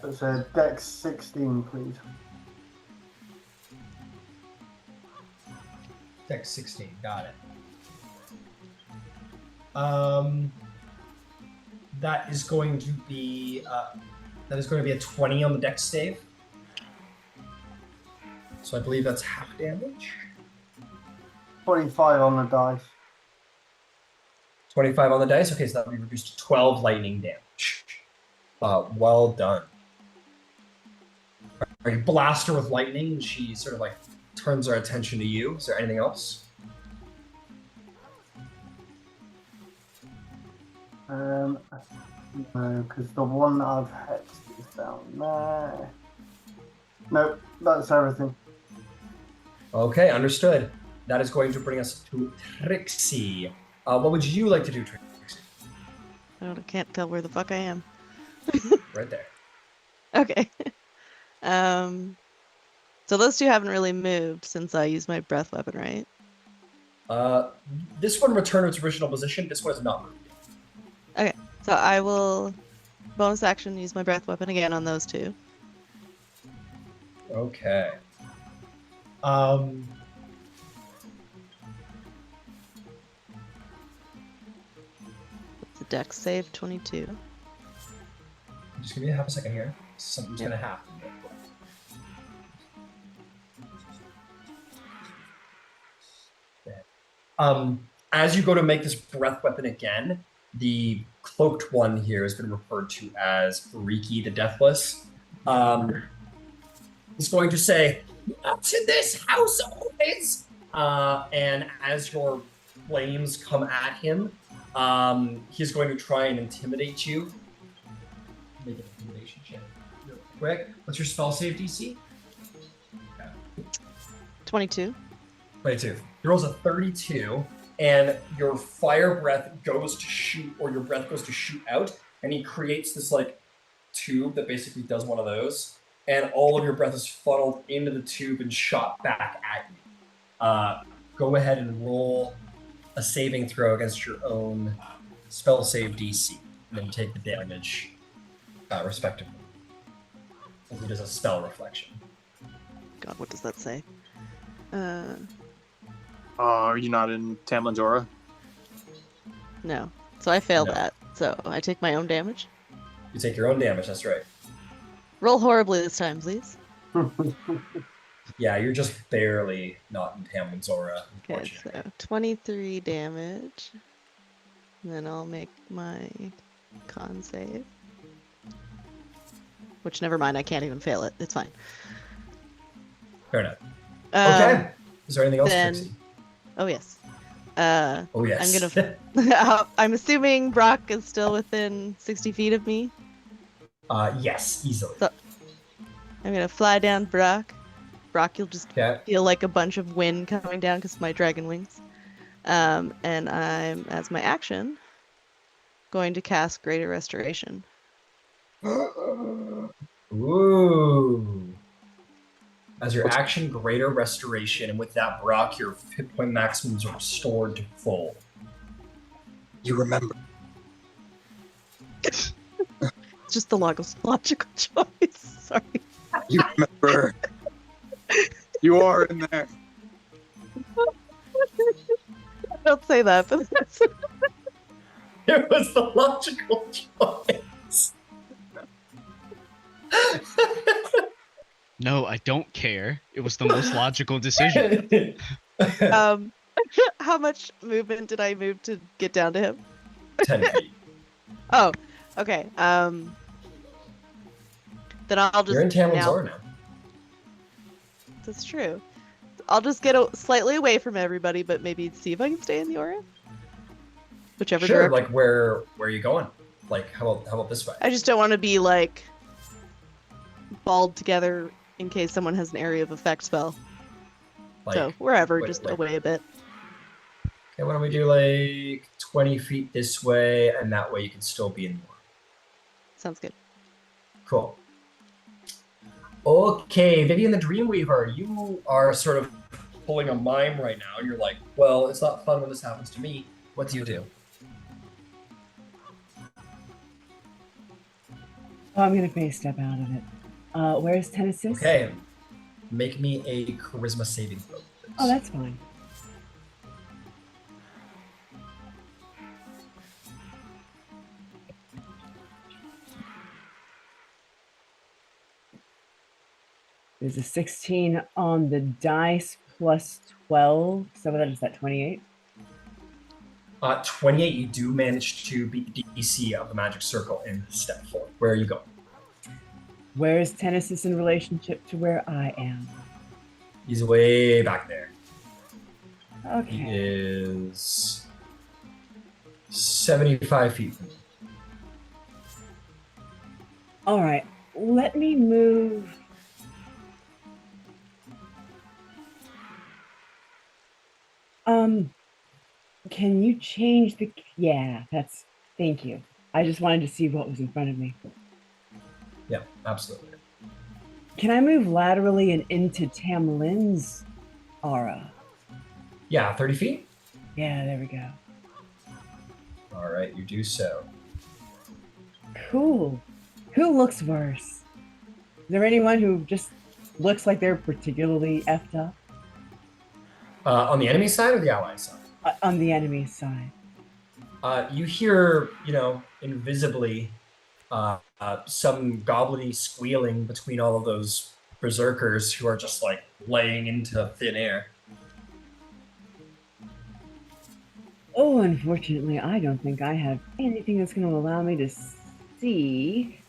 [SPEAKER 3] It's a Dex 16, please.
[SPEAKER 1] Dex 16. Got it. That is going to be a 20 on the Dex save. So I believe that's half damage.
[SPEAKER 3] 25 on the dice.
[SPEAKER 1] 25 on the dice. Okay, so that will be reduced to 12 lightning damage. Well done. You blast her with lightning, and she sort of like turns her attention to you. Is there anything else?
[SPEAKER 3] No, because the one that I've hexed is down there. Nope, that's everything.
[SPEAKER 1] Okay, understood. That is going to bring us to Trixie. What would you like to do, Trixie?
[SPEAKER 4] I can't tell where the fuck I am.
[SPEAKER 1] Right there.
[SPEAKER 4] Okay. So those two haven't really moved since I used my breath weapon, right?
[SPEAKER 1] This one returned to its original position. This one is not moved.
[SPEAKER 4] Okay, so I will bonus action use my breath weapon again on those two.
[SPEAKER 1] Okay.
[SPEAKER 4] It's a dex save, 22.
[SPEAKER 1] Just give me half a second here. Something's
[SPEAKER 4] Yep.
[SPEAKER 1] gonna happen. As you go to make this breath weapon again, the cloaked one here has been referred to as Riki the Deathless. He's going to say, "Up to this house always!" And as your flames come at him, he's going to try and intimidate you. Make an intimidation check real quick. What's your spell save DC?
[SPEAKER 4] 22.
[SPEAKER 1] 22. He rolls a 32, and your fire breath goes to shoot, or your breath goes to shoot out, and he creates this like tube that basically does one of those, and all of your breath is funneled into the tube and shot back at you. Go ahead and roll a saving throw against your own spell save DC, and then take the damage respectively. As it is a spell reflection.
[SPEAKER 4] God, what does that say?
[SPEAKER 2] Are you not in Tamlin's aura?
[SPEAKER 4] No. So I failed
[SPEAKER 1] No.
[SPEAKER 4] that. So I take my own damage.
[SPEAKER 1] You take your own damage, that's right.
[SPEAKER 4] Roll horribly this time, please.
[SPEAKER 1] Yeah, you're just barely not in Tamlin's aura,
[SPEAKER 4] Okay,
[SPEAKER 1] unfortunately.
[SPEAKER 4] so 23 damage. And then I'll make my con save. Which, never mind, I can't even fail it. It's fine.
[SPEAKER 1] Fair enough. Okay. Is there anything else,
[SPEAKER 4] then-
[SPEAKER 1] Trixie?
[SPEAKER 4] Oh, yes.
[SPEAKER 1] Oh, yes.
[SPEAKER 4] I'm assuming Brock is still within 60 feet of me.
[SPEAKER 1] Yes, easily.
[SPEAKER 4] So- I'm gonna fly down Brock. Brock, you'll just
[SPEAKER 1] Okay.
[SPEAKER 4] feel like a bunch of wind coming down because of my dragon wings. And I'm, as my action, going to cast Greater Restoration.
[SPEAKER 1] Ooh. As your action, Greater Restoration, and with that, Brock, your hit point maximums are restored to full.
[SPEAKER 2] You remember.
[SPEAKER 4] It's just the logical choice. Sorry.
[SPEAKER 2] You remember. You are in there.
[SPEAKER 4] Don't say that, but that's
[SPEAKER 1] It was the logical choice.
[SPEAKER 5] No, I don't care. It was the most logical decision.
[SPEAKER 4] how much movement did I move to get down to him?
[SPEAKER 1] 10 feet.
[SPEAKER 4] Oh, okay. Then I'll just
[SPEAKER 1] You're in Tamlin's
[SPEAKER 4] now.
[SPEAKER 1] aura now.
[SPEAKER 4] That's true. I'll just get slightly away from everybody, but maybe see if I can stay in the aura. Whichever
[SPEAKER 1] Sure,
[SPEAKER 4] direction.
[SPEAKER 1] like where are you going? Like how about this way?
[SPEAKER 4] I just don't want to be like balled together in case someone has an area of effect spell.
[SPEAKER 1] Like,
[SPEAKER 4] So wherever,
[SPEAKER 1] wait,
[SPEAKER 4] just
[SPEAKER 1] like,
[SPEAKER 4] away a bit.
[SPEAKER 1] okay, why don't we do like 20 feet this way, and that way you can still be in more.
[SPEAKER 4] Sounds good.
[SPEAKER 1] Cool. Okay, Vivian the Dreamweaver, you are sort of pulling a mime right now, and you're like, well, it's not fun when this happens to me. What do you do?
[SPEAKER 7] Oh, I'm gonna phase step out of it. Where's Tennessee?
[SPEAKER 1] Okay, make me a charisma saving throw. Please.
[SPEAKER 7] Oh, that's fine. There's a 16 on the dice plus 12. So what is that, 28?
[SPEAKER 1] 28, you do manage to beat the DC of the magic circle in step 4. Where are you going?
[SPEAKER 7] Where's Tennessee in relationship to where I am?
[SPEAKER 1] He's way back there. He
[SPEAKER 7] Okay.
[SPEAKER 1] is 75 feet from you.
[SPEAKER 7] All right. Let me move. Can you change the? Yeah, thank you. I just wanted to see what was in front of me.
[SPEAKER 1] Yeah, absolutely.
[SPEAKER 7] Can I move laterally and into Tamlin's aura?
[SPEAKER 1] Yeah, 30 feet?
[SPEAKER 7] Yeah, there we go.
[SPEAKER 1] All right, you do so.
[SPEAKER 7] Cool. Who looks worse? Is there anyone who just looks like they're particularly effed up?
[SPEAKER 1] On the enemy side or the ally side?
[SPEAKER 7] On the enemy side.
[SPEAKER 1] You hear, invisibly, some goblin-y squealing between all of those berserkers who are just like laying into thin air.
[SPEAKER 7] Oh, unfortunately, I don't think I have anything that's going to allow me to see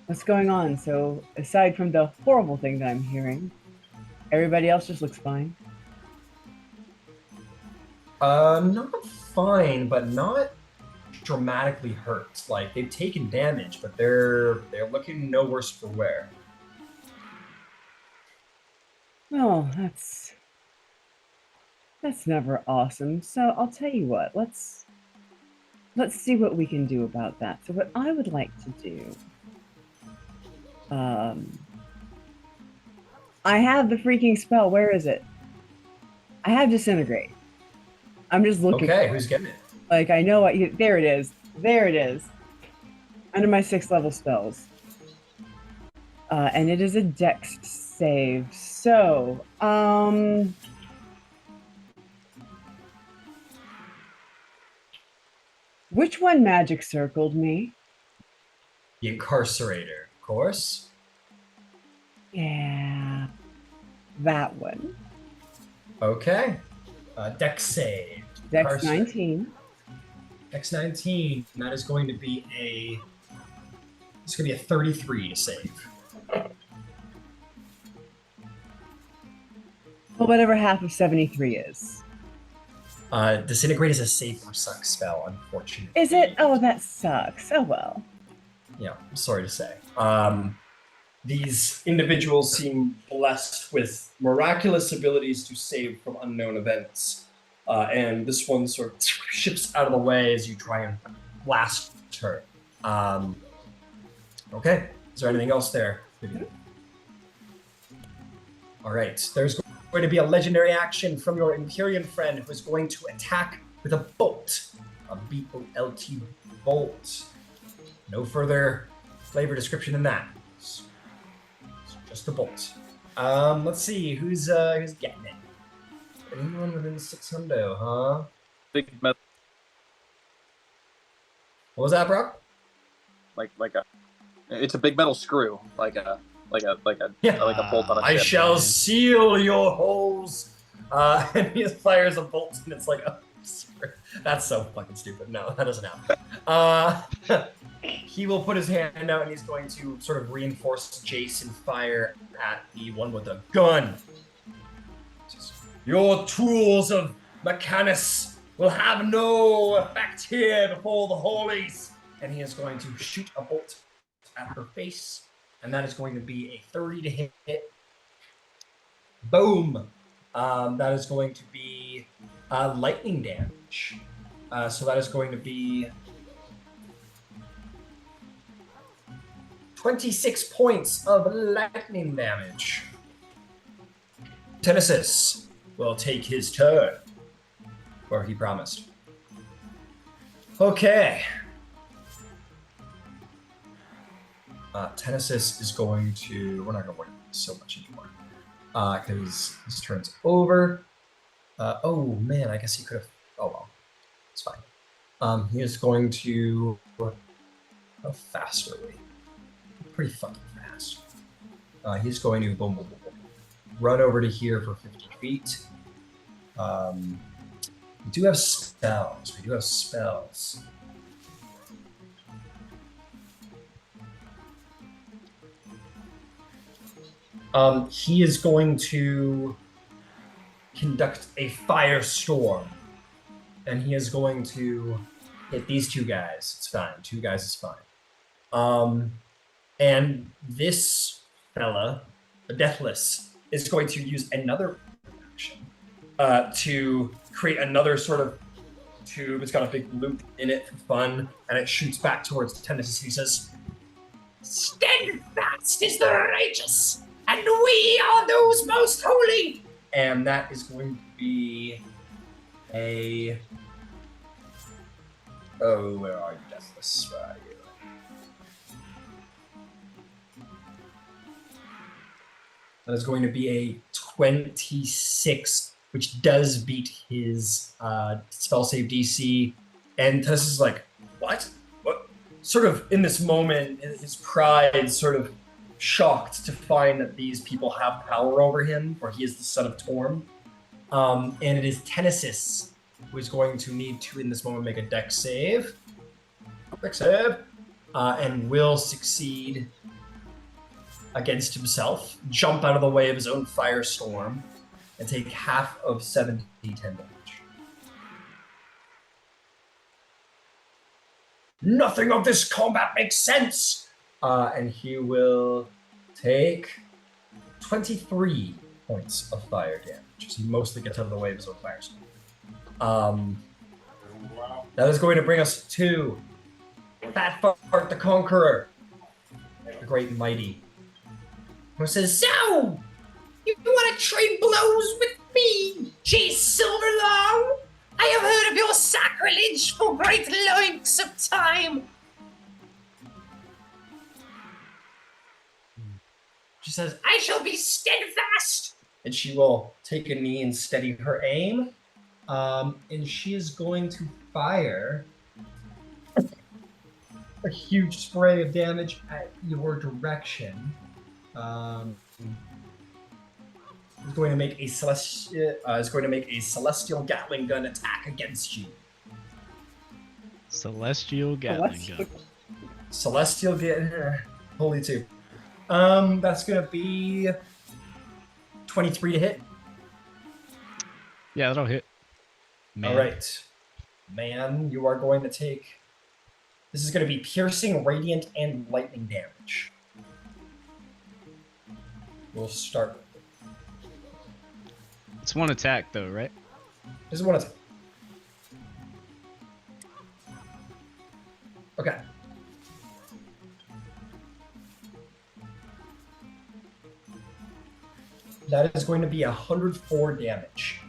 [SPEAKER 7] what's going on. So, aside from the horrible thing that I'm hearing, everybody else just looks fine.
[SPEAKER 1] Not fine, but not dramatically hurt. Like, they've taken damage, but they're looking no worse for wear.
[SPEAKER 7] Oh, that's never awesome. So I'll tell you what, let's see what we can do about that. So what I would like to do, I have the freaking spell. Where is it? I have Disintegrate. I'm just looking.
[SPEAKER 1] Okay, who's getting it?
[SPEAKER 7] Like, I know there it is. There it is. Under my 6th level spells. And it is a dex save. So, which one magic circled me?
[SPEAKER 1] The Incarcerator, of course.
[SPEAKER 7] Yeah. That one.
[SPEAKER 1] Okay. Dex save.
[SPEAKER 7] Dex 19.
[SPEAKER 1] Dex 19. That is going to be it's going to be a 33 to save.
[SPEAKER 7] Well, whatever half of 73 is.
[SPEAKER 1] Disintegrate is a save or suck spell, unfortunately.
[SPEAKER 7] Is it? Oh, that sucks. Oh, well.
[SPEAKER 1] Yeah, I'm sorry to say. These individuals seem blessed with miraculous abilities to save from unknown events. And this one sort of shifts out of the way as you try and blast her. Okay, is there anything else there? All right, there's going to be a legendary action from your Empyrean friend who is going to attack with a bolt. A B-O-L-T bolt. No further flavor description than that. It's just a bolt. Let's see, who's getting it? Anyone within 600, huh?
[SPEAKER 2] Big metal,
[SPEAKER 1] What was that, Brock?
[SPEAKER 2] it's a big metal screw, like a bolt on a
[SPEAKER 1] I
[SPEAKER 2] ship.
[SPEAKER 1] shall seal your holes. And he fires a bolt, and it's like, oh, that's so fucking stupid. No, that doesn't happen. He will put his hand out, and he's going to sort of reinforce Jace and fire at the one with the gun. Your tools of Mechanus will have no effect here before the holies. And he is going to shoot a bolt at her face. and that is going to be a 30 to hit. Boom. That is going to be lightning damage. So that is going to be 26 points of lightning damage. Tennesis will take his turn, or he promised. Okay. Tennesis is going to... We're not going to worry about this so much anymore. Because his turn's over. Oh, man, I guess he could have... Oh, well. It's fine. He is going to... How fast are we? Pretty fucking fast. He's going to boom, boom, boom, boom. Run over to here for 50 feet. We do have spells. He is going to conduct a firestorm. And he is going to hit these two guys. It's fine. Two guys is fine. And this fella, the Deathless, is going to use another action to create another sort of tube. It's got a big loop in it for fun, and it shoots back towards Tennesis. He says, "Steadfast is the righteous, and we are those most holy." And that is going to be a... Oh, where are you, Deathless? Where are you? That is going to be a 26, which does beat his spell save DC. And Tennesis is like, what? What? Sort of in this moment, his pride sort of shocked to find that these people have power over him, or he is the son of Torm. And it is Tennesis who is going to need to, in this moment, make a dex save. And will succeed against himself, jump out of the way of his own firestorm, and take half of 7d10 damage. Nothing of this combat makes sense! And he will take 23 points of fire damage, as he mostly gets out of the way of his own firestorm. That is going to bring us to Fat Fart the Conqueror, the Great and Mighty, who says, "So, you want to trade blows with me, J. Silverlong? I have heard of your sacrilege for great lengths of time." She says, "I shall be steadfast." And she will take a knee and steady her aim. And she is going to fire a huge spray of damage at your direction. Is going to make a celestial Gatling gun attack against you.
[SPEAKER 5] Celestial Gatling gun.
[SPEAKER 1] Celestial Gatling, holy two. That's gonna be 23 to hit.
[SPEAKER 5] Yeah, that'll hit. Man.
[SPEAKER 1] All right, man, you are going to take. This is going to be piercing, radiant, and lightning damage. We'll start.
[SPEAKER 5] It's one attack, though, right?
[SPEAKER 1] This is one attack. Okay. That is going to be 104 damage.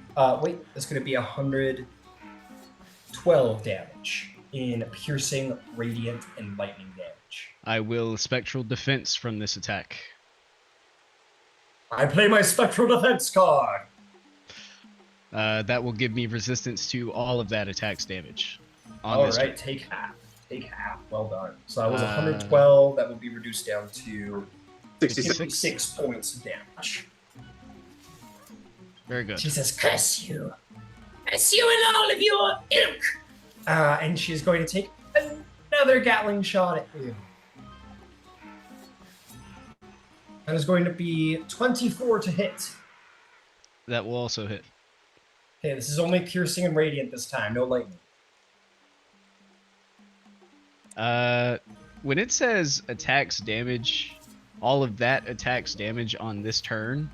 [SPEAKER 1] Wait, that's going to be 112 damage in piercing, radiant, and lightning damage.
[SPEAKER 5] I will spectral defense from this attack.
[SPEAKER 1] I play my spectral defense card.
[SPEAKER 5] That will give me resistance to all of that attack's damage.
[SPEAKER 1] All right, take half. Take half. Well done. So that was 112. That will be reduced down to 66 points of damage.
[SPEAKER 5] Very good.
[SPEAKER 1] She says, "Curse you. Curse you and all of your ilk." And she's going to take another Gatling shot at you. That is going to be 24 to hit.
[SPEAKER 5] That will also hit.
[SPEAKER 1] Okay, this is only piercing and radiant this time, no lightning.
[SPEAKER 5] When it says attacks damage, all of that attacks damage on this turn.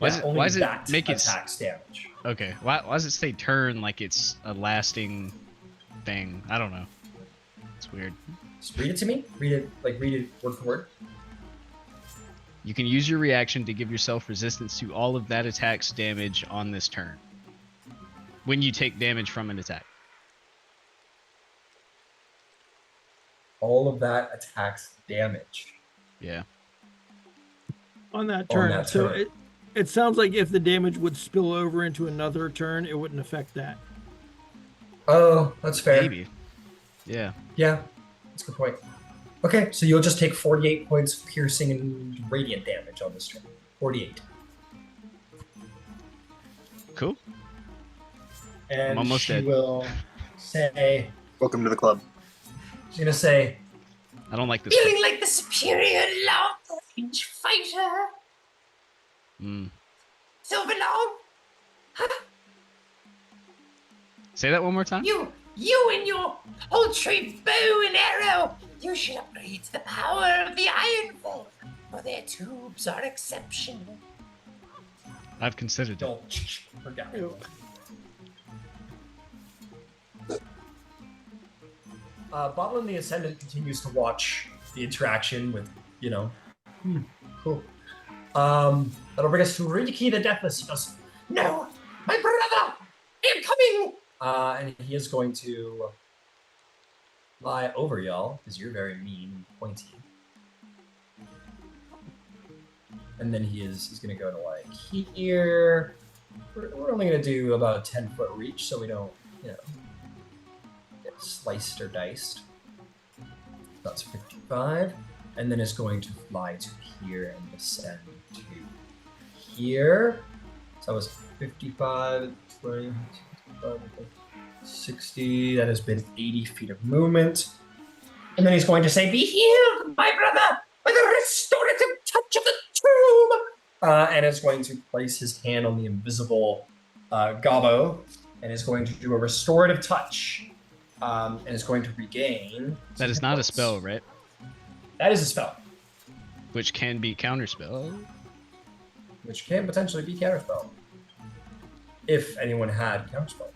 [SPEAKER 1] Yeah, only
[SPEAKER 5] why does it
[SPEAKER 1] that
[SPEAKER 5] make it
[SPEAKER 1] attacks damage.
[SPEAKER 5] okay? Why does it say turn like it's a lasting thing? I don't know. It's weird.
[SPEAKER 1] Just read it to me. Read it word for word.
[SPEAKER 5] You can use your reaction to give yourself resistance to all of that attack's damage on this turn. When you take damage from an attack.
[SPEAKER 1] All of that attacks damage.
[SPEAKER 5] Yeah.
[SPEAKER 6] On that turn.
[SPEAKER 1] that
[SPEAKER 6] So
[SPEAKER 1] turn.
[SPEAKER 6] it sounds like if the damage would spill over into another turn, it wouldn't affect that.
[SPEAKER 1] Oh, that's fair.
[SPEAKER 5] Maybe. Yeah.
[SPEAKER 1] Yeah, that's a good point. Okay, so you'll just take 48 points of piercing and radiant damage on this turn. 48.
[SPEAKER 5] Cool.
[SPEAKER 1] And
[SPEAKER 5] I'm almost
[SPEAKER 1] she
[SPEAKER 5] dead.
[SPEAKER 1] will say,
[SPEAKER 2] Welcome to the club.
[SPEAKER 1] she's gonna say,
[SPEAKER 5] I don't like this.
[SPEAKER 8] Feeling like the superior long-range fighter,
[SPEAKER 5] Mm.
[SPEAKER 8] Silverlong? Huh?
[SPEAKER 5] Say that one more time.
[SPEAKER 8] You and your paltry bow and arrow, you should upgrade to the power of the Iron Folk, for their tubes are exceptional.
[SPEAKER 5] I've considered it.
[SPEAKER 1] don't forget. Boblin the Ascendant continues to watch the interaction with, cool. That'll bring us to Ridiki the Deathless. He goes,
[SPEAKER 8] No, my brother, I am coming!
[SPEAKER 1] and he is going to lie over y'all, because you're very mean and pointy. And then he's going to go to, like, here. We're only going to do about a 10-foot reach, so we don't, get sliced or diced. That's 55. And then is going to fly to here and descend to here. So that was 55, 20, 60. That has been 80 feet of movement. And then he's going to say,
[SPEAKER 8] Be healed, my brother, by the restorative touch of the tomb!
[SPEAKER 1] and is going to place his hand on the invisible Gobbo and is going to do a restorative touch. And is going to regain.
[SPEAKER 5] That is not a spell, right?
[SPEAKER 1] That is a spell,
[SPEAKER 5] Which can be counterspell.
[SPEAKER 1] which can potentially be counterspell. If anyone had counterspell.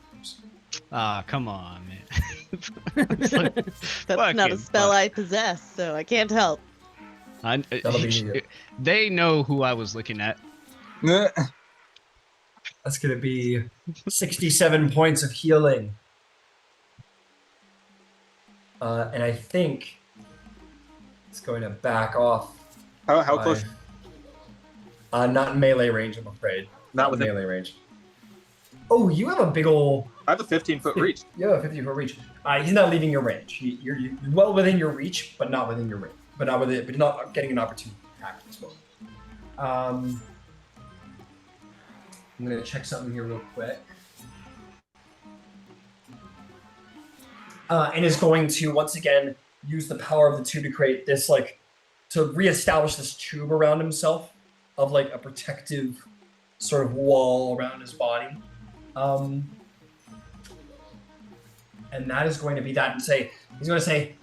[SPEAKER 5] Ah, come on, man.
[SPEAKER 4] That's not a
[SPEAKER 5] fucking
[SPEAKER 4] spell
[SPEAKER 5] fuck.
[SPEAKER 4] I possess, so I can't help.
[SPEAKER 1] That'll be-
[SPEAKER 5] They know who I was looking at.
[SPEAKER 1] That's going to be 67 points of healing. And I think it's going to back off.
[SPEAKER 2] How close?
[SPEAKER 1] Not in melee range, I'm afraid.
[SPEAKER 2] Not within.
[SPEAKER 1] melee range. Oh, you have a big ol'.
[SPEAKER 2] I have a 15-foot reach.
[SPEAKER 1] You have a 50-foot reach. He's not leaving your range. You're well within your reach, but not within your range. But not getting an opportunity to attack as well. I'm gonna check something here real quick. And is going to once again use the power of the tube to create this to reestablish this tube around himself of a protective sort of wall around his body. And that is going to be that. And he's going to say,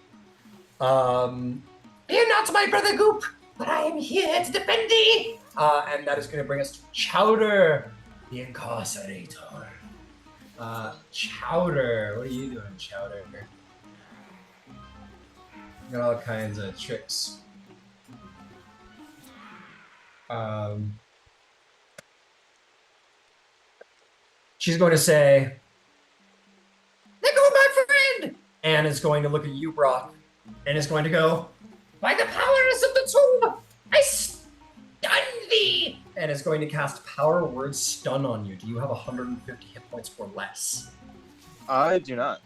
[SPEAKER 8] Fear not, my brother Goop, but I am here to defend thee!
[SPEAKER 1] and that is going to bring us to Chowder, the Incarcerator. Chowder, what are you doing, Chowder? You got all kinds of tricks. She's going to say,
[SPEAKER 8] Let go, my friend!
[SPEAKER 1] and is going to look at you, Brock, and is going to go,
[SPEAKER 8] By the powers of the tomb, I stun thee!
[SPEAKER 1] and is going to cast Power Word Stun on you. Do you have 150 hit points or less?
[SPEAKER 2] I do not.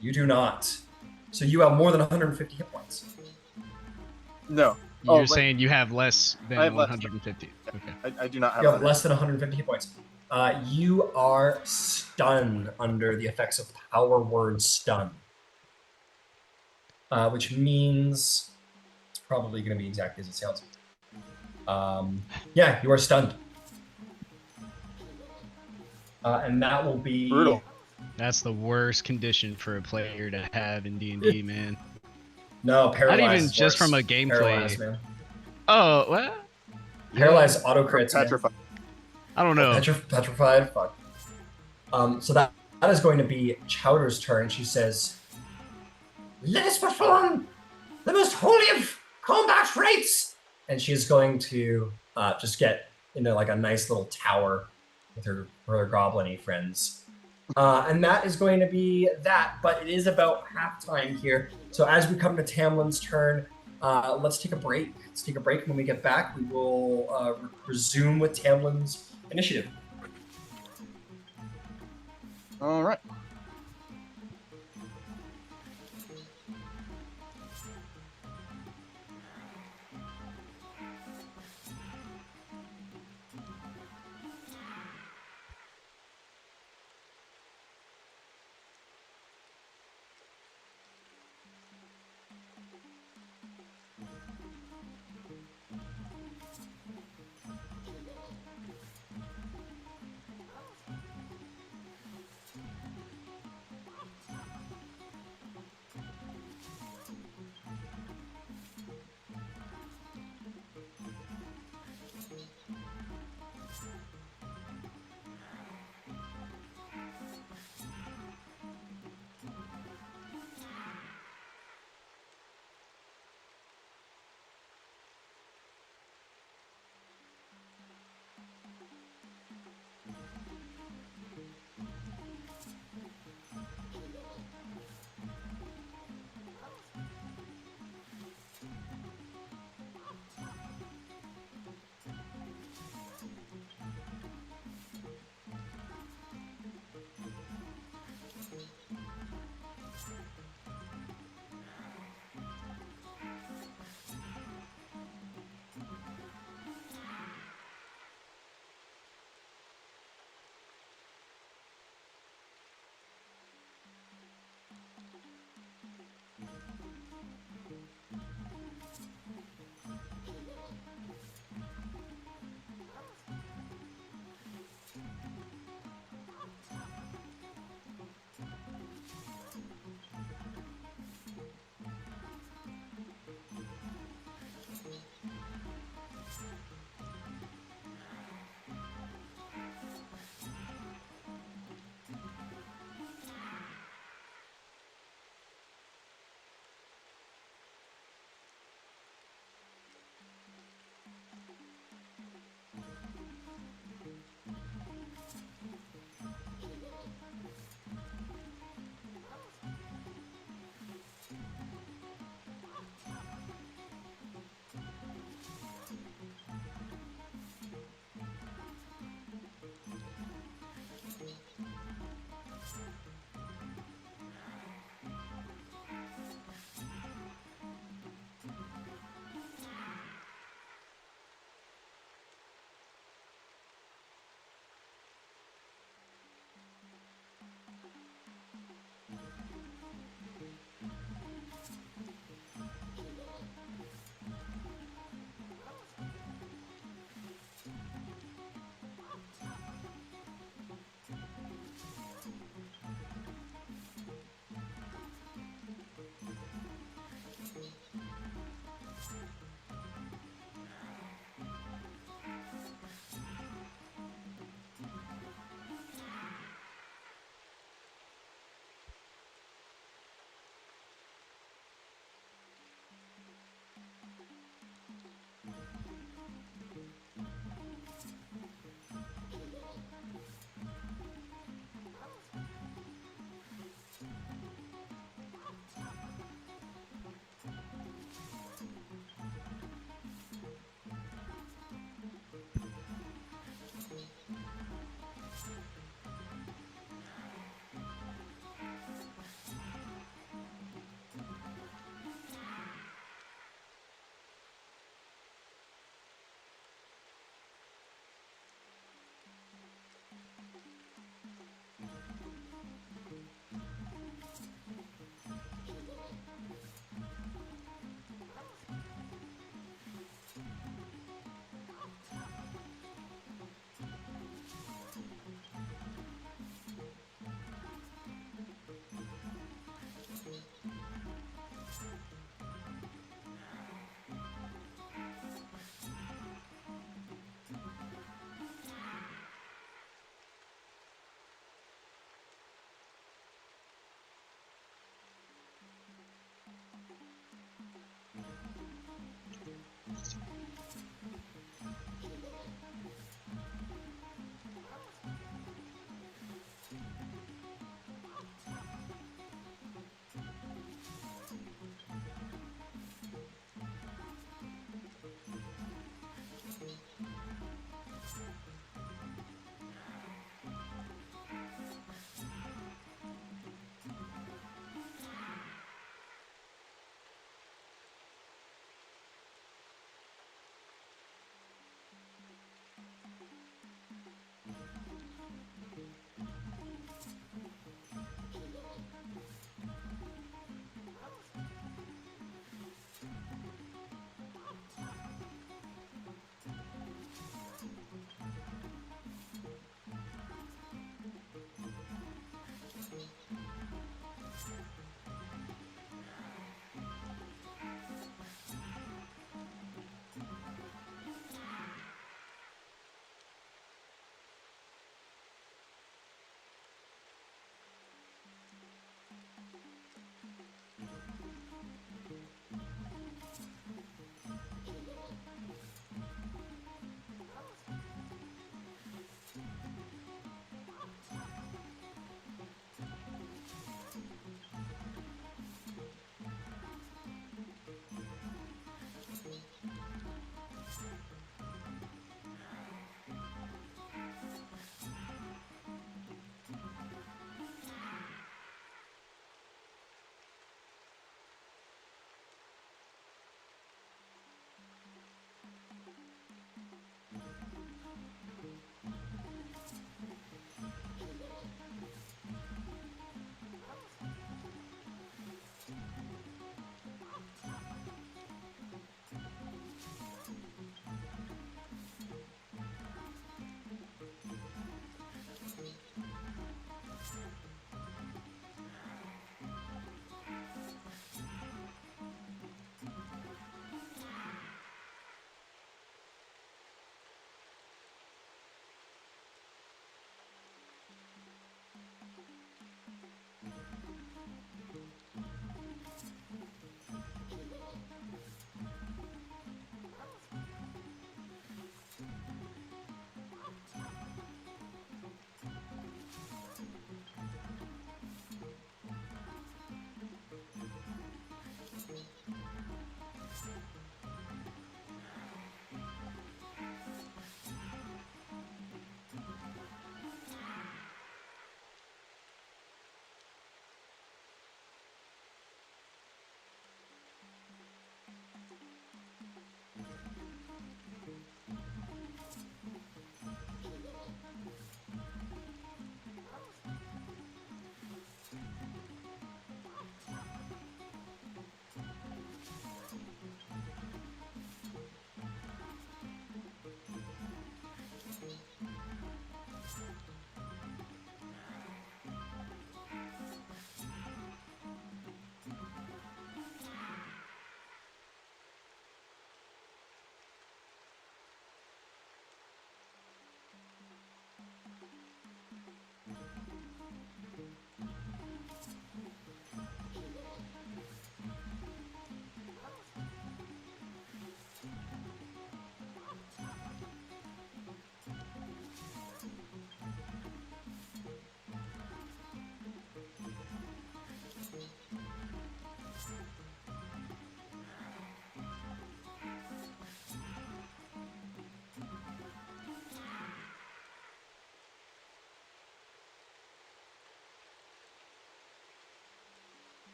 [SPEAKER 1] You do not. So you have more than 150 hit points.
[SPEAKER 2] No.
[SPEAKER 5] You're
[SPEAKER 2] but
[SPEAKER 5] saying you have less than
[SPEAKER 2] I have less.
[SPEAKER 5] 150. Okay.
[SPEAKER 2] I do not have
[SPEAKER 1] You have
[SPEAKER 2] that.
[SPEAKER 1] less than 150 hit points. You are stunned under the effects of Power Word Stun. Which means it's probably going to be exactly as it sounds. Yeah, you are stunned. And that will be...
[SPEAKER 2] Brutal.
[SPEAKER 5] That's the worst condition for a player to have in D&D, man.
[SPEAKER 1] No,
[SPEAKER 5] Not even
[SPEAKER 1] paralyzed.
[SPEAKER 5] just from a
[SPEAKER 1] worse.
[SPEAKER 5] gameplay.
[SPEAKER 1] No,
[SPEAKER 5] Not even
[SPEAKER 1] paralyzed.
[SPEAKER 5] just from a gameplay.
[SPEAKER 1] Paralyzed, man.
[SPEAKER 5] Oh, well,
[SPEAKER 1] Paralyzed auto crits, man.
[SPEAKER 2] Petrified.
[SPEAKER 5] I don't know.
[SPEAKER 1] Petrified. Fuck. So that is going to be Chowder's turn. She says, "Let us perform the most holy of combat rites," and she's going to just get into like a nice little tower with her goblin-y friends. And that is going to be that, but it is about halftime here. So as we come to Tamlin's turn, let's take a break. Let's take a break. When we get back, we will resume with Tamlin's initiative.
[SPEAKER 2] All right.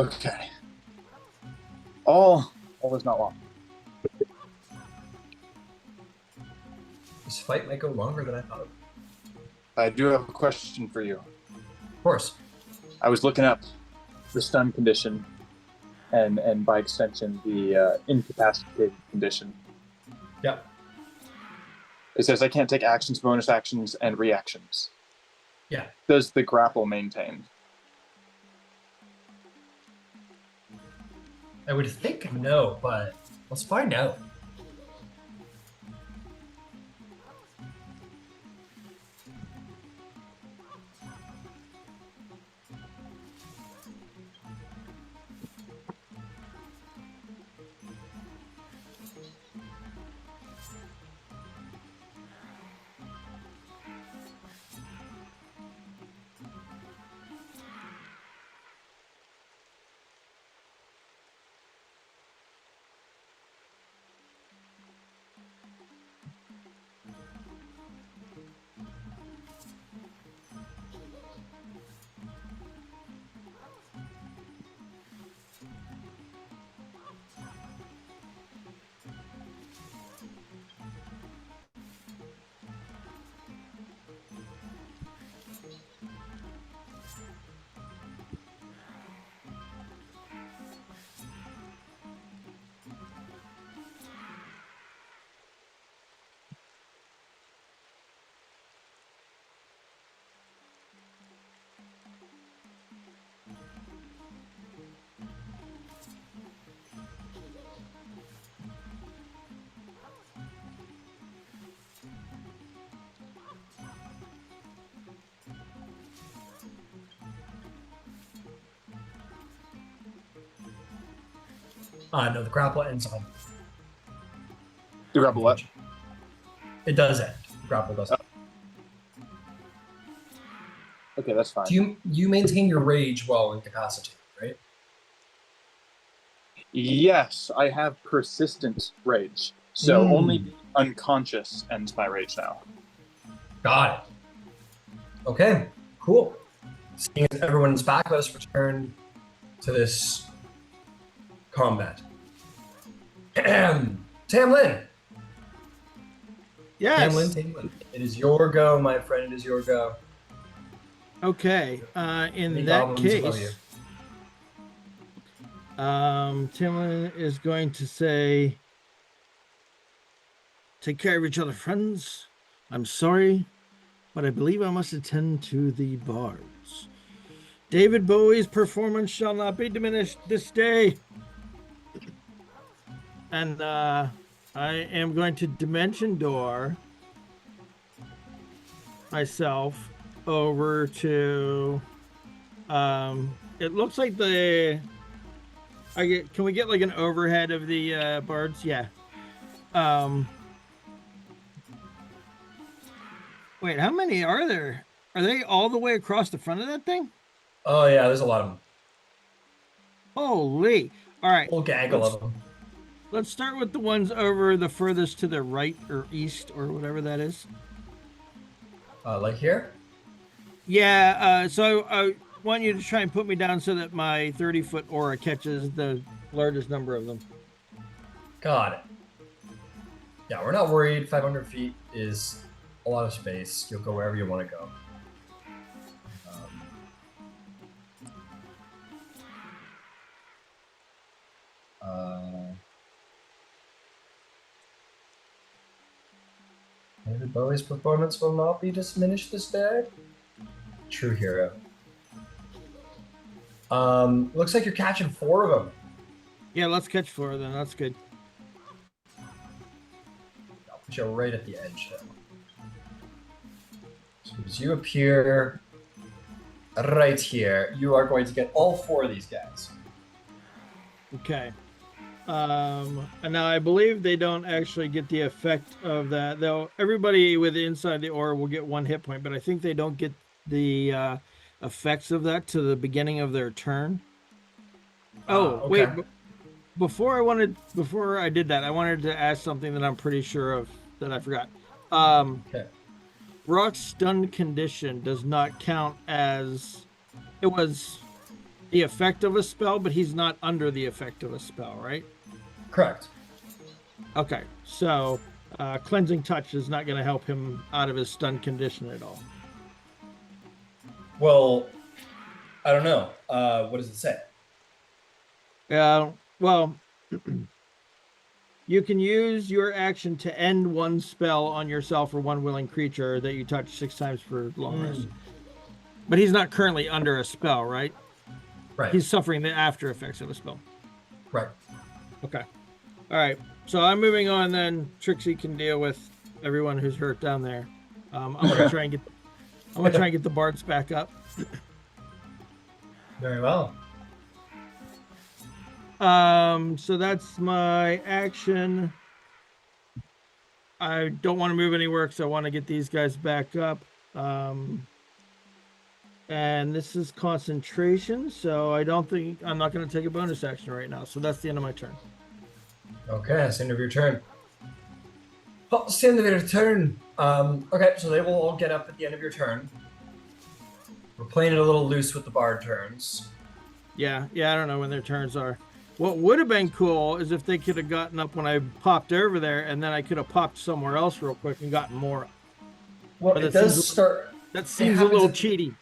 [SPEAKER 2] Okay. All is not lost.
[SPEAKER 1] This fight might go longer than I thought. Of
[SPEAKER 2] I do have a question for you.
[SPEAKER 1] course.
[SPEAKER 2] I was looking up the stun condition and by extension the incapacitated condition.
[SPEAKER 1] Yep.
[SPEAKER 2] It says I can't take actions, bonus actions, and reactions.
[SPEAKER 1] Yeah.
[SPEAKER 2] Does the grapple maintain?
[SPEAKER 1] I would think no, but let's find out. No, the grapple ends on.
[SPEAKER 2] The grapple what?
[SPEAKER 1] It does end. The grapple does end.
[SPEAKER 2] Okay, that's fine.
[SPEAKER 1] Do you maintain your rage while incapacitated, right?
[SPEAKER 2] Yes, I have persistent rage. So only being unconscious ends my rage now.
[SPEAKER 1] Got it. Okay, cool. Seeing as everyone's back, let us return to this combat. Tamlin!
[SPEAKER 6] Yes.
[SPEAKER 1] Tamlin, it is your go, my friend. It is your go.
[SPEAKER 6] Okay. In
[SPEAKER 1] Any
[SPEAKER 6] that
[SPEAKER 1] goblins above
[SPEAKER 6] case, Timlin is going to say, "Take care of each other, friends. I'm sorry, but I believe I must attend to the bards. David Bowie's performance shall not be diminished this day." And I am going to dimension door myself over to it looks like can we get like an overhead of the bards? Yeah. Wait, how many are there? Are they all the way across the front of that thing?
[SPEAKER 1] Oh yeah, there's a lot of them.
[SPEAKER 6] Holy. All right.
[SPEAKER 1] Whole gaggle of them.
[SPEAKER 6] Let's start with the ones over the furthest to the right or east or whatever that is.
[SPEAKER 1] Like here?
[SPEAKER 6] Yeah, so I want you to try and put me down so that my 30-foot aura catches the largest number of them.
[SPEAKER 1] Got it. Yeah, we're not worried. 500 feet is a lot of space. You'll go wherever you want to go. David Bowie's performance will not be diminished this day. True hero. Looks like you're catching 4 of them.
[SPEAKER 6] Yeah, let's catch 4 of them. That's good.
[SPEAKER 1] I'll put you right at the edge though. So as you appear right here, you are going to get all 4 of these guys.
[SPEAKER 6] Okay. And now I believe they don't actually get the effect of that. Though everybody with inside the aura will get 1 hit point, but I think they don't get the effects of that to the beginning of their turn. Oh,
[SPEAKER 1] okay.
[SPEAKER 6] wait. Before I did that, I wanted to ask something that I'm pretty sure of that I forgot.
[SPEAKER 1] Okay.
[SPEAKER 6] Rock's stunned condition does not count as it was. the effect of a spell, but he's not under the effect of a spell, right?
[SPEAKER 1] Correct.
[SPEAKER 6] Okay, so cleansing touch is not going to help him out of his stun condition at all.
[SPEAKER 1] Well, I don't know. What does it say?
[SPEAKER 6] Well, you can use your action to end one spell on yourself or one willing creature that you touch 6 times for long rest. But he's not currently under a spell, right?
[SPEAKER 1] Right.
[SPEAKER 6] He's suffering the after effects of a spell.
[SPEAKER 1] Right.
[SPEAKER 6] Okay. All right. So I'm moving on then. Trixie can deal with everyone who's hurt down there. I'm gonna try and get the bards back up.
[SPEAKER 1] Very well.
[SPEAKER 6] So that's my action. I don't want to move anywhere because I want to get these guys back up. And this is concentration, so I'm not going to take a bonus action right now. So that's the end of my turn.
[SPEAKER 1] Okay, that's the end of your turn. Well, it's the end of your turn. Okay, so they will all get up at the end of your turn. We're playing it a little loose with the bard turns.
[SPEAKER 6] Yeah, I don't know when their turns are. What would have been cool is if they could have gotten up when I popped over there, and then I could have popped somewhere else real quick and gotten more.
[SPEAKER 1] Well, it does start.
[SPEAKER 6] That seems a little cheaty.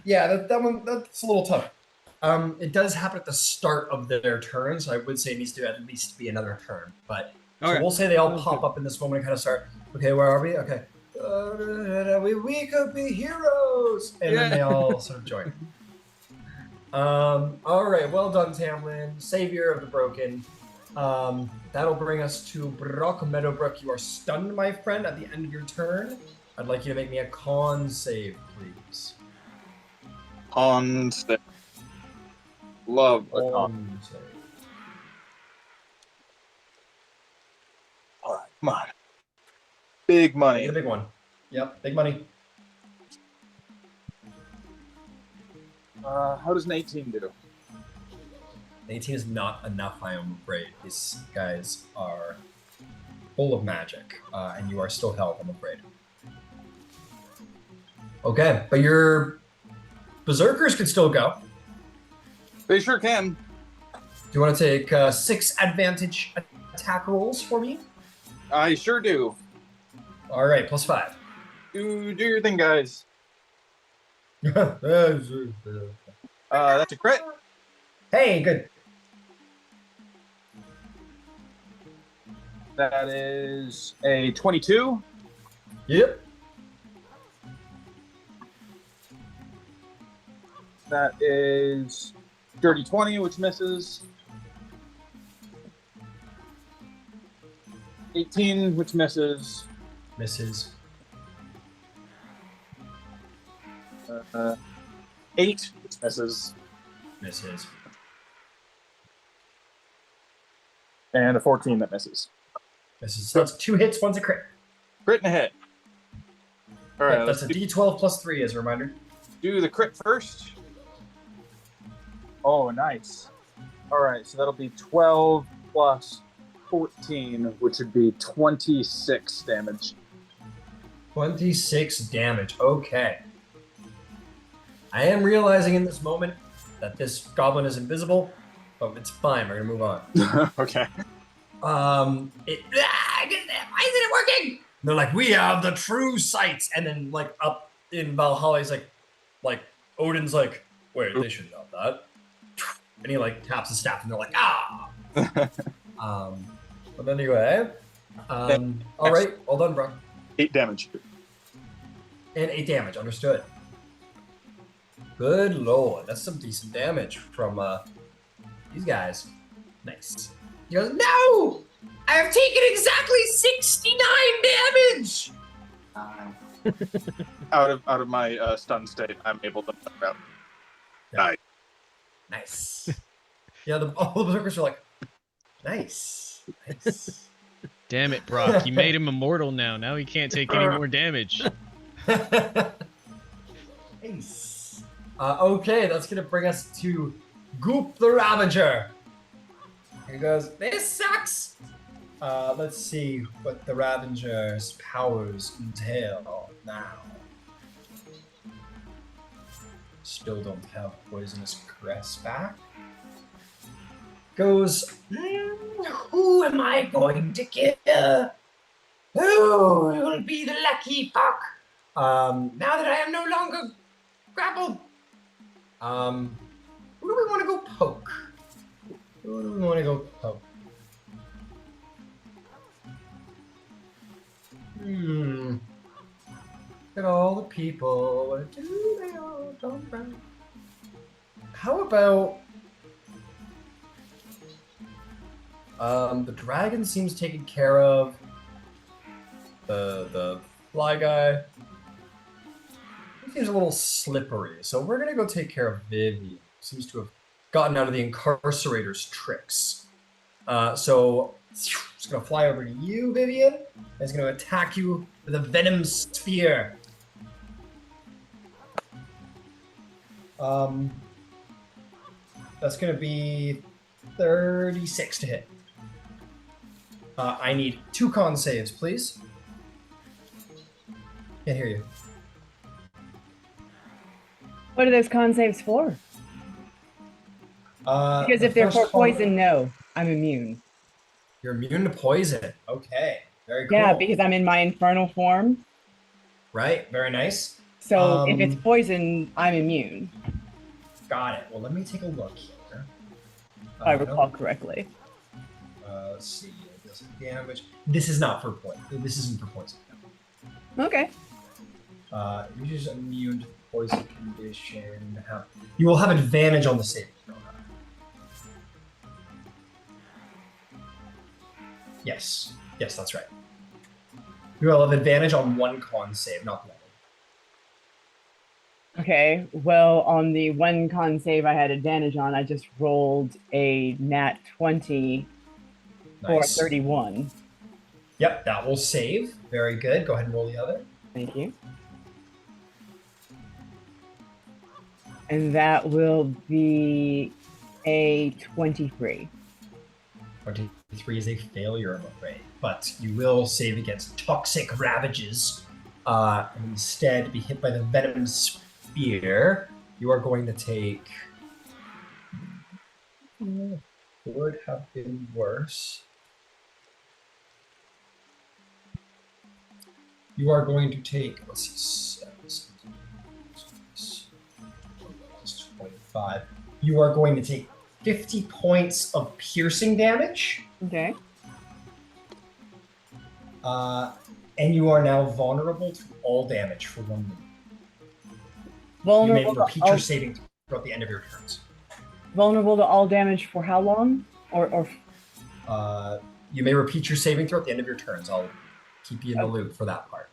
[SPEAKER 1] Yeah, that's a little tough. It does happen at the start of their turn, so I would say it needs to at least be another turn. But so we'll say they all pop up in this moment and kind of start. Okay, where are we? Okay, we could be heroes, and then they all sort of join. All right, well done, Tamlin, savior of the broken. That'll bring us to Brock Meadowbrook. You are stunned, my friend, at the end of your turn. I'd like you to make me a con save, please.
[SPEAKER 2] Con save. Love a con
[SPEAKER 1] save.
[SPEAKER 2] All right, come on. Big money.
[SPEAKER 1] The big one. Yep, big money.
[SPEAKER 2] How does an 18 do?
[SPEAKER 1] 18 is not enough, I am afraid. These guys are full of magic, and you are still held, I'm afraid. Okay, but your berserkers can still go.
[SPEAKER 2] They sure can.
[SPEAKER 1] Do you want to take 6 advantage attack rolls for me?
[SPEAKER 2] I sure do.
[SPEAKER 1] All right, +5.
[SPEAKER 2] Do your thing, guys.
[SPEAKER 1] That's
[SPEAKER 2] That's a crit.
[SPEAKER 1] Hey, good.
[SPEAKER 2] That is a 22.
[SPEAKER 1] Yep.
[SPEAKER 2] That is dirty 20, which misses. 18, which misses.
[SPEAKER 1] Misses.
[SPEAKER 2] 8, which misses.
[SPEAKER 1] Misses.
[SPEAKER 2] And a 14 that misses.
[SPEAKER 1] Misses. So that's 2 hits, 1's a crit.
[SPEAKER 2] Crit and a hit. All right,
[SPEAKER 1] that's a D12 +3 as a reminder.
[SPEAKER 2] Do the crit first. Oh, nice. All right, so that'll be 12 plus 14, which would be 26 damage.
[SPEAKER 1] 26 damage. Okay. I am realizing in this moment that this goblin is invisible, but it's fine. We're gonna move on.
[SPEAKER 2] Okay.
[SPEAKER 1] Why isn't it working? And they're like, we have the true sights, and then like up in Valhalla, he's like Odin's like, wait, they should know that. And he like taps his staff, and they're like, ah. But anyway, all right, well done, bro.
[SPEAKER 2] 8 damage.
[SPEAKER 1] And 8 damage. Understood. Good lord, that's some decent damage from these guys. Nice. He goes, no! I have taken exactly 69 damage!
[SPEAKER 2] Out of my stun state, I'm able to knock out.
[SPEAKER 1] Yeah. Nice. Yeah, all the berserkers are like, nice. Nice.
[SPEAKER 5] Damn it, Brock. You made him immortal now. Now he can't take any more damage.
[SPEAKER 1] Nice. Okay, that's going to bring us to Goop the Ravager. He goes, this sucks. Let's see what the Ravager's powers entail now. Still don't have poisonous caress back. Goes,
[SPEAKER 8] Who am I going to kill? Who will be the lucky fuck? Now that I am no longer grappled.
[SPEAKER 1] Who do we want to go poke? Who do we want to go poke? Look at all the people. What do they all talk about? How about the dragon seems taken care of. The fly guy he seems a little slippery, so we're gonna go take care of Vivian. Seems to have gotten out of the incarcerator's tricks. So it's gonna fly over to you, Vivian. And it's gonna attack you with a venom sphere. That's gonna be 36 to hit. I need 2 con saves, please. Can't hear you.
[SPEAKER 7] What are those con saves for? Because if they're for poison, no, I'm immune.
[SPEAKER 1] You're immune to poison. Okay, very cool.
[SPEAKER 7] Yeah, because I'm in my infernal form.
[SPEAKER 1] Right, very nice.
[SPEAKER 7] So if it's poison, I'm immune.
[SPEAKER 1] Got it. Well, let me take a look here.
[SPEAKER 7] If I recall correctly.
[SPEAKER 1] Let's see. It does damage. This is not for poison. This isn't for poison.
[SPEAKER 7] Okay.
[SPEAKER 1] You're just immune to the poison condition. You will have advantage on the saving throw. Yes. Yes, that's right. You will have advantage on 1 con save, not the other.
[SPEAKER 7] Okay, well, on the 1 con save I had advantage on, I just rolled a nat 20 for 31.
[SPEAKER 1] Yep, that will save. Very good. Go ahead and roll the other.
[SPEAKER 7] Thank you. And that will be a 23.
[SPEAKER 1] 23 is a failure, I'm afraid. But you will save against toxic ravages. And instead, be hit by the venom spear. You are going to take... would have been worse. You are going to take, let's see, 25. You are going to take 50 points of piercing damage.
[SPEAKER 7] Okay.
[SPEAKER 1] And you are now vulnerable to all damage for 1 minute.
[SPEAKER 7] Vulnerable
[SPEAKER 1] you may repeat your saving throughout the end of your turns.
[SPEAKER 7] Vulnerable to all damage for how long? Or
[SPEAKER 1] you may repeat your saving throw at the end of your turns. I'll keep you in the loop for that part.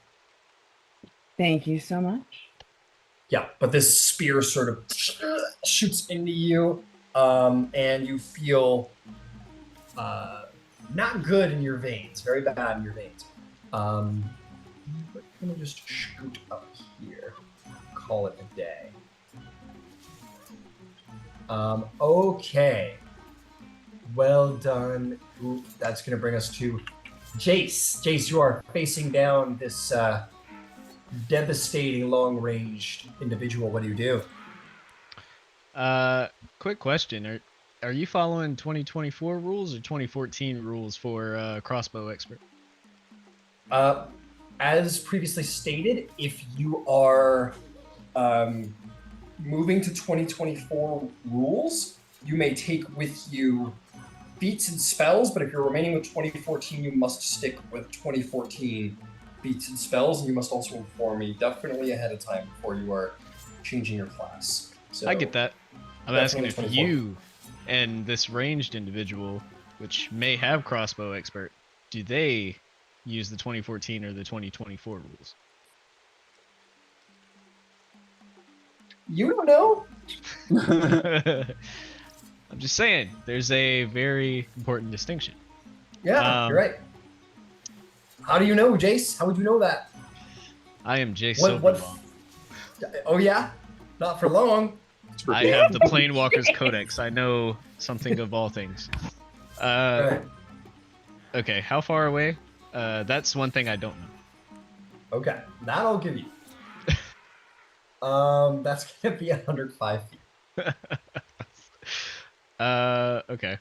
[SPEAKER 7] Thank you so much.
[SPEAKER 1] Yeah, but this spear sort of shoots into you, and you feel not good in your veins, very bad in your veins. I'm gonna just scoot up here, call it a day. Okay. Well done. Ooh, that's gonna bring us to Jace. Jace, you are facing down this devastating long-ranged individual. What do you do?
[SPEAKER 5] Quick question. Are you following 2024 rules or 2014 rules for crossbow expert?
[SPEAKER 1] As previously stated, if you are moving to 2024 rules, you may take with you feats and spells, but if you're remaining with 2014, you must stick with 2014 feats and spells, and you must also inform me definitely ahead of time before you are changing your class. So
[SPEAKER 5] I get that. I'm asking if you and this ranged individual, which may have crossbow expert, do they use the 2014 or the 2024 rules?
[SPEAKER 1] You don't know?
[SPEAKER 5] I'm just saying, there's a very important distinction.
[SPEAKER 1] Yeah, you're right. How do you know, Jace? How would you know that?
[SPEAKER 5] I am Jace Silverlong.
[SPEAKER 1] Oh yeah? Not for long.
[SPEAKER 5] I have the Planewalker's Codex. I know something of all things.
[SPEAKER 1] Right.
[SPEAKER 5] Okay, how far away? That's one thing I don't know.
[SPEAKER 1] Okay, that I'll give you. That's gonna be 105 feet.
[SPEAKER 5] Okay.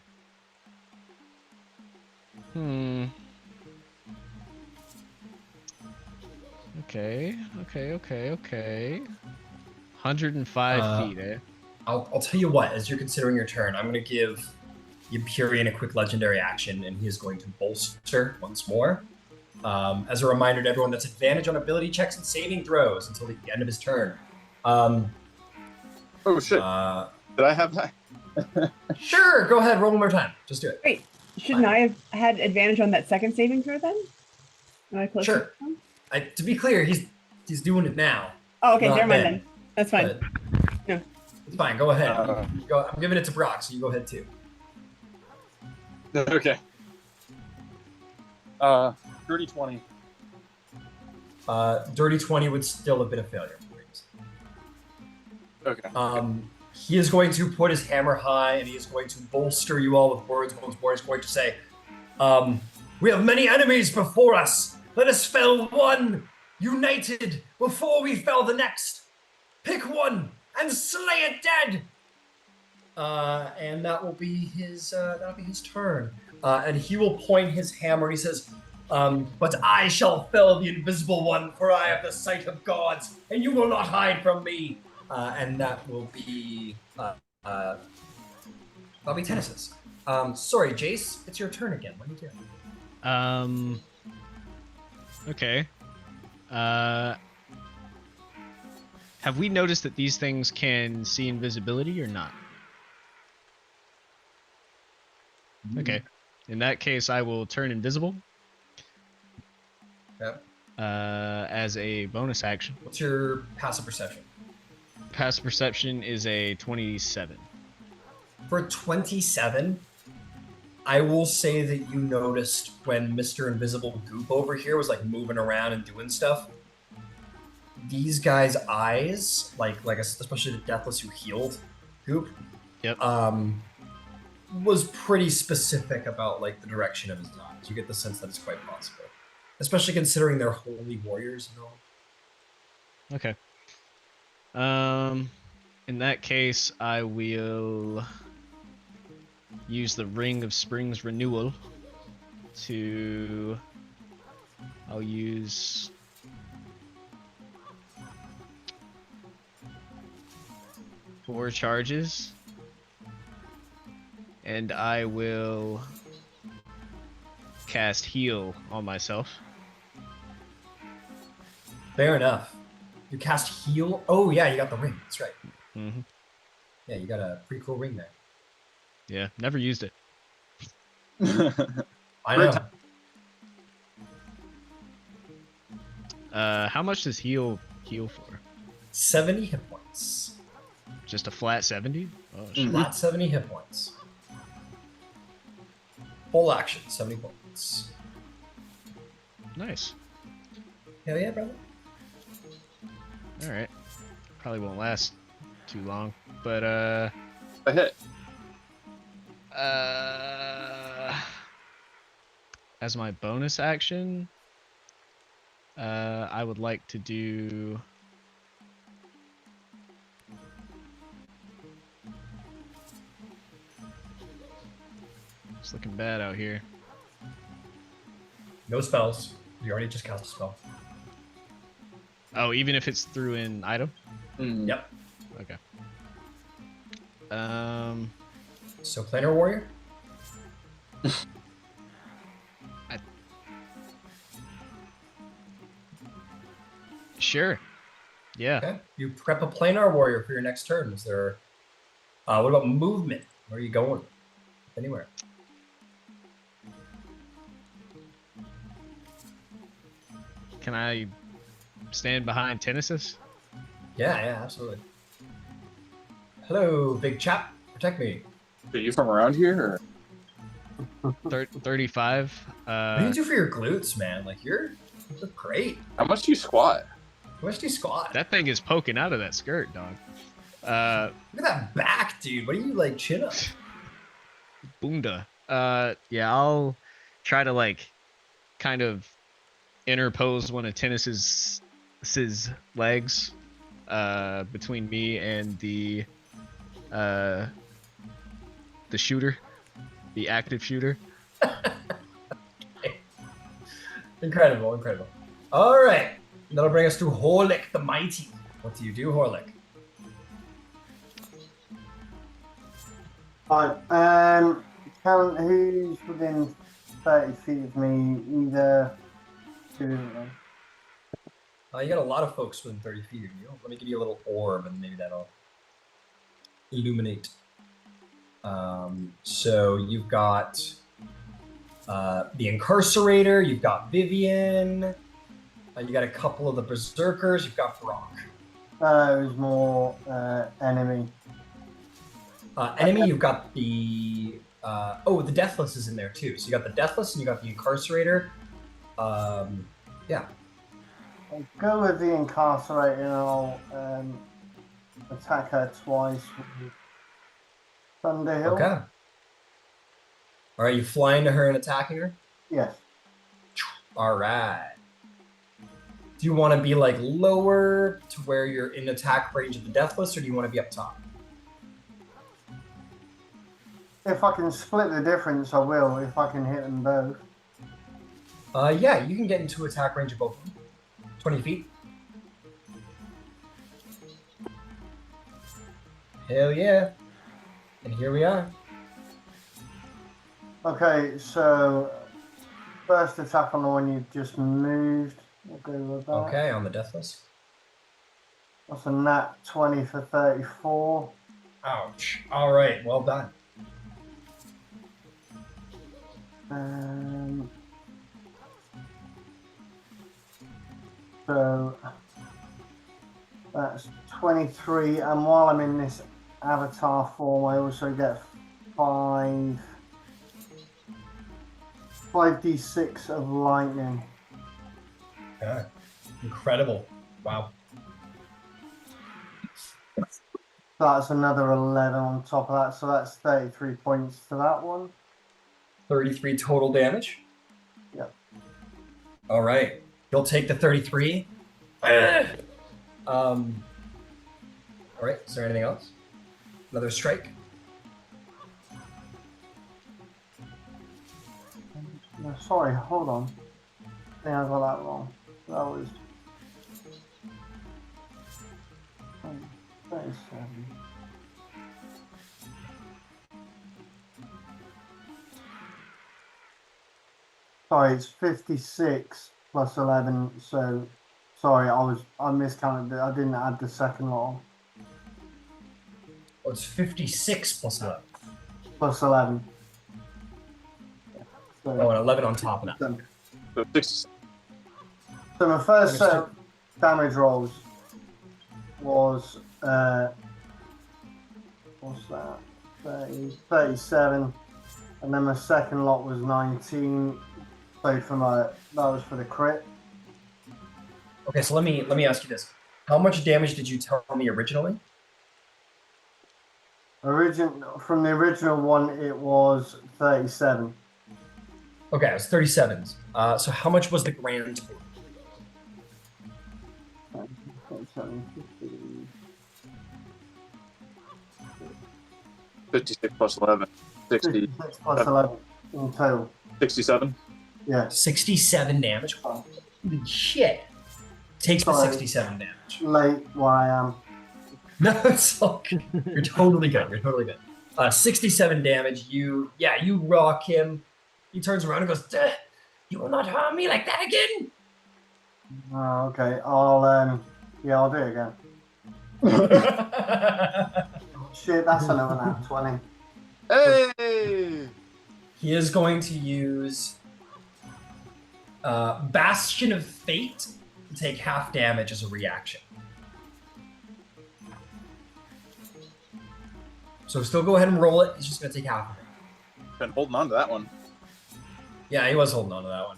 [SPEAKER 5] Hmm. Okay. 105 feet, eh?
[SPEAKER 1] I'll tell you what, as you're considering your turn, I'm gonna give the Empyrean a quick legendary action, and he is going to bolster once more. As a reminder to everyone, that's advantage on ability checks and saving throws until the end of his turn.
[SPEAKER 2] Oh shit! Did I have that?
[SPEAKER 1] Sure, go ahead, roll one more time. Just do it.
[SPEAKER 7] Wait, shouldn't I have had advantage on that second saving throw then? Am I close?
[SPEAKER 1] Sure. To be clear, he's doing it now.
[SPEAKER 7] Oh, okay,
[SPEAKER 1] Not
[SPEAKER 7] never mind
[SPEAKER 1] then.
[SPEAKER 7] then. That's fine. No.
[SPEAKER 1] It's fine. Go ahead. I'm giving it to Brock, so you go ahead too.
[SPEAKER 2] Okay. Dirty 20.
[SPEAKER 1] Dirty 20 would still have been a failure.
[SPEAKER 2] Okay.
[SPEAKER 1] He is going to put his hammer high, and he is going to bolster you all with words. Once more, he's going to say, "We have many enemies before us. Let us fell one, united, before we fell the next. Pick one and slay it dead." And that will be his. That'll be his turn. And he will point his hammer. He says, "But I shall fell the invisible one, for I have the sight of gods, and you will not hide from me." And that will be that'll be Tennis's. Sorry, Jace, it's your turn again. What are you doing?
[SPEAKER 5] Okay. Have we noticed that these things can see invisibility or not? Okay. In that case, I will turn invisible.
[SPEAKER 1] Yep.
[SPEAKER 5] As a bonus action.
[SPEAKER 1] What's your passive perception?
[SPEAKER 5] Passive perception is a 27.
[SPEAKER 1] For 27, I will say that you noticed when Mr. Invisible Goop over here was like moving around and doing stuff. These guys' eyes, like especially the Deathless who healed Goop,
[SPEAKER 5] yep,
[SPEAKER 1] was pretty specific about like the direction of his eyes. You get the sense that it's quite possible, especially considering they're holy warriors and all.
[SPEAKER 5] Okay. In that case, I will use the Ring of Spring's Renewal to... I'll use... four charges. And I will cast Heal on myself.
[SPEAKER 1] Fair enough. You cast Heal? Oh, yeah, you got the ring. That's right.
[SPEAKER 5] Mm-hmm.
[SPEAKER 1] Yeah, you got a pretty cool ring there.
[SPEAKER 5] Yeah, never used it.
[SPEAKER 1] I know.
[SPEAKER 5] How much does heal for?
[SPEAKER 1] 70 hit points.
[SPEAKER 5] Just a flat 70? Oh, shit.
[SPEAKER 1] Flat 70 hit points. Full action, 70 points.
[SPEAKER 5] Nice.
[SPEAKER 1] Hell yeah, brother.
[SPEAKER 5] Alright. Probably won't last too long, but
[SPEAKER 2] a hit.
[SPEAKER 5] As my bonus action, I would like to do... It's looking bad out here.
[SPEAKER 1] No spells. You already just cast a spell.
[SPEAKER 5] Oh, even if it's through an item?
[SPEAKER 1] Yep.
[SPEAKER 5] Okay.
[SPEAKER 1] So planar warrior?
[SPEAKER 5] Sure. Yeah.
[SPEAKER 1] Okay. You prep a planar warrior for your next turn. Is there... what about movement? Where are you going? Anywhere.
[SPEAKER 5] Can I stand behind Tennis's?
[SPEAKER 1] Yeah, absolutely. Hello, big chap. Protect me.
[SPEAKER 2] Are you from around here? Or?
[SPEAKER 5] 35.
[SPEAKER 1] What do you do for your glutes, man? Like, you look great.
[SPEAKER 2] How much do you squat?
[SPEAKER 1] How much do you squat?
[SPEAKER 5] That thing is poking out of that skirt, dog.
[SPEAKER 1] Look at that back, dude. What are you, like, chin up?
[SPEAKER 5] Bunda. Yeah, I'll try to, like, kind of interpose one of Tennis's legs between me and the shooter, the active shooter.
[SPEAKER 1] Incredible, incredible. All right, that'll bring us to Horlick the Mighty. What do you do, Horlick?
[SPEAKER 3] Right. Who's within 30 feet of me? Either two of them.
[SPEAKER 1] You got a lot of folks within 30 feet of you. Let me give you a little orb, and maybe that'll illuminate. So you've got the Incarcerator, you've got Vivian, you got a couple of the Berserkers, you've got Brock.
[SPEAKER 3] It was more enemy.
[SPEAKER 1] Enemy, you've got the the Deathless is in there too. So you got the Deathless and you got the Incarcerator. Yeah.
[SPEAKER 3] I'll go with the Incarcerator and I'll attack her twice with Thunderhill.
[SPEAKER 1] Okay. All right, you flying to her and attacking her?
[SPEAKER 3] Yes.
[SPEAKER 1] All right. Do you want to be like lower to where you're in attack range of the Deathless, or do you want to be up top?
[SPEAKER 3] If I can split the difference, I will. If I can hit them both.
[SPEAKER 1] Yeah, you can get into attack range of both of them. 20 feet. Hell yeah. And here we are.
[SPEAKER 3] Okay, so first attack on the one you just moved. We'll go with that.
[SPEAKER 1] Okay, on the Deathless.
[SPEAKER 3] That's a nat 20 for 34.
[SPEAKER 1] Ouch. All right, well done.
[SPEAKER 3] So that's 23, and while I'm in this avatar form, I also get 5d6 of lightning.
[SPEAKER 1] Okay. Incredible. Wow.
[SPEAKER 3] That's another 11 on top of that, so that's 33 points to that one.
[SPEAKER 1] 33 total damage.
[SPEAKER 3] Yep.
[SPEAKER 1] All right. You'll take the 33. All right. Is there anything else? Another strike?
[SPEAKER 3] No, sorry, hold on. I think I got that wrong. That was 37. Sorry, it's 56 plus 11. So, sorry, I miscounted it. I didn't add the second lot.
[SPEAKER 1] Oh, it's 56 plus 11.
[SPEAKER 3] Plus 11. So,
[SPEAKER 1] Oh, and 11 on top of that.
[SPEAKER 2] So 6.
[SPEAKER 3] So my first set of damage rolls was what's that? 37, and then my second lot was 19. So that was for the crit.
[SPEAKER 1] Okay, so let me ask you this: how much damage did you tell me originally?
[SPEAKER 3] From the original one, it was 37.
[SPEAKER 1] Okay, it was 37. So how much was the grand total?
[SPEAKER 3] 37, 50.
[SPEAKER 2] 56 plus 11. 60.
[SPEAKER 3] 56 plus 11 in total.
[SPEAKER 2] 67.
[SPEAKER 3] Yeah.
[SPEAKER 1] 67 damage. Holy shit! Takes the 67 damage.
[SPEAKER 3] Late where I am.
[SPEAKER 1] No, it's all good. You're totally good. You're totally good. 67 damage. You rock him. He turns around and goes, "You will not harm me like that again."
[SPEAKER 3] Oh, okay. I'll do it again. Shit, that's another nat 20.
[SPEAKER 2] Hey!
[SPEAKER 1] He is going to use Bastion of Fate to take half damage as a reaction. So still go ahead and roll it. He's just going to take half of it.
[SPEAKER 2] Been holding on to that one.
[SPEAKER 1] Yeah, he was holding on to that one.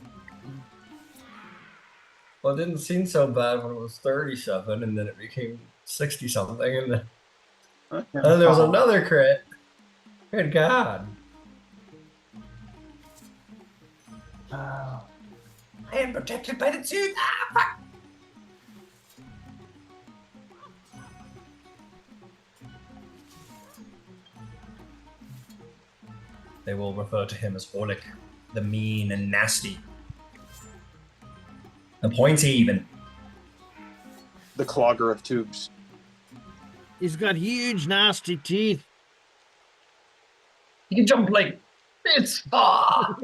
[SPEAKER 1] Well, it didn't seem so bad when it was 37, and then it became 60-something, and then there was another crit. Good God.
[SPEAKER 8] I am protected by the tooth. Ah, fuck.
[SPEAKER 1] They will refer to him as Orlick, the mean and nasty. The pointy even.
[SPEAKER 2] The clogger of tubes.
[SPEAKER 6] He's got huge, nasty teeth.
[SPEAKER 1] He can jump like this far.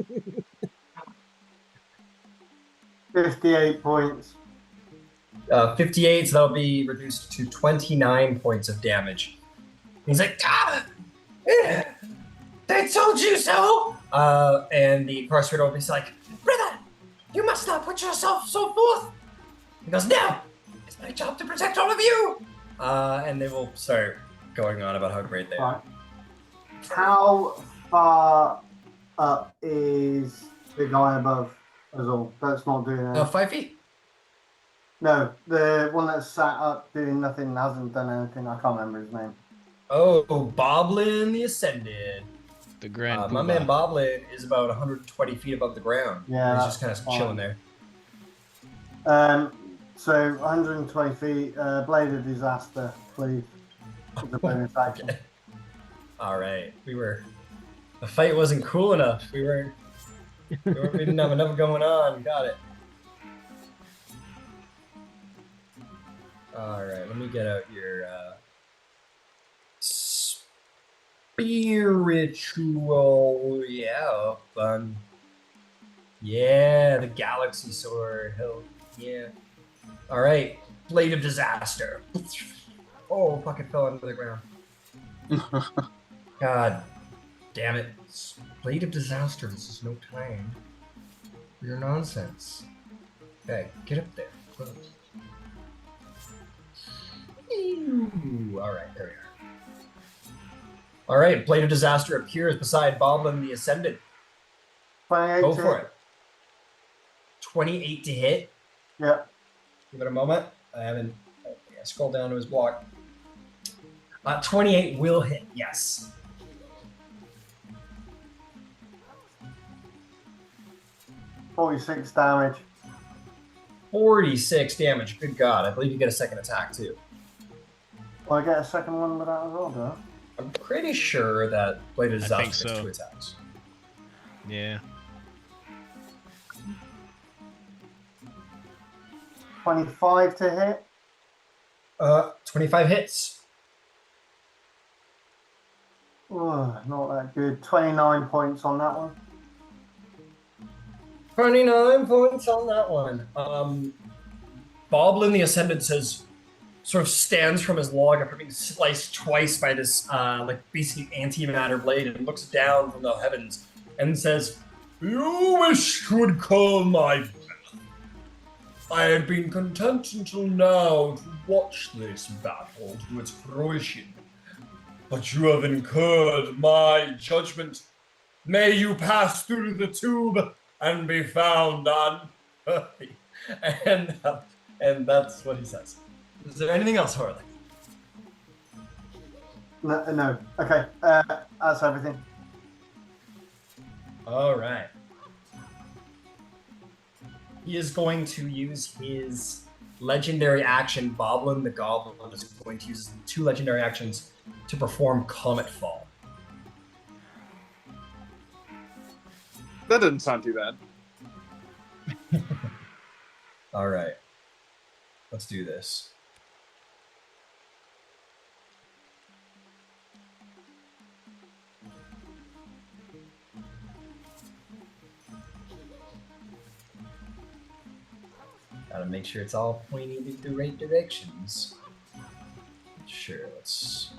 [SPEAKER 3] 58 points.
[SPEAKER 1] 58, so that'll be reduced to 29 points of damage. He's like, they told you so. And the incarcerator will be like, brother, you must not put yourself so forth. He goes, no, it's my job to protect all of you. And they will start going on about how great they are.
[SPEAKER 3] Right. How far up is the guy above us all? That's not doing anything.
[SPEAKER 1] 5 feet.
[SPEAKER 3] No, the one that's sat up doing nothing, hasn't done anything. I can't remember his name.
[SPEAKER 1] Oh, Boblin the Ascended.
[SPEAKER 5] The Grand
[SPEAKER 1] My
[SPEAKER 5] Poobah.
[SPEAKER 1] man Boblin is about 120 feet above the ground.
[SPEAKER 3] Yeah,
[SPEAKER 1] He's just kind of
[SPEAKER 3] fine.
[SPEAKER 1] chilling there.
[SPEAKER 3] So 120 feet, Blade of Disaster, please. With the bonus action.
[SPEAKER 1] Okay. All right, the fight wasn't cool enough. We didn't have enough going on. Got it. All right, let me get out your spiritual. Yeah, fun. Yeah, the Galaxy Sword. Hell yeah. All right, Blade of Disaster. Oh, fuck! It fell into the ground. God damn it. Blade of Disaster. This is no time for your nonsense. Okay, get up there. Close. Alright, there we are. Alright, Blade of Disaster appears beside Boblin the Ascendant.
[SPEAKER 3] 28
[SPEAKER 1] Go
[SPEAKER 3] to
[SPEAKER 1] for
[SPEAKER 3] hit.
[SPEAKER 1] it. 28 to hit.
[SPEAKER 3] Yeah.
[SPEAKER 1] Give it a moment. Scroll down to his block. 28 will hit, yes.
[SPEAKER 3] $46 damage.
[SPEAKER 1] 46 damage. Good God. I believe you get a second attack, too.
[SPEAKER 3] Will I get a second one with that as well, do I?
[SPEAKER 1] I'm pretty sure that Blade of
[SPEAKER 5] I think
[SPEAKER 1] Disaster gets
[SPEAKER 5] so.
[SPEAKER 1] 2 attacks.
[SPEAKER 5] Yeah.
[SPEAKER 3] 25 to hit.
[SPEAKER 1] 25 hits.
[SPEAKER 3] Oh, not that good. 29 points on that one.
[SPEAKER 1] 29 points on that one. Boblin the Ascendant sort of stands from his log after being sliced twice by this, basically antimatter blade and looks down from the heavens and says, "You wish you would call my breath. I had been content until now to watch this battle to its fruition. But you have incurred my judgment. May you pass through the tube and be found unworthy." And that's what he says. Is there anything else, Harley?
[SPEAKER 3] No. Okay. That's everything.
[SPEAKER 1] All right. He is going to use his legendary action. Boblin the Goblin is going to use 2 legendary actions to perform Comet Fall.
[SPEAKER 2] That doesn't sound too bad.
[SPEAKER 1] All right. Let's do this. Gotta make sure it's all pointing in the right directions. Sure, let's...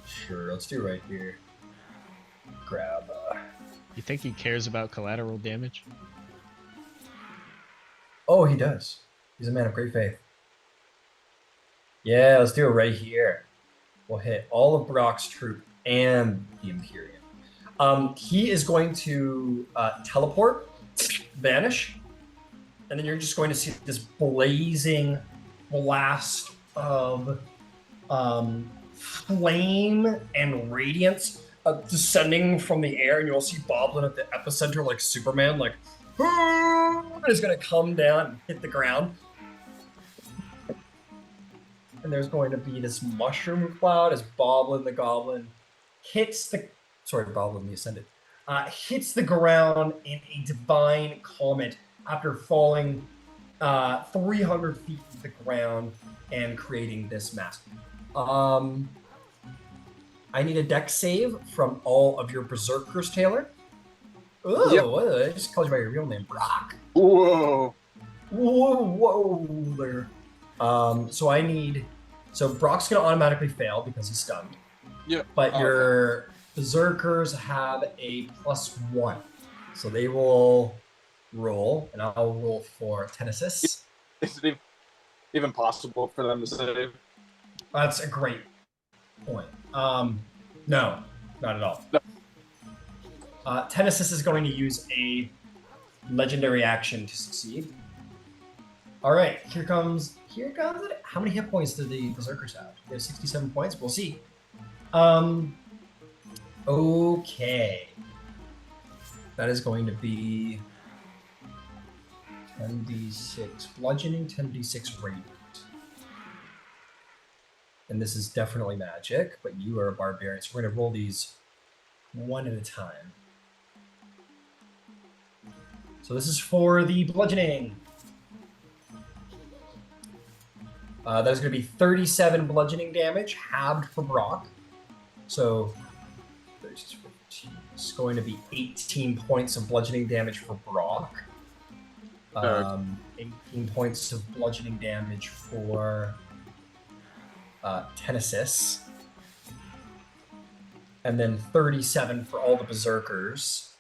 [SPEAKER 1] Sure, let's do right here. Grab,
[SPEAKER 5] You think he cares about collateral damage?
[SPEAKER 1] Oh, he does. He's a man of great faith. Yeah, let's do it right here. We'll hit all of Brock's troop and the Imperium. He is going to teleport, vanish, and then you're just going to see this blazing blast of flame and radiance descending from the air, and you'll see Boblin at the epicenter like Superman, like, is going to come down and hit the ground. and there's going to be this mushroom cloud as Boblin the Goblin hits the Boblin the Ascendant hits the ground in a divine comet after falling 300 feet to the ground and creating this mask. I need a dex save from all of your berserkers, Taylor. Oh, yep. I just called you by your real name, Brock.
[SPEAKER 2] Whoa.
[SPEAKER 1] Whoa there. So Brock's gonna automatically fail because he's stunned.
[SPEAKER 2] Yep.
[SPEAKER 1] But your berserkers have a +1. So they will roll, and I'll roll for Tenesis.
[SPEAKER 2] Is it even possible for them to save?
[SPEAKER 1] That's a great point. No, not at all.
[SPEAKER 2] No.
[SPEAKER 1] Tenesis is going to use a legendary action to succeed. All right, here comes it. How many hit points do the berserkers have? They have 67 points. We'll see. Okay. That is going to be 10d6 bludgeoning, 10d6 radiant. And this is definitely magic, but you are a barbarian, so we're going to roll these one at a time. So this is for the bludgeoning. That is going to be 37 bludgeoning damage, halved for Brock. So it's going to be 18 points of bludgeoning damage for Brock. 18 points of bludgeoning damage for Tenesis. And then 37 for all the berserkers.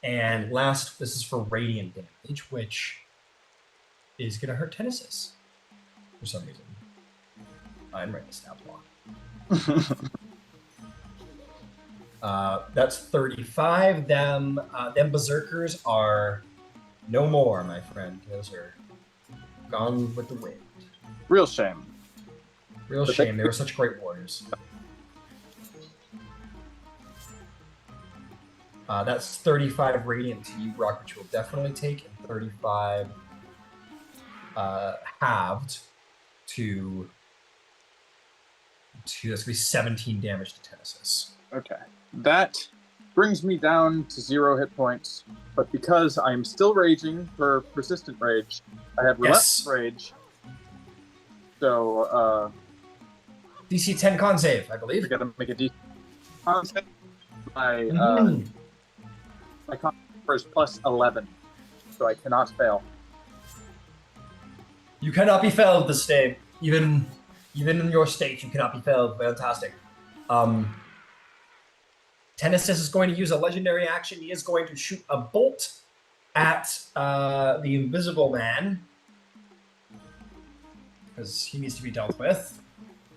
[SPEAKER 1] And last, this is for radiant damage, which is going to hurt Tenesis for some reason. I'm writing the stat block. That's 35. Them berserkers are no more, my friend. Those are gone with the wind.
[SPEAKER 2] Real shame.
[SPEAKER 1] Real shame. They were such great warriors. That's 35 radiant to you, Brock, which will definitely take, and 35 halved to that's gonna be 17 damage to Tenesis.
[SPEAKER 2] Okay. That brings me down to 0 hit points, but because I'm still raging for persistent rage, I have relentless rage. So
[SPEAKER 1] DC 10 con save, I believe.
[SPEAKER 2] I gotta make a DC con save. My con is +11, so I cannot fail.
[SPEAKER 1] You cannot be failed this day. Even in your state, you cannot be failed. Fantastic. Tenesis is going to use a legendary action. He is going to shoot a bolt at the invisible man, because he needs to be dealt with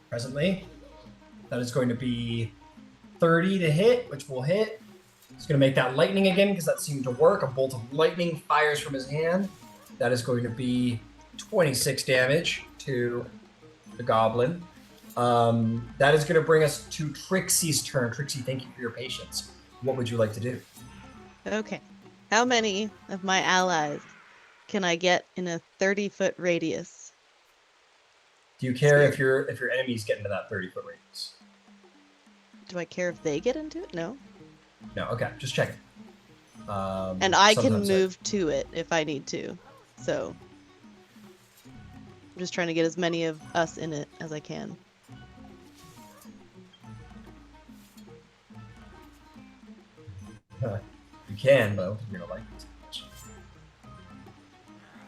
[SPEAKER 1] presently. That is going to be 30 to hit, which will hit. He's going to make that lightning again, because that seemed to work. A bolt of lightning fires from his hand. That is going to be 26 damage to the goblin. That is going to bring us to Trixie's turn. Trixie, thank you for your patience. What would you like to do?
[SPEAKER 4] Okay. How many of my allies can I get in a 30-foot radius?
[SPEAKER 1] Do you care if your enemies get into that 30-foot radius?
[SPEAKER 4] Do I care if they get into it? No.
[SPEAKER 1] No, okay. Just checking.
[SPEAKER 4] And I can move to it if I need to. So I'm just trying to get as many of us in it as I can.
[SPEAKER 1] You can, but I don't think you're going to like it too much.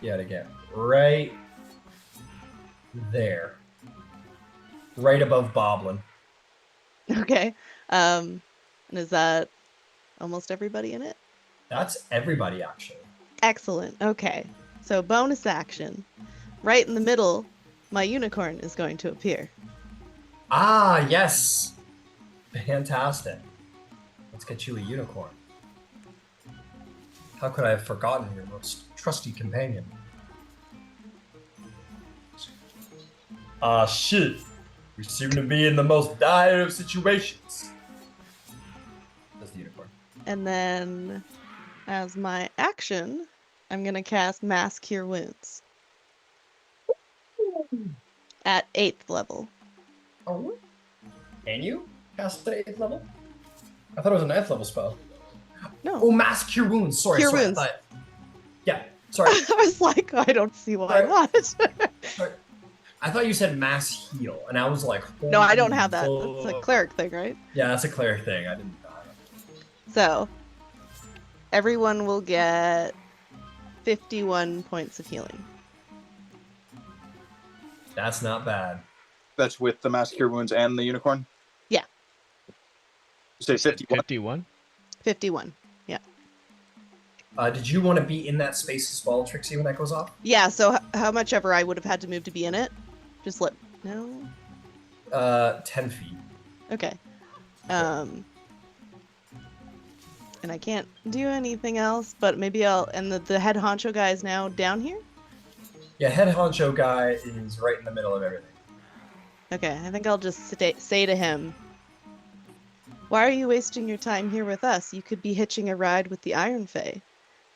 [SPEAKER 1] Yet again. Right there. Right above Boblin.
[SPEAKER 4] Okay. And is that almost everybody in it?
[SPEAKER 1] That's everybody, actually.
[SPEAKER 4] Excellent. Okay. So bonus action. Right in the middle, my unicorn is going to appear.
[SPEAKER 1] Ah, yes. Fantastic. Let's get you a unicorn. How could I have forgotten your most trusty companion? Ah, shit. We seem to be in the most dire of situations. That's the unicorn.
[SPEAKER 4] And then, as my action, I'm going to cast Mass Cure Wounds. At 8th level.
[SPEAKER 1] Oh, can you cast it at 8th level? I thought it was a 9th level spell.
[SPEAKER 4] No.
[SPEAKER 1] Oh, Mass Cure Wounds. Sorry,
[SPEAKER 4] Cure
[SPEAKER 1] sorry.
[SPEAKER 4] Wounds.
[SPEAKER 1] Yeah, sorry.
[SPEAKER 4] I was like, I don't see why
[SPEAKER 1] Sorry.
[SPEAKER 4] not.
[SPEAKER 1] Sorry. I thought you said Mass Heal, and I was like,
[SPEAKER 4] No, I don't have that.
[SPEAKER 1] fuck.
[SPEAKER 4] That's a cleric thing, right?
[SPEAKER 1] Yeah, that's a cleric thing. I didn't know.
[SPEAKER 4] So, everyone will get 51 points of healing.
[SPEAKER 1] That's not bad.
[SPEAKER 2] That's with the Mass Cure Wounds and the Unicorn?
[SPEAKER 4] Yeah.
[SPEAKER 2] You say 51?
[SPEAKER 5] 51?
[SPEAKER 4] 51. Yeah.
[SPEAKER 1] Did you want to be in that space as well, Trixie, when that goes off?
[SPEAKER 4] Yeah, so how much ever I would have had to move to be in it? Just let... No?
[SPEAKER 1] 10 feet.
[SPEAKER 4] Okay. And I can't do anything else, but maybe I'll... And the head honcho guy is now down here?
[SPEAKER 1] Yeah, head honcho guy is right in the middle of everything.
[SPEAKER 4] Okay, I think I'll just say to him, why are you wasting your time here with us? You could be hitching a ride with the Iron Fae.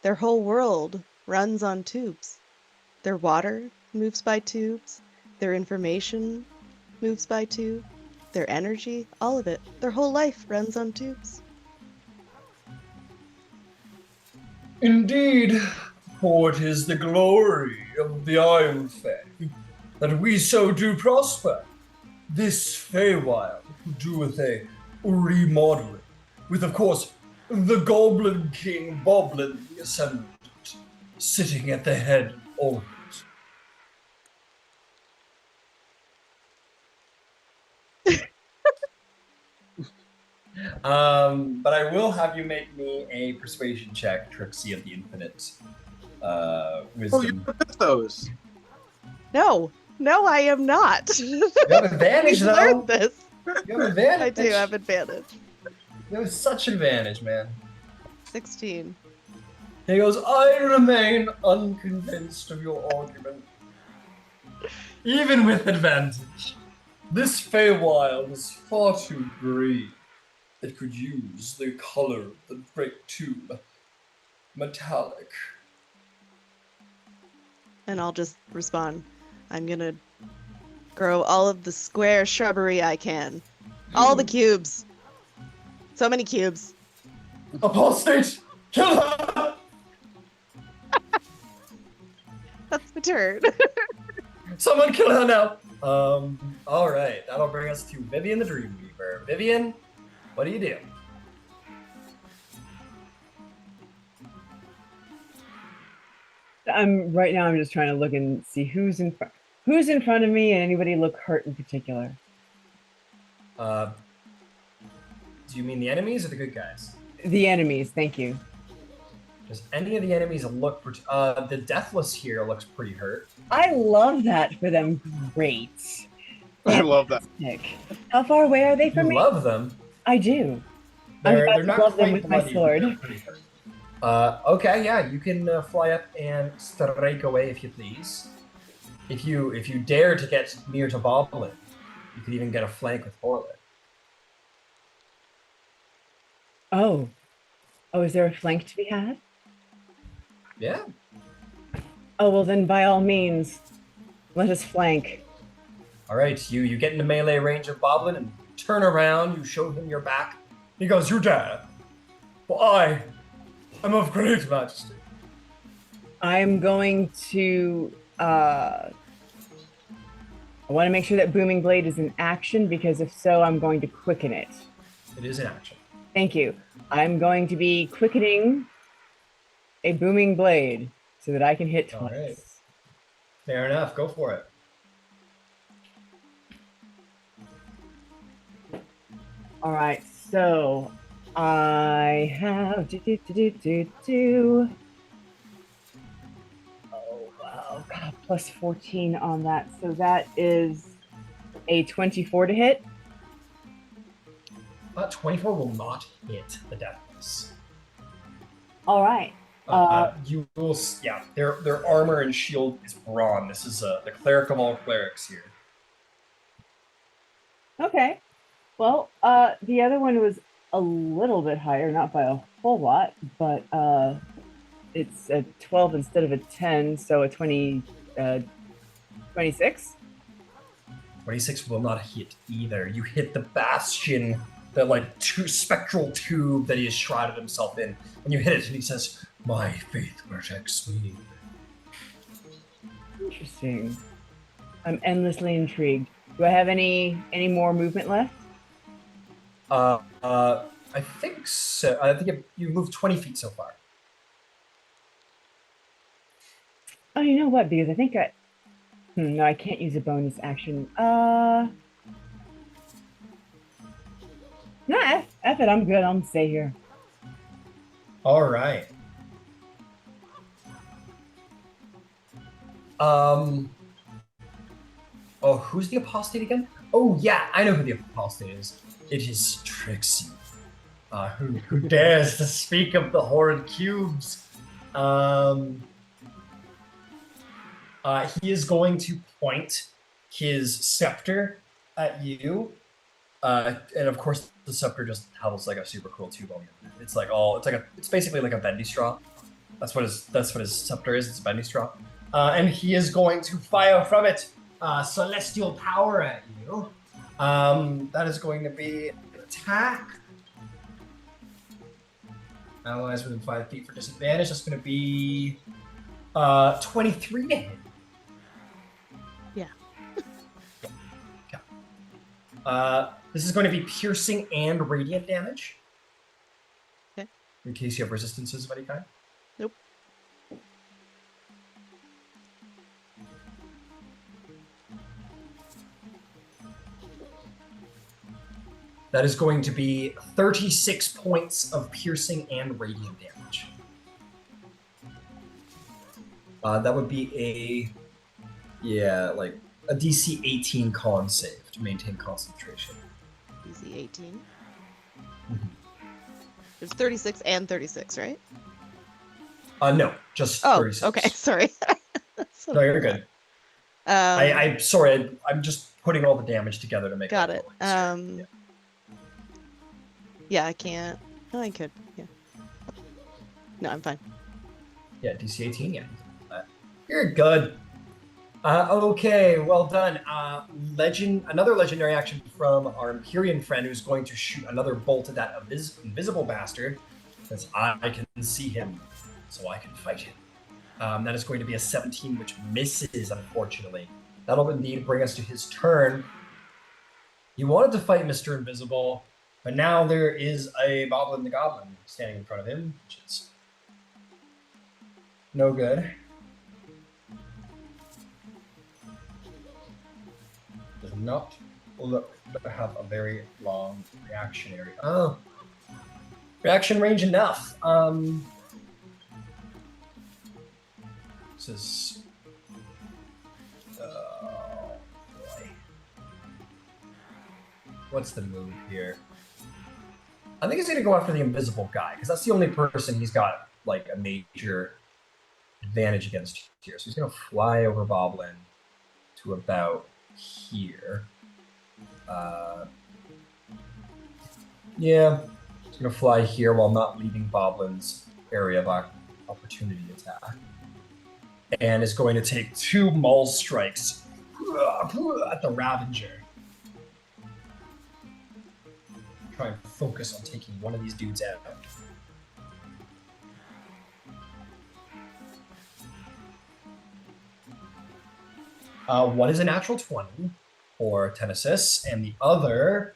[SPEAKER 4] Their whole world runs on tubes. Their water moves by tubes. Their information moves by tube. Their energy, all of it. Their whole life runs on tubes.
[SPEAKER 1] Indeed, for it is the glory of the Iron Fae that we so do prosper. This Feywild doeth a remodeling, with, of course, the Goblin King Boblin, the Ascendant, sitting at the head of it. But I will have you make me a persuasion check, Trixie of the Infinite Wisdom.
[SPEAKER 2] Oh, you put those.
[SPEAKER 4] No, I am not.
[SPEAKER 1] You have advantage,
[SPEAKER 4] We've
[SPEAKER 1] though.
[SPEAKER 4] learned this.
[SPEAKER 1] You have advantage.
[SPEAKER 4] I do have advantage.
[SPEAKER 1] You have such advantage, man.
[SPEAKER 4] 16.
[SPEAKER 1] He goes, I remain unconvinced of your argument. Even with advantage, this Feywild is far too green. It could use the color of the great tube. Metallic.
[SPEAKER 4] And I'll just respond, I'm gonna grow all of the square shrubbery I can. All the cubes. So many cubes.
[SPEAKER 1] Apostate! Kill her!
[SPEAKER 4] That's my turn.
[SPEAKER 1] Someone kill her now! Alright, that'll bring us to Vivian the Dreamweaver. Vivian, what do you do?
[SPEAKER 7] Right now. I'm just trying to look and see who's in front of me, and anybody look hurt in particular.
[SPEAKER 1] Do you mean the enemies or the good guys?
[SPEAKER 7] The enemies. Thank you.
[SPEAKER 1] Does any of the enemies look... the Deathless here looks pretty hurt.
[SPEAKER 7] I love that for them. Great.
[SPEAKER 2] I love that.
[SPEAKER 7] Fantastic. How far away are they from
[SPEAKER 1] You
[SPEAKER 7] me?
[SPEAKER 1] love them.
[SPEAKER 7] I do.
[SPEAKER 1] They're not
[SPEAKER 7] love them
[SPEAKER 1] quite
[SPEAKER 7] with my
[SPEAKER 1] bloody,
[SPEAKER 7] sword.
[SPEAKER 1] but they're pretty hurt. Okay, yeah, you can fly up and strike away if you please. If you dare to get near to Boblin, you could even get a flank with Orlin.
[SPEAKER 7] Oh, is there a flank to be had?
[SPEAKER 1] Yeah.
[SPEAKER 7] Oh, well then by all means, let us flank.
[SPEAKER 1] All right, you get into melee range of Boblin and turn around. You show him your back. He goes, "You dare? Well, I am of great majesty."
[SPEAKER 7] I'm going to, I want to make sure that Booming Blade is in action, because if so, I'm going to quicken it.
[SPEAKER 1] It is in action.
[SPEAKER 7] Thank you. I'm going to be quickening a Booming Blade so that I can hit twice.
[SPEAKER 1] All right. Fair enough. Go for it.
[SPEAKER 7] All right, so I have Oh wow, God, plus 14 on that, so that is a 24 to hit.
[SPEAKER 1] 24 will not hit the Deathless.
[SPEAKER 7] All right.
[SPEAKER 1] You will, yeah. Their armor and shield is brawn. This is the cleric of all clerics here.
[SPEAKER 7] Okay. Well, the other one was a little bit higher, not by a whole lot, but it's a 12 instead of a 10, so a 26.
[SPEAKER 1] 26 will not hit either. You hit the bastion, the like spectral tube that he has shrouded himself in, and you hit it, and he says, "My faith protects me."
[SPEAKER 7] Interesting. I'm endlessly intrigued. Do I have any more movement left?
[SPEAKER 1] I think so. I think you moved 20 feet so far.
[SPEAKER 7] Oh, you know what? Because I think no, I can't use a bonus action. Nah, F it. I'm good. I'm gonna stay here.
[SPEAKER 1] All right. Oh, who's the apostate again? Oh, yeah, I know who the apostate is. It is Trixie. Who dares to speak of the horrid cubes? He is going to point his scepter at you. And of course, the scepter just has like a super cool tube on it. It's basically like a bendy straw. That's what his scepter is. It's a bendy straw. And he is going to fire from it celestial power at you. That is going to be an attack. Allies within 5 feet for disadvantage. That's going to be 23 to hit.
[SPEAKER 4] Yeah.
[SPEAKER 1] This is going to be piercing and radiant damage.
[SPEAKER 4] Okay.
[SPEAKER 1] In case you have resistances of any kind.
[SPEAKER 4] Nope.
[SPEAKER 1] That is going to be 36 points of piercing and radiant damage. That would be a DC 18 con save to maintain concentration.
[SPEAKER 4] DC 18. There's 36 and 36, right?
[SPEAKER 1] No, just
[SPEAKER 4] Oh,
[SPEAKER 1] 36.
[SPEAKER 4] okay. Sorry.
[SPEAKER 1] No, you're good. I'm sorry. I'm just putting all the damage together to make.
[SPEAKER 4] Got it. Yeah, I can't. No, I could. Yeah. No, I'm fine.
[SPEAKER 1] Yeah, DC 18. Yeah, you're good. Okay, well done. Another legendary action from our Empyrean friend, who's going to shoot another bolt at that invisible bastard, because I can see him, so I can fight him. That is going to be a 17, which misses, unfortunately. That'll indeed bring us to his turn. He wanted to fight Mr. Invisible, but now there is a Boblin the Goblin standing in front of him, which is no good. Does not look to have a very long reactionary. Oh, reaction range enough. This is. Oh boy. What's the move here? I think he's gonna go after the invisible guy because that's the only person he's got like a major advantage against here. So he's gonna fly over Boblin to about here. Yeah, he's gonna fly here while not leaving Boblin's area of opportunity attack, and is going to take 2 maul strikes at the Ravager. Try and focus on taking one of these dudes out. One is a natural 20 for 10 assists, and the other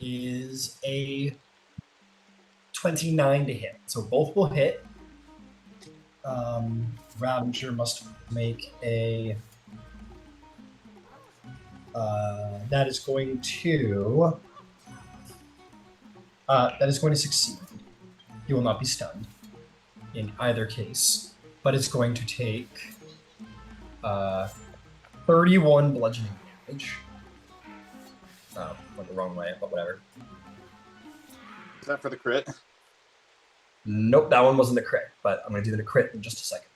[SPEAKER 1] is a 29 to hit. So both will hit. Ravager must make a... that is going to succeed. He will not be stunned in either case, but it's going to take 31 bludgeoning damage. Went the wrong way, but whatever.
[SPEAKER 2] Is that for the crit?
[SPEAKER 1] Nope, that one wasn't the crit, but I'm going to do the crit in just a second.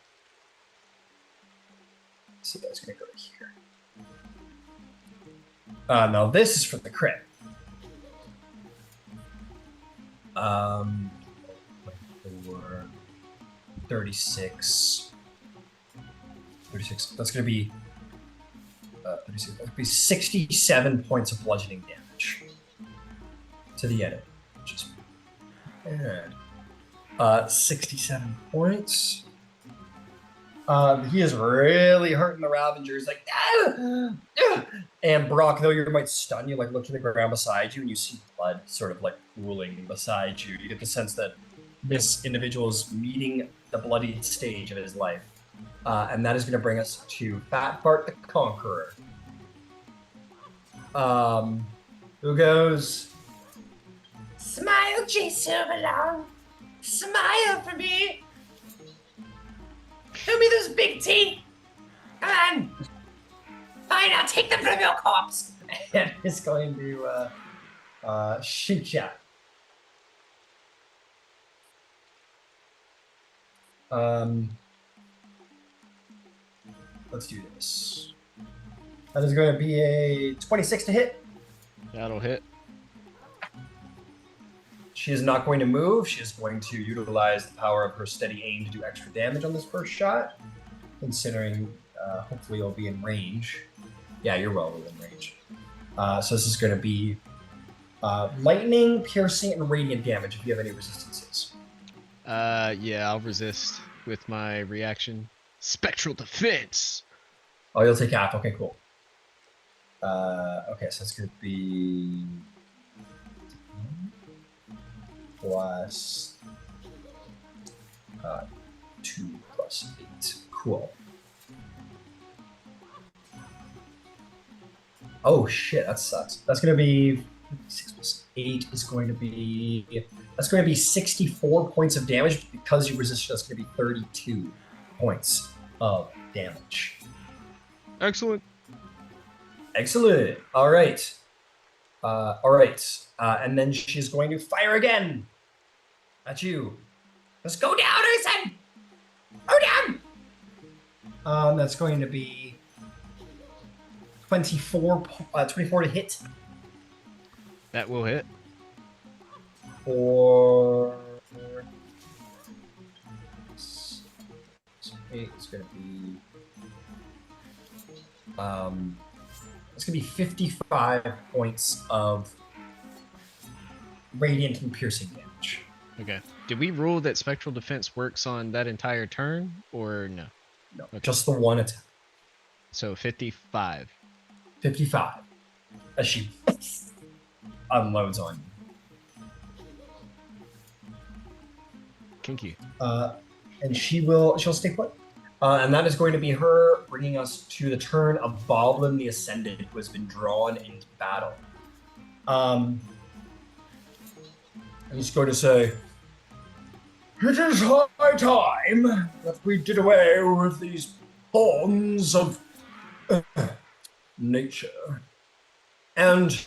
[SPEAKER 1] So that's going to go to here. Now this is for the crit. 36. That's going to be 36, that would be 67 points of bludgeoning damage to the enemy, which is bad. 67 points. He is really hurting the Ravengers, like, and Brock, though you might stun, you like look to the ground beside you, and you see blood sort of like pooling beside you. You get the sense that this individual is meeting the bloodied stage of his life, and that is going to bring us to Fat Bart the Conqueror. Who goes?
[SPEAKER 8] Smile, J. Silverlong. Smile for me. Show me those big teeth. Come on. Fine, I'll take them from your corpse.
[SPEAKER 1] And is going to shoot you. Let's do this. That is going to be a 26 to hit.
[SPEAKER 5] That'll hit.
[SPEAKER 1] She is not going to move. She is going to utilize the power of her steady aim to do extra damage on this first shot, considering hopefully you'll be in range. Yeah, you're well within range. So this is going to be lightning, piercing, and radiant damage if you have any resistances.
[SPEAKER 5] Yeah, I'll resist with my reaction. Spectral defense.
[SPEAKER 1] Oh, you'll take half. Okay, cool. Okay, so it's going to be plus 2 plus 8. Cool. Oh shit, that sucks. That's going to be 6 plus 8 is going to be 64 points of damage. Because you resisted, that's going to be 32 points of damage.
[SPEAKER 5] Excellent.
[SPEAKER 1] Excellent. All right. And then she's going to fire again at you.
[SPEAKER 8] Let's go down, I said. Go down.
[SPEAKER 1] That's going to be 24 to hit.
[SPEAKER 5] That will hit.
[SPEAKER 1] Or 8 is going to be it's going to be 55 points of radiant and piercing damage.
[SPEAKER 5] Okay. Did we rule that spectral defense works on that entire turn, or no?
[SPEAKER 1] No,
[SPEAKER 5] Okay.
[SPEAKER 1] just the one attack.
[SPEAKER 5] So 55.
[SPEAKER 1] 55. As she unloads on you.
[SPEAKER 5] Kinky.
[SPEAKER 1] And she'll stay put. And that is going to be her, bringing us to the turn of Boblin the Ascended, who has been drawn into battle. And he's going to say, "It is high time that we did away with these bonds of nature, and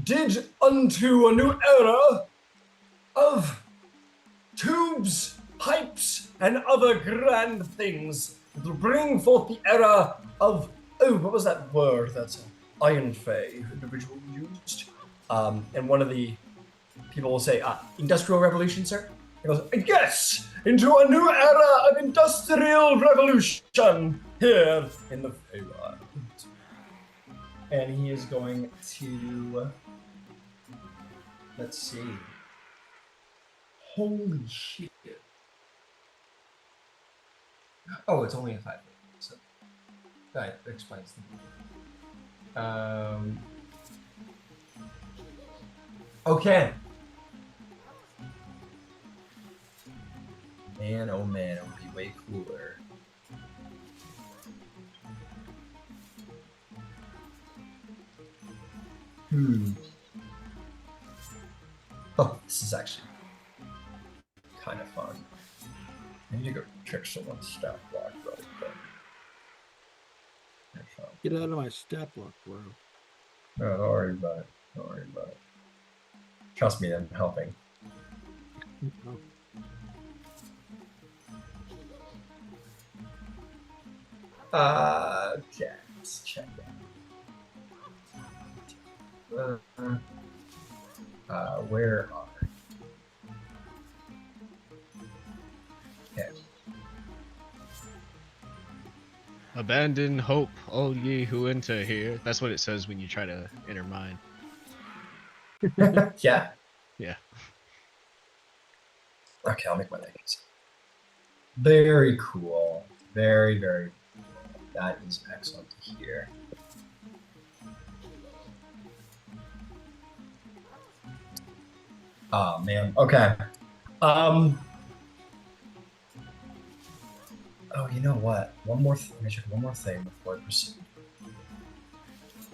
[SPEAKER 1] did unto a new era of tubes, pipes, and other grand things that will bring forth the era of, what was that word that Iron Fey individual used? And one of the people will say, Industrial Revolution, sir? He goes, yes, into a new era of industrial revolution here in the Feywild. And he is going to, let's see. Holy shit. Oh, it's only a 5. So that explains the okay. Man, oh man, it would be way cooler. Oh, this is actually kind of fun. I need to go check someone's stat block really quick.
[SPEAKER 6] Get out of my stat block, bro.
[SPEAKER 1] No, don't worry about it. Don't worry about it. Trust me, I'm helping.
[SPEAKER 6] Oh.
[SPEAKER 1] Okay, let's check that. Where are you? Okay.
[SPEAKER 5] Abandon hope, all ye who enter here. That's what it says when you try to enter mine.
[SPEAKER 1] Yeah.
[SPEAKER 5] Yeah.
[SPEAKER 1] Okay, I'll make my leggings. Very cool. Very, very cool. That is excellent to hear. Oh man. Okay. Oh, you know what? One more. Let me check one more thing before I proceed.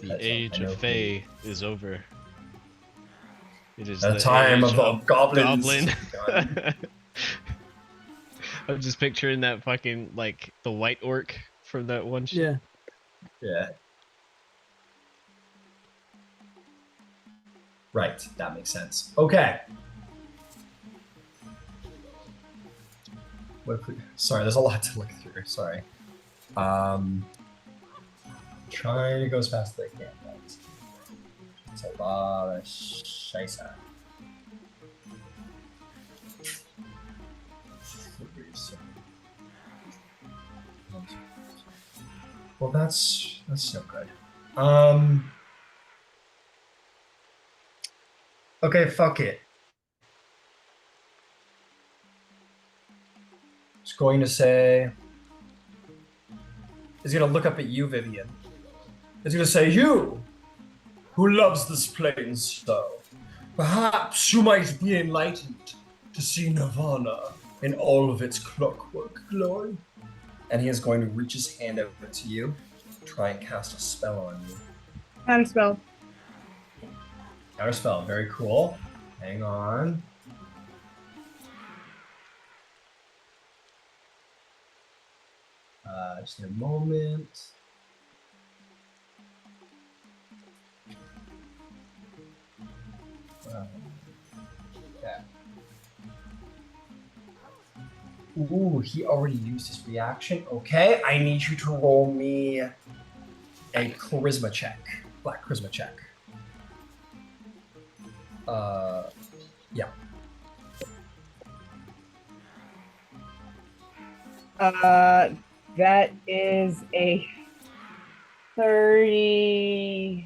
[SPEAKER 5] The
[SPEAKER 1] Because
[SPEAKER 5] age
[SPEAKER 1] I know
[SPEAKER 5] of Fey is over. It is
[SPEAKER 1] the
[SPEAKER 5] the
[SPEAKER 1] time
[SPEAKER 5] age
[SPEAKER 1] of the
[SPEAKER 5] of
[SPEAKER 1] goblins.
[SPEAKER 5] Goblin.
[SPEAKER 1] Begun.
[SPEAKER 5] I'm just picturing that fucking like the white orc from that one shit.
[SPEAKER 6] Yeah.
[SPEAKER 1] Yeah. Right. That makes sense. Okay. Sorry, there's a lot to look through. Sorry. Trying to go as fast as I can, guys. It's a lot of shisa. Well, that's so good. Okay, fuck it. Just going to say. He's gonna look up at you, Vivian. He's gonna say, "You, who loves this plane so, perhaps you might be enlightened to see Nirvana in all of its clockwork glory." And he is going to reach his hand over to you, try and cast a spell on you.
[SPEAKER 7] Counter spell.
[SPEAKER 1] Counter spell, very cool. Hang on. Just a moment. Yeah. Ooh, he already used his reaction. Okay, I need you to roll me a charisma check. Black charisma check. Yeah.
[SPEAKER 7] That is a 30.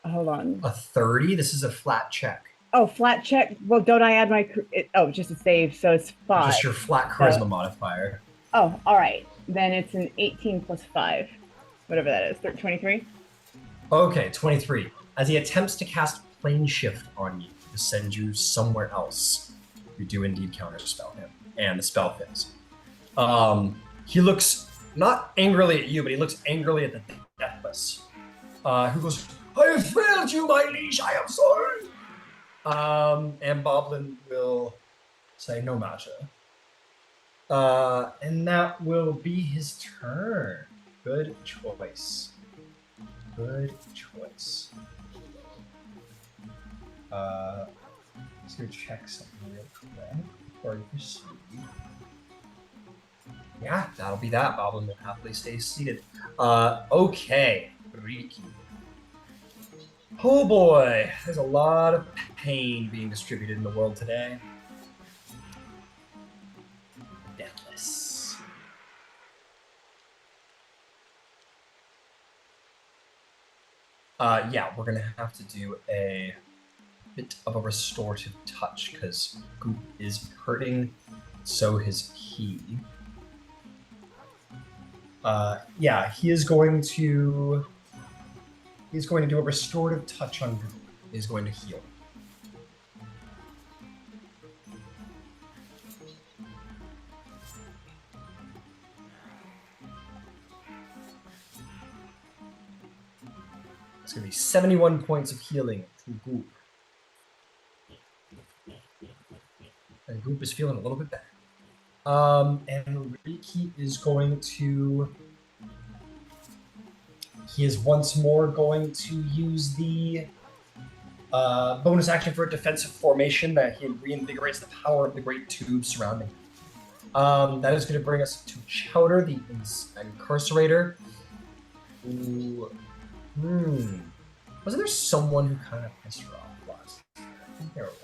[SPEAKER 7] Hold on.
[SPEAKER 1] A 30? This is a flat check.
[SPEAKER 7] Oh, flat check. Well, don't I add my? Just a save, so it's 5.
[SPEAKER 1] Just your flat charisma modifier.
[SPEAKER 7] Oh, all right. Then it's an 18 plus 5, whatever that is. 23.
[SPEAKER 1] Okay, 23. As he attempts to cast plane shift on you to send you somewhere else, you do indeed counterspell him, and the spell fails. He looks not angrily at you, but he looks angrily at the Deathless, who goes, "I have failed you, my liege. I am sorry." And Boblin will say, "No matter." And that will be his turn. Good choice. Good choice. Let's go check something real quick before you proceed. Yeah, that'll be that. Boblin will happily stay seated. Okay, Riki. Oh boy, there's a lot of pain being distributed in the world today. Deathless. Yeah, we're gonna have to do a bit of a restorative touch because Goop is hurting, so is he. Yeah, he's going to do a restorative touch on Goop. He's going to heal. It's going to be 71 points of healing to Goop. And Goop is feeling a little bit better. And Riki is going to... He is once more going to use the bonus action for a defensive formation that he reinvigorates the power of the great tube surrounding him. That is going to bring us to Chowder, the Incarcerator. Ooh. Wasn't there someone who kind of pissed her off last year? I think there was.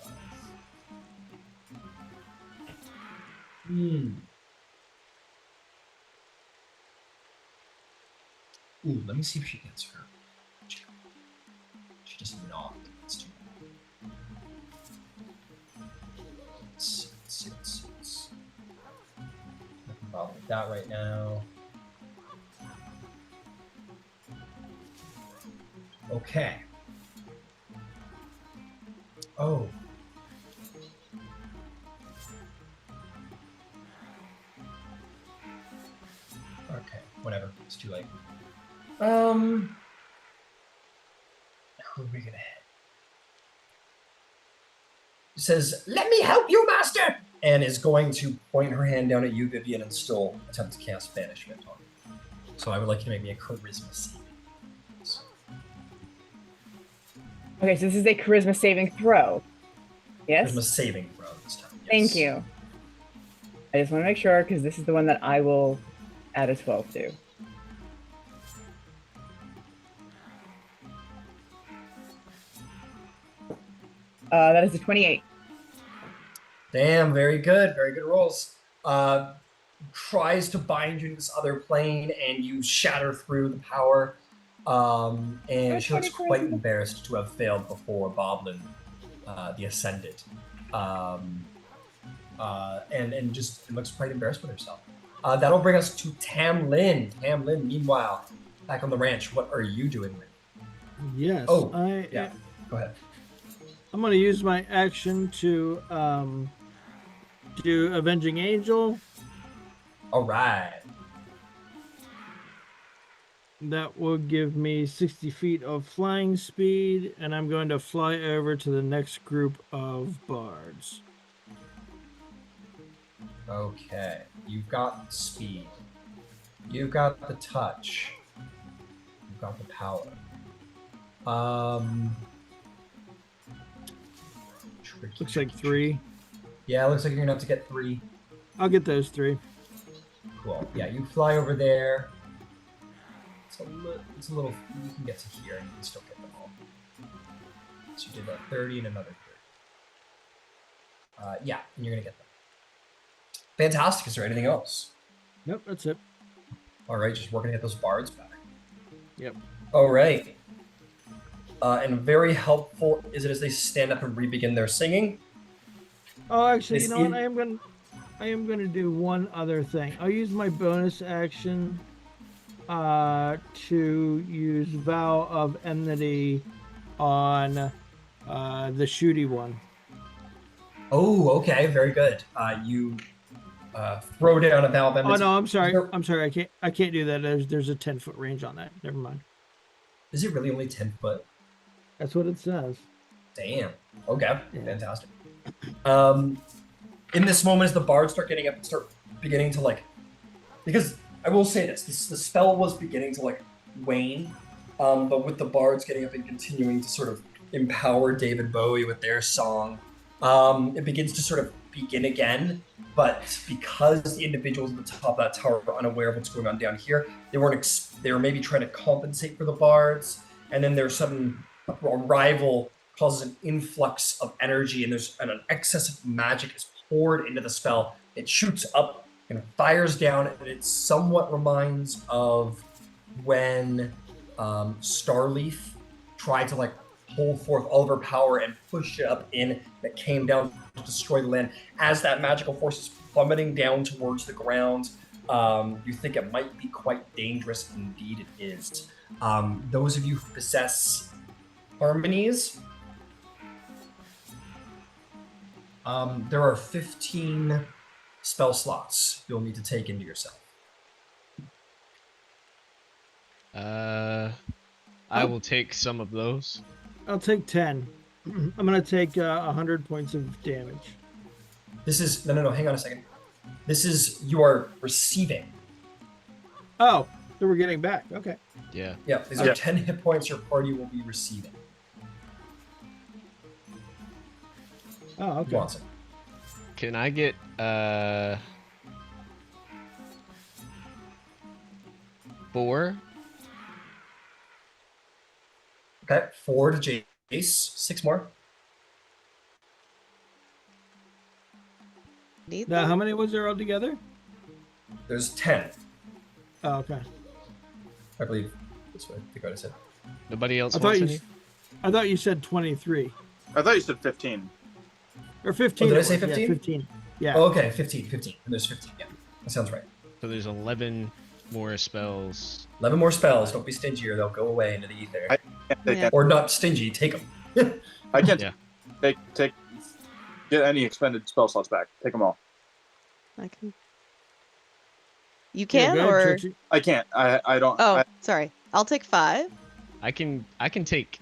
[SPEAKER 1] Ooh, let me see if she gets her. She does not. It's too bad. Let's. Nothing problem with that right now. Okay. Oh. Okay, whatever. It's too late. Who are we gonna hit? Says, "Let me help you, master," and is going to point her hand down at you, Vivian, and still attempt to cast banishment on you. So I would like you to make me a charisma saving.
[SPEAKER 7] Okay, so this is a charisma saving throw. Yes?
[SPEAKER 1] Charisma saving throw this time. Yes.
[SPEAKER 7] Thank you. I just want to make sure, because this is the one that I will add a 12 to. That is a 28.
[SPEAKER 1] Damn, very good. Very good rolls. Tries to bind you to this other plane, and you shatter through the power. And she looks quite embarrassed to have failed before Boblin, the Ascended. And just looks quite embarrassed with herself. That'll bring us to Tam Lin. Tam Lin, meanwhile, back on the ranch, what are you doing with?
[SPEAKER 6] Yes.
[SPEAKER 1] Oh, yeah. Go ahead.
[SPEAKER 6] I'm going to use my action to do Avenging Angel.
[SPEAKER 1] All right.
[SPEAKER 6] That will give me 60 feet of flying speed, and I'm going to fly over to the next group of bards.
[SPEAKER 1] Okay. You've got speed. You've got the touch. You've got the power.
[SPEAKER 6] Looks like 3.
[SPEAKER 1] Yeah, it looks like you're gonna have to get 3.
[SPEAKER 6] I'll get those 3.
[SPEAKER 1] Cool. Yeah, you fly over there. It's a little. You can get to here, and you can still get them all. So you did that 30 and another 30. Yeah, and you're gonna get them. Fantastic. Is there anything else?
[SPEAKER 6] Nope, that's it.
[SPEAKER 1] All right, just working to get those bards back.
[SPEAKER 6] Yep.
[SPEAKER 1] All right. And very helpful is it as they stand up and re-begin their singing.
[SPEAKER 6] Oh, actually, you know what? I am gonna do one other thing. I'll use my bonus action to use Vow of Enmity on the shooty one.
[SPEAKER 1] Oh, okay, very good. You throw down a Vow of Enmity.
[SPEAKER 6] Oh no, I'm sorry. I'm sorry. I can't do that. There's a 10-foot range on that. Never mind.
[SPEAKER 1] Is it really only 10 foot?
[SPEAKER 6] That's what it says.
[SPEAKER 1] Damn. Okay. Yeah. Fantastic. In this moment, as the bards start getting up and start beginning to because I will say this, the spell was beginning to wane, but with the bards getting up and continuing to sort of empower David Bowie with their song, it begins to sort of begin again. But because the individuals at the top of that tower were unaware of what's going on down here, they were maybe trying to compensate for the bards, and then their sudden arrival causes an influx of energy, and an excess of magic is poured into the spell. It shoots up and fires down, and it somewhat reminds of when Starleaf tried to pull forth all of her power and push it up in that came down to destroy the land. As that magical force is plummeting down towards the ground, you think it might be quite dangerous. Indeed it is. Those of you who possess harmonies, there are 15 spell slots you'll need to take into yourself.
[SPEAKER 5] I will take some of those.
[SPEAKER 6] I'll take 10. I'm gonna take 100 points of damage.
[SPEAKER 1] This is no. Hang on a second. This is you are receiving.
[SPEAKER 6] Oh, so we're getting back. Okay.
[SPEAKER 5] Yeah.
[SPEAKER 1] Yeah. These are 10 hit points your party will be receiving.
[SPEAKER 6] Oh, okay.
[SPEAKER 1] Awesome.
[SPEAKER 5] Can I get 4?
[SPEAKER 1] Okay, 4 to Jace. 6 more.
[SPEAKER 6] Now, how many was there altogether?
[SPEAKER 1] There's 10.
[SPEAKER 6] Oh, okay.
[SPEAKER 1] I believe. That's what I think I said.
[SPEAKER 5] Nobody else
[SPEAKER 6] I thought
[SPEAKER 5] wants
[SPEAKER 6] you.
[SPEAKER 5] any?
[SPEAKER 6] I thought you said 23
[SPEAKER 2] I thought you said 15.
[SPEAKER 6] or 15.
[SPEAKER 1] Oh, did I
[SPEAKER 6] it
[SPEAKER 1] say
[SPEAKER 6] was.
[SPEAKER 1] 15?
[SPEAKER 6] Yeah, 15. Yeah.
[SPEAKER 1] Oh, okay, 15. And there's 15. Yeah, that sounds right.
[SPEAKER 5] So there's 11 more spells.
[SPEAKER 1] 11 more spells. Don't be stingy or they'll go away into the ether.
[SPEAKER 2] I can't take
[SPEAKER 4] Yeah.
[SPEAKER 2] any,
[SPEAKER 1] Or not stingy, take them.
[SPEAKER 2] I can't
[SPEAKER 5] Yeah.
[SPEAKER 2] get any expended spell slots back. Take them all.
[SPEAKER 4] I can. You
[SPEAKER 6] Yeah,
[SPEAKER 4] can,
[SPEAKER 6] go ahead,
[SPEAKER 4] or
[SPEAKER 6] Trixie.
[SPEAKER 2] I can't. I don't.
[SPEAKER 4] oh, sorry. I'll take 5.
[SPEAKER 5] I can take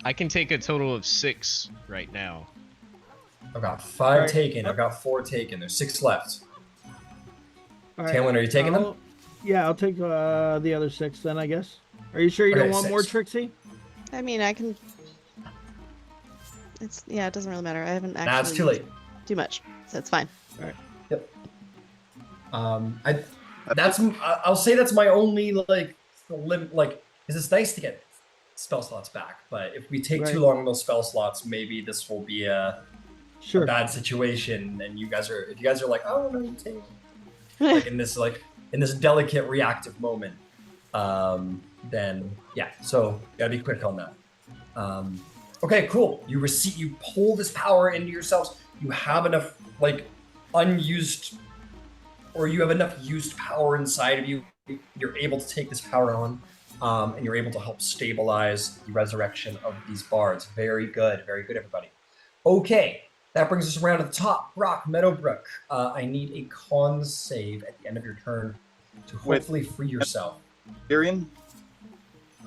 [SPEAKER 5] a total of 6 right now.
[SPEAKER 1] I've got 5
[SPEAKER 6] Alright.
[SPEAKER 1] taken. I've got 4 taken. There's 6 left.
[SPEAKER 6] All right.
[SPEAKER 1] Tamlin, are you taking them?
[SPEAKER 6] Yeah, I'll take the other 6 then, I guess. Are you sure you
[SPEAKER 1] Okay,
[SPEAKER 6] don't want more,
[SPEAKER 1] 6.
[SPEAKER 6] Trixie?
[SPEAKER 4] I mean, I can. Yeah, it doesn't really matter. I haven't actually.
[SPEAKER 1] Nah, it's too late.
[SPEAKER 4] Too much, so it's fine.
[SPEAKER 1] I'll say that's my only like limit, like, because it's nice to get spell slots back, but if we take too
[SPEAKER 6] Right.
[SPEAKER 1] long on those spell slots, maybe this will be a
[SPEAKER 6] Sure.
[SPEAKER 1] bad situation, and if you guys are like, oh no, you take like in this delicate reactive moment, then yeah, so gotta be quick on that. Okay, cool. You pull this power into yourselves. You have enough like unused, or you have enough used power inside of you. You're able to take this power on, and you're able to help stabilize the resurrection of these bards. Very good, everybody. Okay, that brings us around to the top. Brock, Meadowbrook, I need a con save at the end of your turn to hopefully free yourself.
[SPEAKER 2] Empyrean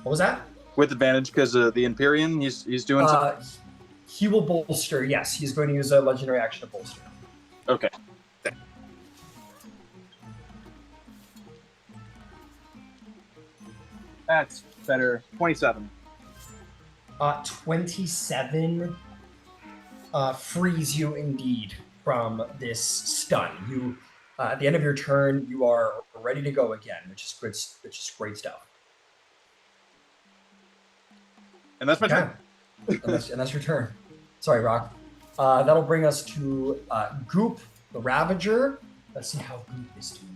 [SPEAKER 1] What was that?
[SPEAKER 2] with advantage because the Empyrean. He's doing something.
[SPEAKER 1] He will bolster. Yes, he's going to use a legendary action to bolster.
[SPEAKER 2] Okay. That's better. 27.
[SPEAKER 1] 27 frees you indeed from this stun. You, at the end of your turn, you are ready to go again, which is great stuff.
[SPEAKER 2] And that's my turn.
[SPEAKER 1] and that's your turn. Sorry, Rock. That'll bring us to Goop, the Ravager. Let's see how Goop is doing.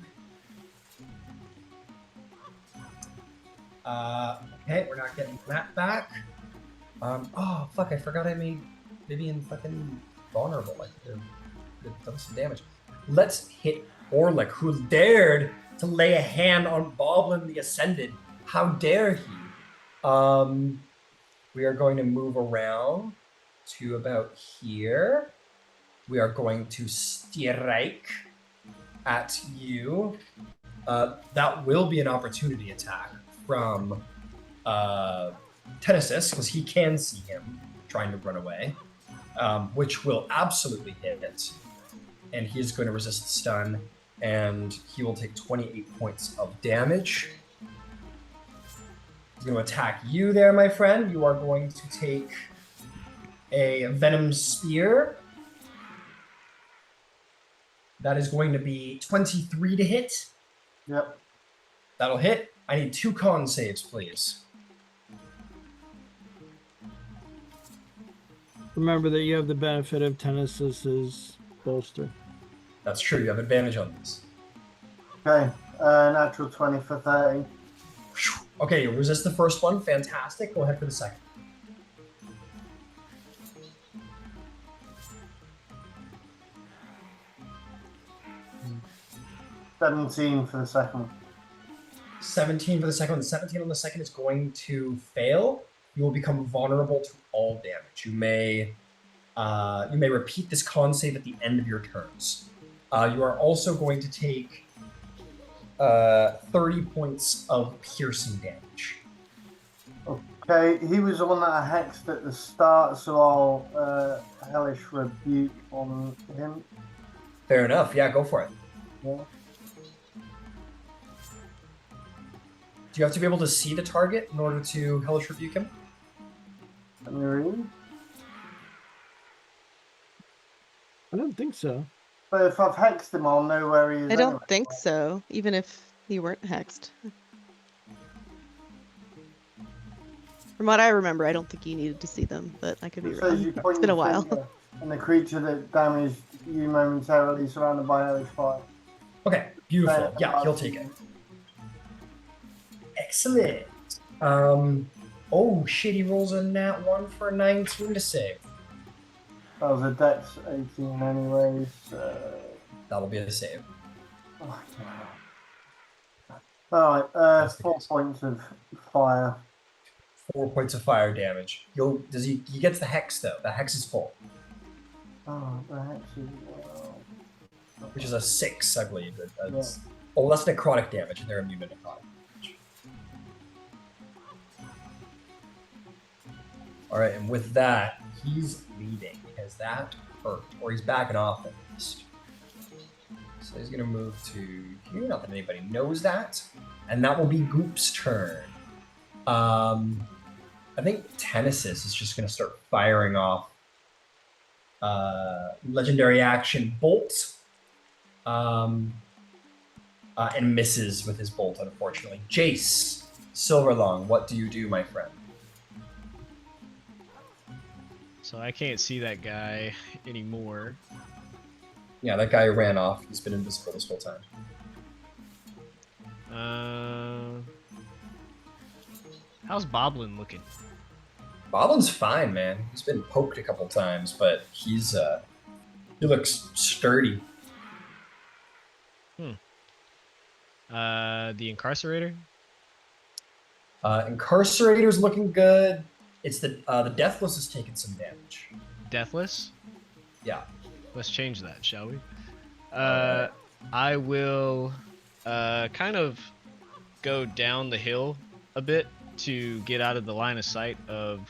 [SPEAKER 1] Okay, we're not getting that back. Oh, fuck, I forgot I made Vivian fucking vulnerable. Like, they've done some damage. Let's hit Orlick, who dared to lay a hand on Boblin the Ascended. How dare he? We are going to move around to about here. We are going to strike at you. That will be an opportunity attack from Tenesis, because he can see him trying to run away, which will absolutely hit it. And he is going to resist the stun, and he will take 28 points of damage. He's going to attack you there, my friend. You are going to take a Venom Spear. That is going to be 23 to hit.
[SPEAKER 3] Yep.
[SPEAKER 1] That'll hit. I need 2 con saves, please.
[SPEAKER 6] Remember that you have the benefit of Tenesis's bolster.
[SPEAKER 1] That's true. You have advantage on this.
[SPEAKER 3] Okay. Natural 20 for 30.
[SPEAKER 1] Okay, you resist the first one. Fantastic. Go ahead for the second.
[SPEAKER 3] $17 for the second one.
[SPEAKER 1] 17 for the second one. The 17 on the second is going to fail. You will become vulnerable to all damage. You may repeat this con save at the end of your turns. You are also going to take 30 points of piercing damage.
[SPEAKER 3] Okay, he was the one that I hexed at the start, so I'll Hellish Rebuke on him.
[SPEAKER 1] Fair enough. Yeah, go for it.
[SPEAKER 3] Yeah.
[SPEAKER 1] Do you have to be able to see the target in order to Hellish Rebuke him?
[SPEAKER 3] Let me read.
[SPEAKER 6] I don't think so.
[SPEAKER 3] But if I've hexed him, I'll know where he is.
[SPEAKER 4] I don't
[SPEAKER 3] anyway.
[SPEAKER 4] think so, even if you weren't hexed. From what I remember, I don't think you needed to see them, but I could be
[SPEAKER 3] It says
[SPEAKER 4] wrong.
[SPEAKER 3] you point
[SPEAKER 4] It's been a
[SPEAKER 3] your
[SPEAKER 4] while.
[SPEAKER 3] finger, and the creature that damaged you momentarily surrounded by hellish fire.
[SPEAKER 1] Okay, beautiful. Yeah, he'll take it. Excellent. Oh shit, he rolls a nat 1 for a 19 to save.
[SPEAKER 3] That was a dex 18 anyways.
[SPEAKER 1] That'll be a save.
[SPEAKER 3] Oh, Alright, 4 points of fire.
[SPEAKER 1] 4 points of fire damage. He gets the hex though. The hex is full.
[SPEAKER 3] Oh, the hex is
[SPEAKER 1] Which is a 6, I believe. That's, oh, that's necrotic damage, and they're immune to necrotic damage. Alright, and with that, he's leaving because that hurt. Or he's backing off at least. So he's gonna move to here, not that anybody knows that. And that will be Goop's turn. I think Tennesis is just gonna start firing off legendary action bolt. And misses with his bolt, unfortunately. Jace, Silverlong, what do you do, my friend?
[SPEAKER 5] So I can't see that guy anymore.
[SPEAKER 1] Yeah, that guy ran off. He's been invisible this whole time.
[SPEAKER 5] How's Boblin looking?
[SPEAKER 1] Boblin's fine, man. He's been poked a couple times, but he looks sturdy.
[SPEAKER 5] The Incarcerator?
[SPEAKER 1] Incarcerator's looking good. It's the Deathless is taking some damage.
[SPEAKER 5] Deathless?
[SPEAKER 1] Yeah.
[SPEAKER 5] Let's change that, shall we? I will kind of go down the hill a bit to get out of the line of sight of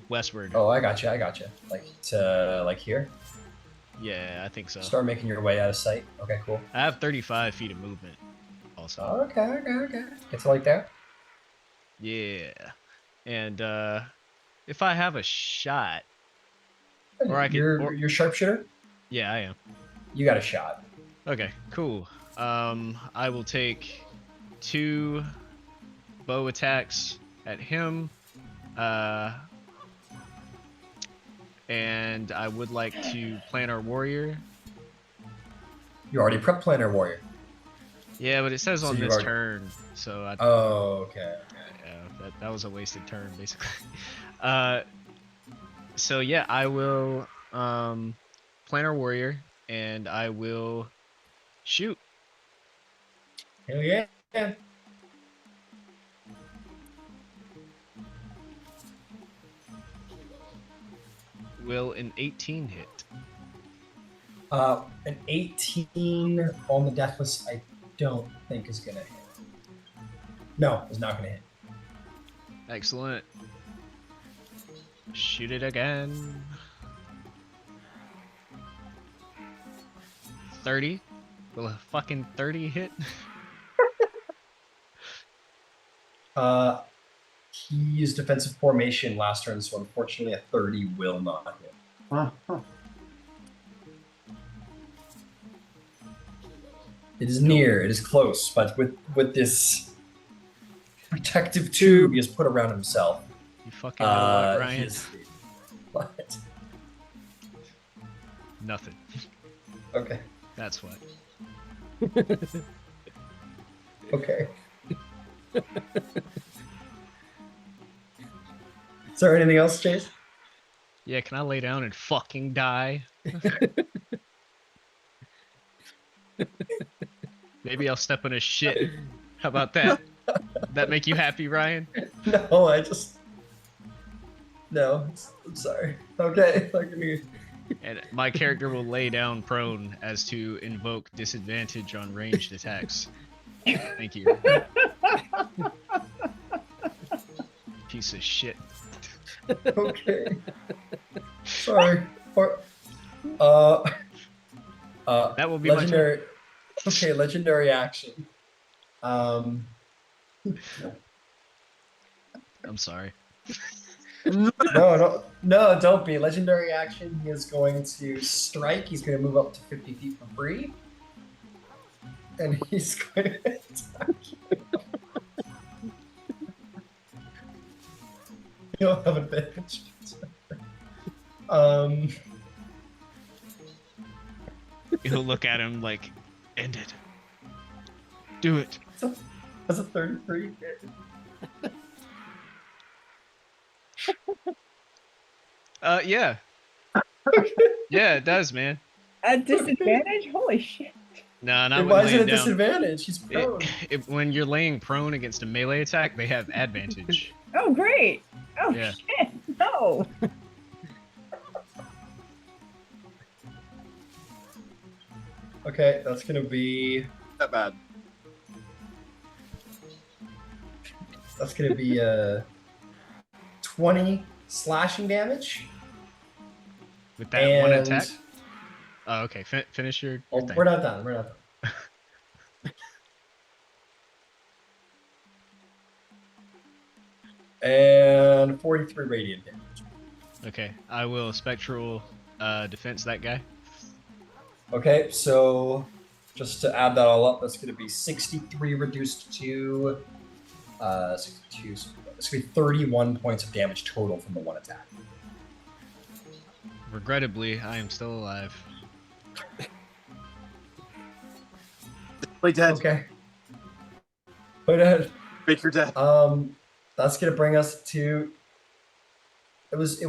[SPEAKER 5] westward.
[SPEAKER 1] Oh, I gotcha. Like here?
[SPEAKER 5] Yeah, I think so.
[SPEAKER 1] Start making your way out of sight. Okay, cool.
[SPEAKER 5] I have 35 feet of movement also.
[SPEAKER 1] Okay. It's like that?
[SPEAKER 5] Yeah. And if I have a shot, or I can...
[SPEAKER 1] You're sharpshooter?
[SPEAKER 5] Yeah, I am.
[SPEAKER 1] You got a shot.
[SPEAKER 5] Okay, cool. I will take 2 bow attacks at him. And I would like to Planar Warrior.
[SPEAKER 1] You already prepped Planar Warrior.
[SPEAKER 5] Yeah, but it says on this turn, so I...
[SPEAKER 1] Oh, okay.
[SPEAKER 5] Yeah, that was a wasted turn, basically. So yeah, I will Planar Warrior, and I will shoot.
[SPEAKER 1] Hell yeah.
[SPEAKER 5] Will an 18 hit?
[SPEAKER 1] An 18 on the Deathless, I don't think is gonna hit. No, it's not gonna hit.
[SPEAKER 5] Excellent. Shoot it again. 30? Will a fucking 30 hit?
[SPEAKER 1] He used defensive formation last turn, so unfortunately a 30 will not hit. It is near, it is close, but with this protective tube he has put around himself.
[SPEAKER 5] You fucking know what, Ryan?
[SPEAKER 1] What?
[SPEAKER 5] Nothing.
[SPEAKER 1] Okay.
[SPEAKER 5] That's what.
[SPEAKER 1] Okay. Is there anything else, Chase?
[SPEAKER 5] Yeah, can I lay down and fucking die? Maybe I'll step on his shit. How about that? That make you happy, Ryan?
[SPEAKER 1] No, No, I'm sorry. Okay,
[SPEAKER 5] And my character will lay down prone as to invoke disadvantage on ranged attacks. Thank you. Piece of shit.
[SPEAKER 1] Okay. Sorry.
[SPEAKER 5] That will be
[SPEAKER 1] legendary.
[SPEAKER 5] my turn.
[SPEAKER 1] Okay, legendary action.
[SPEAKER 5] I'm sorry.
[SPEAKER 1] No, don't be. Legendary action, he is going to strike. He's going to move up to 50 feet for free. And he's going to attack you. He'll have advantage.
[SPEAKER 5] He'll look at him like, end it. Do it.
[SPEAKER 1] Does a 33?
[SPEAKER 5] Yeah. Yeah, it does, man.
[SPEAKER 7] At disadvantage? Holy shit.
[SPEAKER 5] No, not
[SPEAKER 1] And
[SPEAKER 5] when
[SPEAKER 1] why is it
[SPEAKER 5] laying
[SPEAKER 1] a
[SPEAKER 5] down.
[SPEAKER 1] disadvantage? He's prone.
[SPEAKER 5] When you're laying prone against a melee attack, they have advantage.
[SPEAKER 7] Oh, great. Oh,
[SPEAKER 5] Yeah.
[SPEAKER 7] shit. No.
[SPEAKER 1] Okay, that's gonna be
[SPEAKER 2] That bad.
[SPEAKER 1] that's gonna be 20 slashing damage.
[SPEAKER 5] With that one
[SPEAKER 1] And
[SPEAKER 5] attack. Oh, okay. Finish your
[SPEAKER 1] oh,
[SPEAKER 5] thing.
[SPEAKER 1] we're not done. We're not done. And 43 radiant damage.
[SPEAKER 5] Okay, I will spectral defense that guy.
[SPEAKER 1] Okay, so just to add that all up, that's going to be 63 reduced to 62. So it's going to be 31 points of damage total from the one attack.
[SPEAKER 5] Regrettably, I am still alive.
[SPEAKER 2] Play dead.
[SPEAKER 1] Okay. Go ahead.
[SPEAKER 2] Fake your death.
[SPEAKER 1] That's going to bring us to. It was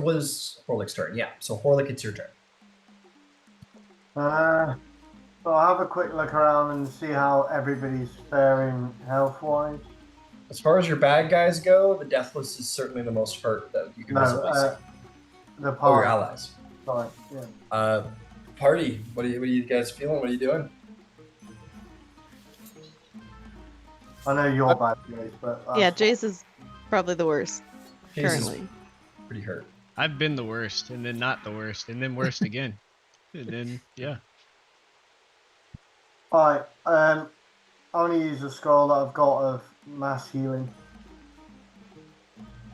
[SPEAKER 1] Horlick's turn. Yeah. So Horlick, it's your turn.
[SPEAKER 3] So I'll have a quick look around and see how everybody's faring health-wise.
[SPEAKER 1] As far as your bad guys go, the Deathless is certainly the most hurt that you can visibly see.
[SPEAKER 3] The
[SPEAKER 1] Oh,
[SPEAKER 3] party.
[SPEAKER 1] your allies.
[SPEAKER 3] Sorry, yeah.
[SPEAKER 1] Party. What are you guys feeling? What are you doing?
[SPEAKER 3] I know you're bad, Jace, but
[SPEAKER 4] Yeah, Jace is probably the worst
[SPEAKER 1] Jace is
[SPEAKER 4] currently.
[SPEAKER 1] pretty hurt.
[SPEAKER 5] I've been the worst, and then not the worst, and then worst again. And then, yeah.
[SPEAKER 3] Alright, I want to use a scroll that I've got of mass healing.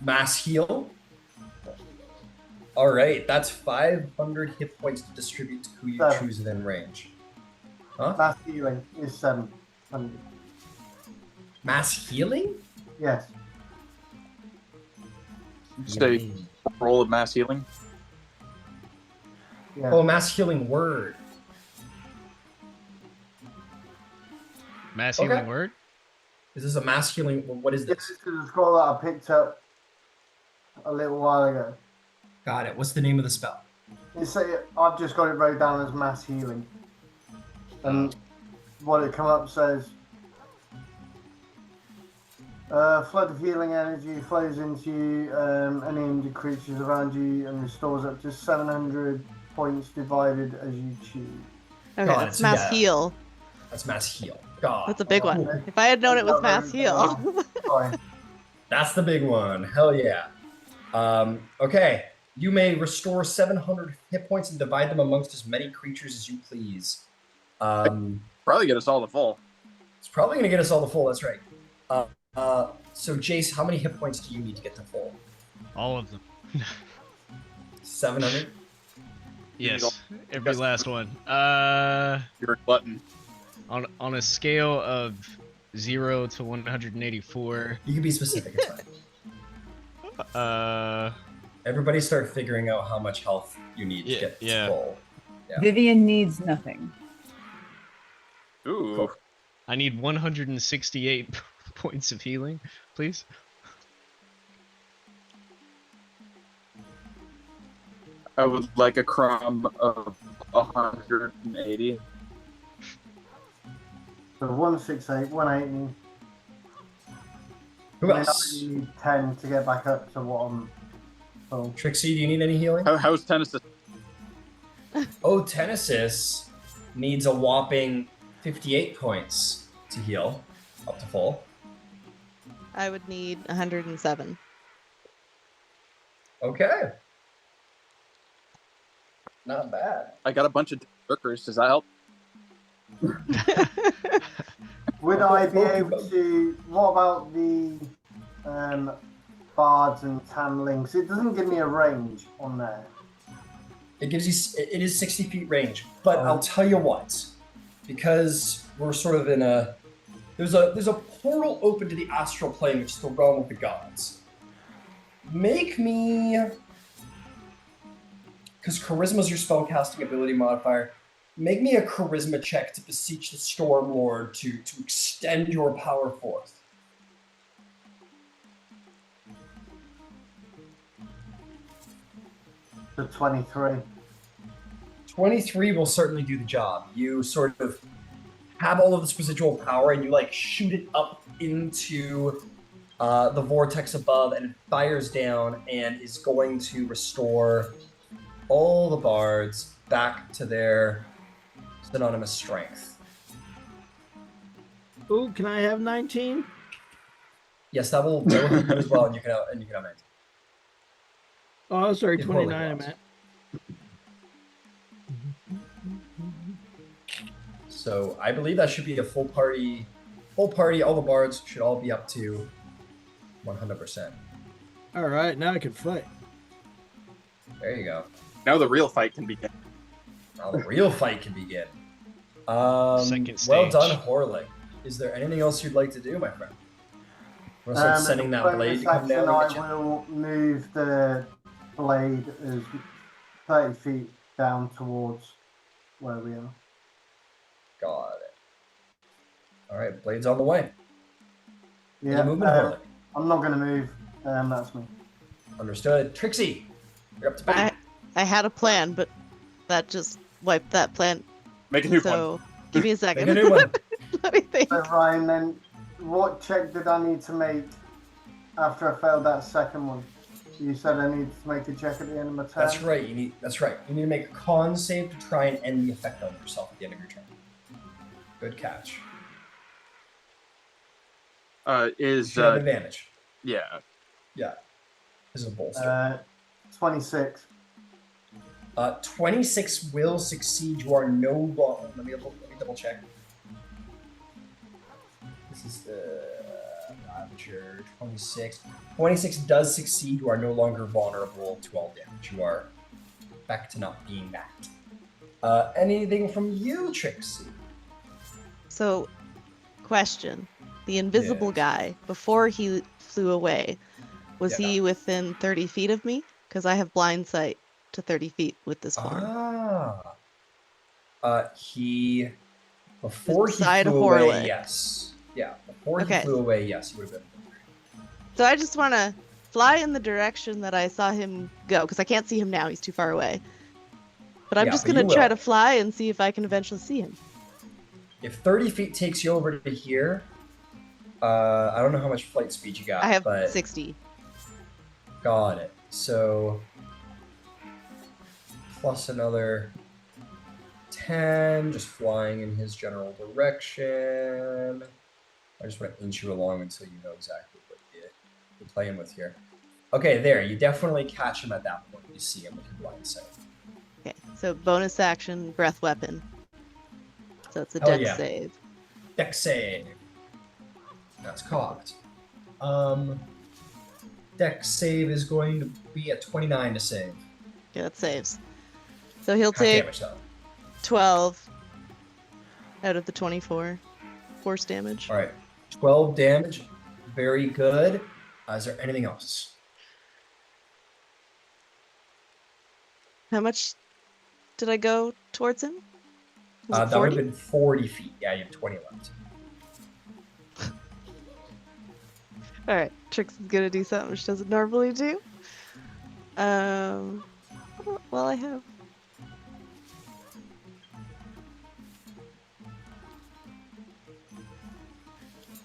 [SPEAKER 1] Mass heal. All right, that's 500 hit points to distribute to who you choose within range. Huh?
[SPEAKER 3] Mass healing is 700.
[SPEAKER 1] Mass healing?
[SPEAKER 3] Yes.
[SPEAKER 2] Say roll of mass healing.
[SPEAKER 3] Yeah.
[SPEAKER 1] Oh, mass healing word.
[SPEAKER 5] Mass healing
[SPEAKER 1] Okay.
[SPEAKER 5] word?
[SPEAKER 1] Is this a mass healing? What is
[SPEAKER 3] This
[SPEAKER 1] this?
[SPEAKER 3] is the scroll that I picked up a little while ago.
[SPEAKER 1] Got it. What's the name of the spell?
[SPEAKER 3] I've just got it wrote down as mass healing. And what it come up says, flood of healing energy flows into you, any injured creatures around you and restores up to 700 points divided as you choose.
[SPEAKER 4] Okay,
[SPEAKER 1] God,
[SPEAKER 4] that's
[SPEAKER 1] so
[SPEAKER 4] mass
[SPEAKER 1] yeah.
[SPEAKER 4] heal.
[SPEAKER 1] That's mass heal. God.
[SPEAKER 4] That's a big one.
[SPEAKER 1] Cool.
[SPEAKER 4] If I had known it was mass heal.
[SPEAKER 3] Sorry.
[SPEAKER 1] That's the big one. Hell yeah. Okay. You may restore 700 hit points and divide them amongst as many creatures as you please.
[SPEAKER 2] Probably get us all to full.
[SPEAKER 1] It's probably going to get us all to full. That's right. So, Jace, how many hit points do you need to get to full?
[SPEAKER 5] All of them.
[SPEAKER 1] 700?
[SPEAKER 5] Yes, every last one.
[SPEAKER 2] You're a glutton.
[SPEAKER 5] On a scale of 0 to 184.
[SPEAKER 1] You can be specific. It's fine. Everybody start figuring out how much health you need to get to full. Yeah.
[SPEAKER 7] Vivian needs nothing.
[SPEAKER 2] Ooh.
[SPEAKER 1] Cool.
[SPEAKER 5] I need 168 points of healing, please.
[SPEAKER 2] I would like a crumb of 180.
[SPEAKER 3] So 168, 180.
[SPEAKER 1] Who
[SPEAKER 3] And then
[SPEAKER 1] else?
[SPEAKER 3] I need 10 to get back up to what I'm full.
[SPEAKER 1] Trixie, do you need any healing?
[SPEAKER 2] How's Tennessee?
[SPEAKER 1] Oh, Tennesis needs a whopping 58 points to heal up to full.
[SPEAKER 4] I would need 107.
[SPEAKER 1] Okay. Not bad.
[SPEAKER 2] I got a bunch of workers. Does that help?
[SPEAKER 3] Would I be able to? What about the bards and tanlings? It doesn't give me a range on there.
[SPEAKER 1] It gives you, it is 60 feet range, but I'll tell you what, because we're sort of in a, there's a portal open to the astral plane, which is the realm of the gods. Make me, because charisma is your spellcasting ability modifier, make me a charisma check to beseech the Storm Lord to extend your power forth.
[SPEAKER 3] The 23.
[SPEAKER 1] 23 will certainly do the job. You sort of have all of this residual power, and you like shoot it up into the vortex above, and it fires down and is going to restore all the bards back to their synonymous strength.
[SPEAKER 6] Ooh, can I have 19?
[SPEAKER 1] Yes, that will help you as well, and you can have 19.
[SPEAKER 6] Oh, sorry,
[SPEAKER 1] If
[SPEAKER 6] 29
[SPEAKER 1] Horlick
[SPEAKER 6] I
[SPEAKER 1] wants.
[SPEAKER 6] meant.
[SPEAKER 1] So I believe that should be a full party. Full party, all the bards should all be up to 100%.
[SPEAKER 6] All right, now I can fight.
[SPEAKER 1] There you go.
[SPEAKER 2] Now the real fight can begin.
[SPEAKER 1] Now the real fight can begin.
[SPEAKER 5] Second
[SPEAKER 1] Well
[SPEAKER 5] stage.
[SPEAKER 1] done, Horlick. Is there anything else you'd like to do, my friend? Want to start sending that blade to come
[SPEAKER 3] action,
[SPEAKER 1] down and get you?
[SPEAKER 3] I will move the blade as 30 feet down towards where we are.
[SPEAKER 1] Got it. All right, blade's on the way.
[SPEAKER 3] Yeah,
[SPEAKER 1] Any movement, Horlick?
[SPEAKER 3] I'm not going to move. That's me.
[SPEAKER 1] Understood. Trixie, you're up to bat.
[SPEAKER 4] I had a plan, but that just wiped that plan.
[SPEAKER 2] Make a new one.
[SPEAKER 4] So give me a second.
[SPEAKER 1] Make a new one.
[SPEAKER 4] Let me think.
[SPEAKER 3] So Ryan, then what check did I need to make after I failed that second one? You said I needed to make a check at the end of my turn.
[SPEAKER 1] That's right. You need to make a con save to try and end the effect on yourself at the end of your turn. Good catch. You should have advantage.
[SPEAKER 2] Yeah.
[SPEAKER 1] Yeah. This is a bolster.
[SPEAKER 3] 26.
[SPEAKER 1] 26 will succeed. You are no longer. Let me double check. This is the Ravager 26. 26 does succeed. You are no longer vulnerable to all damage. You are back to not being that. Anything from you, Trixie?
[SPEAKER 4] So, question. The invisible
[SPEAKER 1] Yes.
[SPEAKER 4] guy, before he flew away, was
[SPEAKER 1] Yeah.
[SPEAKER 4] he within 30 feet of me? Because I have blind sight to 30 feet with this form.
[SPEAKER 1] He before he
[SPEAKER 4] Beside
[SPEAKER 1] flew away,
[SPEAKER 4] Horlick.
[SPEAKER 1] yes. Yeah, before he
[SPEAKER 4] Okay.
[SPEAKER 1] flew away, yes, he would have been.
[SPEAKER 4] So I just want to fly in the direction that I saw him go, because I can't see him now. He's too far away. But I'm
[SPEAKER 1] Yeah,
[SPEAKER 4] just
[SPEAKER 1] but
[SPEAKER 4] going
[SPEAKER 1] you
[SPEAKER 4] to try
[SPEAKER 1] will.
[SPEAKER 4] to fly and see if I can eventually see him.
[SPEAKER 1] If 30 feet takes you over to here, I don't know how much flight speed you got.
[SPEAKER 4] I have
[SPEAKER 1] but
[SPEAKER 4] 60.
[SPEAKER 1] Got it. So plus another 10, just flying in his general direction. I just want to inch you along until you know exactly what you're playing with here. Okay, there. You definitely catch him at that point. You see him with your blind sight.
[SPEAKER 4] Okay, so bonus action, breath weapon. So it's a
[SPEAKER 1] Hell
[SPEAKER 4] dex
[SPEAKER 1] yeah.
[SPEAKER 4] save.
[SPEAKER 1] Dex save. That's cocked. Dex save is going to be at 29 to save.
[SPEAKER 4] Okay, that saves. So he'll
[SPEAKER 1] Half
[SPEAKER 4] take
[SPEAKER 1] damage though.
[SPEAKER 4] 12 out of the 24 force damage.
[SPEAKER 1] All right, 12 damage. Very good. Is there anything else?
[SPEAKER 4] How much did I go towards him? Was it
[SPEAKER 1] That would
[SPEAKER 4] 40?
[SPEAKER 1] have been 40 feet. Yeah, you have 20 left.
[SPEAKER 4] Alright, Trix is gonna do something she doesn't normally do. Well, I have.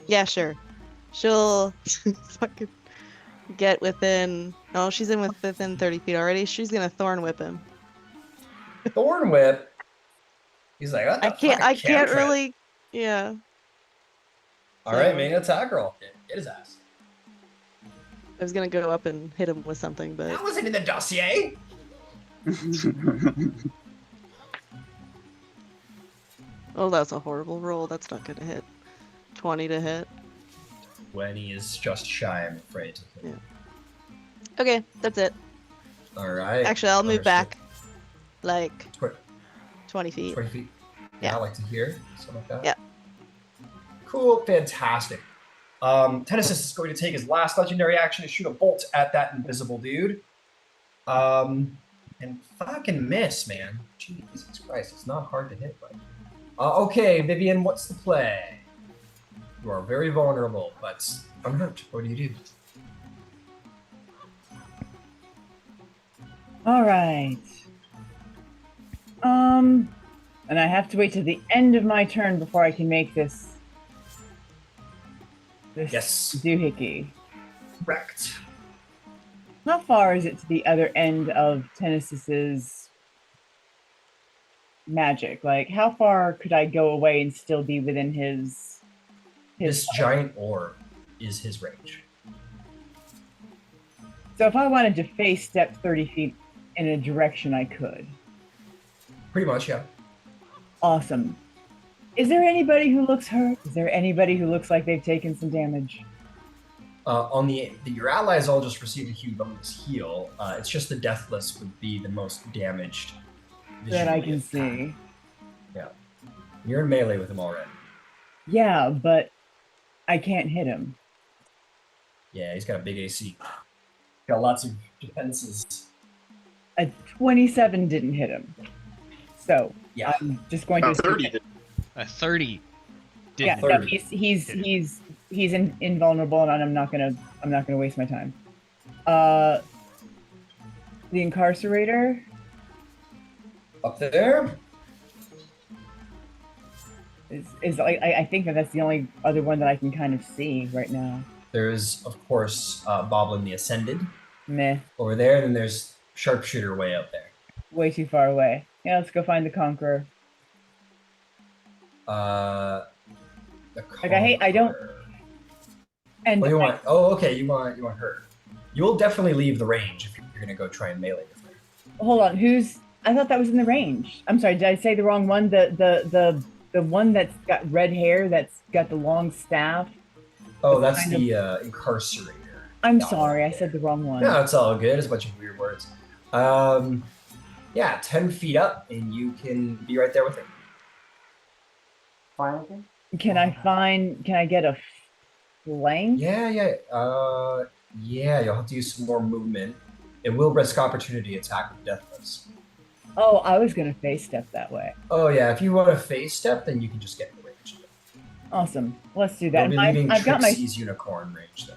[SPEAKER 4] Yeah, sure. She'll fucking get within. Oh, she's within 30 feet already. She's gonna thorn whip him.
[SPEAKER 1] Thorn whip. He's like, what the
[SPEAKER 4] I can't.
[SPEAKER 1] fuck,
[SPEAKER 4] I can't
[SPEAKER 1] cantrip?
[SPEAKER 4] really. Yeah.
[SPEAKER 1] All right,
[SPEAKER 4] so-
[SPEAKER 1] make an attack roll. Get his ass.
[SPEAKER 4] I was gonna go up and hit him with something, but
[SPEAKER 1] That wasn't in the dossier.
[SPEAKER 4] oh, that's a horrible roll. That's not gonna hit. 20 to hit.
[SPEAKER 1] 20 is just shy, I'm afraid.
[SPEAKER 4] Yeah. Okay, that's it.
[SPEAKER 1] All right.
[SPEAKER 4] Actually, I'll move
[SPEAKER 1] Understood.
[SPEAKER 4] back like
[SPEAKER 1] Tw-
[SPEAKER 4] 20 feet.
[SPEAKER 1] 20 feet.
[SPEAKER 4] Yeah.
[SPEAKER 1] I like to hear something like that.
[SPEAKER 4] Yeah.
[SPEAKER 1] Cool. Fantastic. Tennesis is going to take his last legendary action to shoot a bolt at that invisible dude. And fucking miss, man. Jesus Christ, it's not hard to hit, but. Okay, Vivian, what's the play? You are very vulnerable, but unhurt. What do you do?
[SPEAKER 7] All right. And I have to wait to the end of my turn before I can make this
[SPEAKER 1] Yes.
[SPEAKER 7] doohickey.
[SPEAKER 1] Correct.
[SPEAKER 7] How far is it to the other end of Tennis's magic? Like, how far could I go away and still be within his
[SPEAKER 1] This giant orb is his range.
[SPEAKER 7] So if I wanted to face step 30 feet in a direction, I could.
[SPEAKER 1] Pretty much, yeah.
[SPEAKER 7] Awesome. Is there anybody who looks hurt? Is there anybody who looks like they've taken some damage?
[SPEAKER 1] On your allies all just received a humongous heal. It's just the Deathless would be the most damaged.
[SPEAKER 7] That I can see.
[SPEAKER 1] Yeah. You're in melee with him already.
[SPEAKER 7] Yeah, but I can't hit him.
[SPEAKER 1] Yeah, he's got a big AC. Got lots of defenses.
[SPEAKER 7] A 27 didn't hit him. So
[SPEAKER 1] Yeah.
[SPEAKER 7] I'm just going to
[SPEAKER 2] 30.
[SPEAKER 5] A 30. Did
[SPEAKER 7] Yeah,
[SPEAKER 1] 30.
[SPEAKER 7] no, he's invulnerable, and I'm not gonna waste my time. The Incarcerator.
[SPEAKER 1] Up there.
[SPEAKER 7] Is I think that's the only other one that I can kind of see right now.
[SPEAKER 1] There is, of course, Boblin the Ascended
[SPEAKER 7] Meh,
[SPEAKER 1] over there, and then there's Sharpshooter way up there.
[SPEAKER 7] way too far away. Yeah, let's go find the Conqueror.
[SPEAKER 1] The
[SPEAKER 7] Like, I don't-
[SPEAKER 1] Conqueror.
[SPEAKER 7] And
[SPEAKER 1] Oh, you want? Oh, okay. You want her. You'll definitely leave the range if you're gonna go try and melee with her.
[SPEAKER 7] hold on, I thought that was in the range. I'm sorry, did I say the wrong one? The one that's got red hair, that's got the long staff.
[SPEAKER 1] Oh, that's
[SPEAKER 7] kind
[SPEAKER 1] the Incarcerator.
[SPEAKER 7] I'm
[SPEAKER 1] Yeah.
[SPEAKER 7] sorry, I said the wrong one.
[SPEAKER 1] No, it's all good. It's a bunch of weird words. Yeah, 10 feet up, and you can be right there with him.
[SPEAKER 3] Find anything?
[SPEAKER 7] Can I get a flank?
[SPEAKER 1] Yeah. Yeah, you'll have to use some more movement. It will risk opportunity attack with Deathless.
[SPEAKER 7] Oh, I was gonna face step that way.
[SPEAKER 1] Oh, yeah, if you want to face step, then you can just get in the range.
[SPEAKER 7] Awesome. Let's do that.
[SPEAKER 1] You'll be leaving Trixie's unicorn range, though.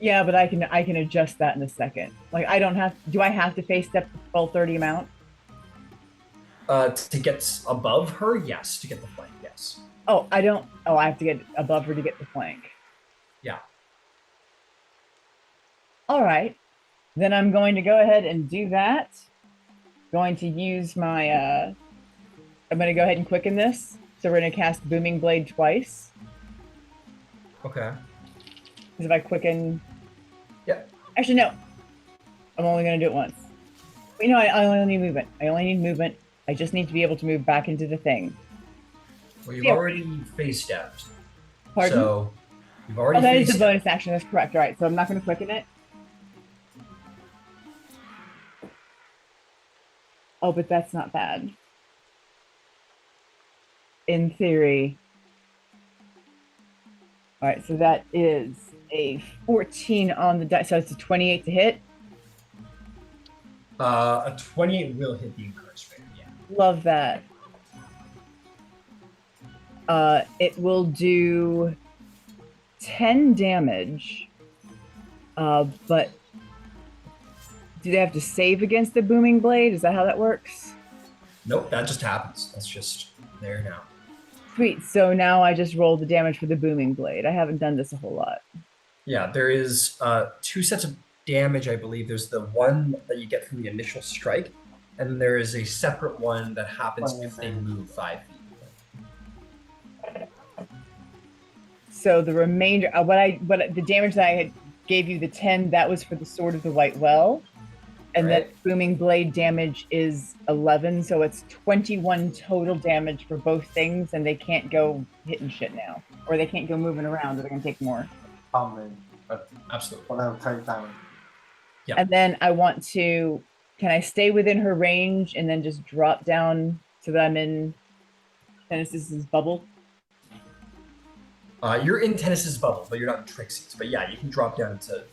[SPEAKER 7] Yeah, but I can adjust that in a second. Like, I don't have. Do I have to face step the full 30 amount?
[SPEAKER 1] To get above her, yes. To get the flank, yes.
[SPEAKER 7] Oh, I don't. Oh, I have to get above her to get the flank.
[SPEAKER 1] Yeah.
[SPEAKER 7] All right. Then I'm going to go ahead and do that. Going to use my. I'm going to go ahead and quicken this. So we're going to cast Booming Blade twice.
[SPEAKER 1] Okay.
[SPEAKER 7] Because if I quicken.
[SPEAKER 1] Yep.
[SPEAKER 7] Actually, no. I'm only going to do it once. But you know, I only need movement. I only need movement. I just need to be able to move back into the thing.
[SPEAKER 1] Well, you've
[SPEAKER 7] Yeah.
[SPEAKER 1] already face stepped.
[SPEAKER 7] Pardon?
[SPEAKER 1] So, you've already
[SPEAKER 7] Oh, that
[SPEAKER 1] face
[SPEAKER 7] is a bonus action. That's correct. All right. So I'm not going to quicken it. Oh, but that's not bad. In theory. All right. So that is a 14 on the die. So it's a 28 to hit.
[SPEAKER 1] A 28 will hit the Incarcerator, yeah.
[SPEAKER 7] Love that. It will do 10 damage. But do they have to save against the Booming Blade? Is that how that works?
[SPEAKER 1] Nope, that just happens. That's just there now.
[SPEAKER 7] Sweet. So now I just roll the damage for the Booming Blade. I haven't done this a whole lot.
[SPEAKER 1] Yeah, there is 2 sets of damage, I believe. There's the one that you get from the initial strike, and then there is a separate one that happens if they move 5 feet.
[SPEAKER 7] So the remainder, the damage that I had gave you, the 10, that was for the Sword of the White Well. And
[SPEAKER 1] Right.
[SPEAKER 7] then Booming Blade damage is 11, so it's 21 total damage for both things, and they can't go hitting shit now. Or they can't go moving around, or they're going to take more.
[SPEAKER 1] Absolutely.
[SPEAKER 3] Or they'll take damage.
[SPEAKER 1] Yeah.
[SPEAKER 7] And then I want to, can I stay within her range and then just drop down so that I'm in Tennis's bubble?
[SPEAKER 1] You're in Tennis's bubble, but you're not in Trixie's. But yeah, you can drop down into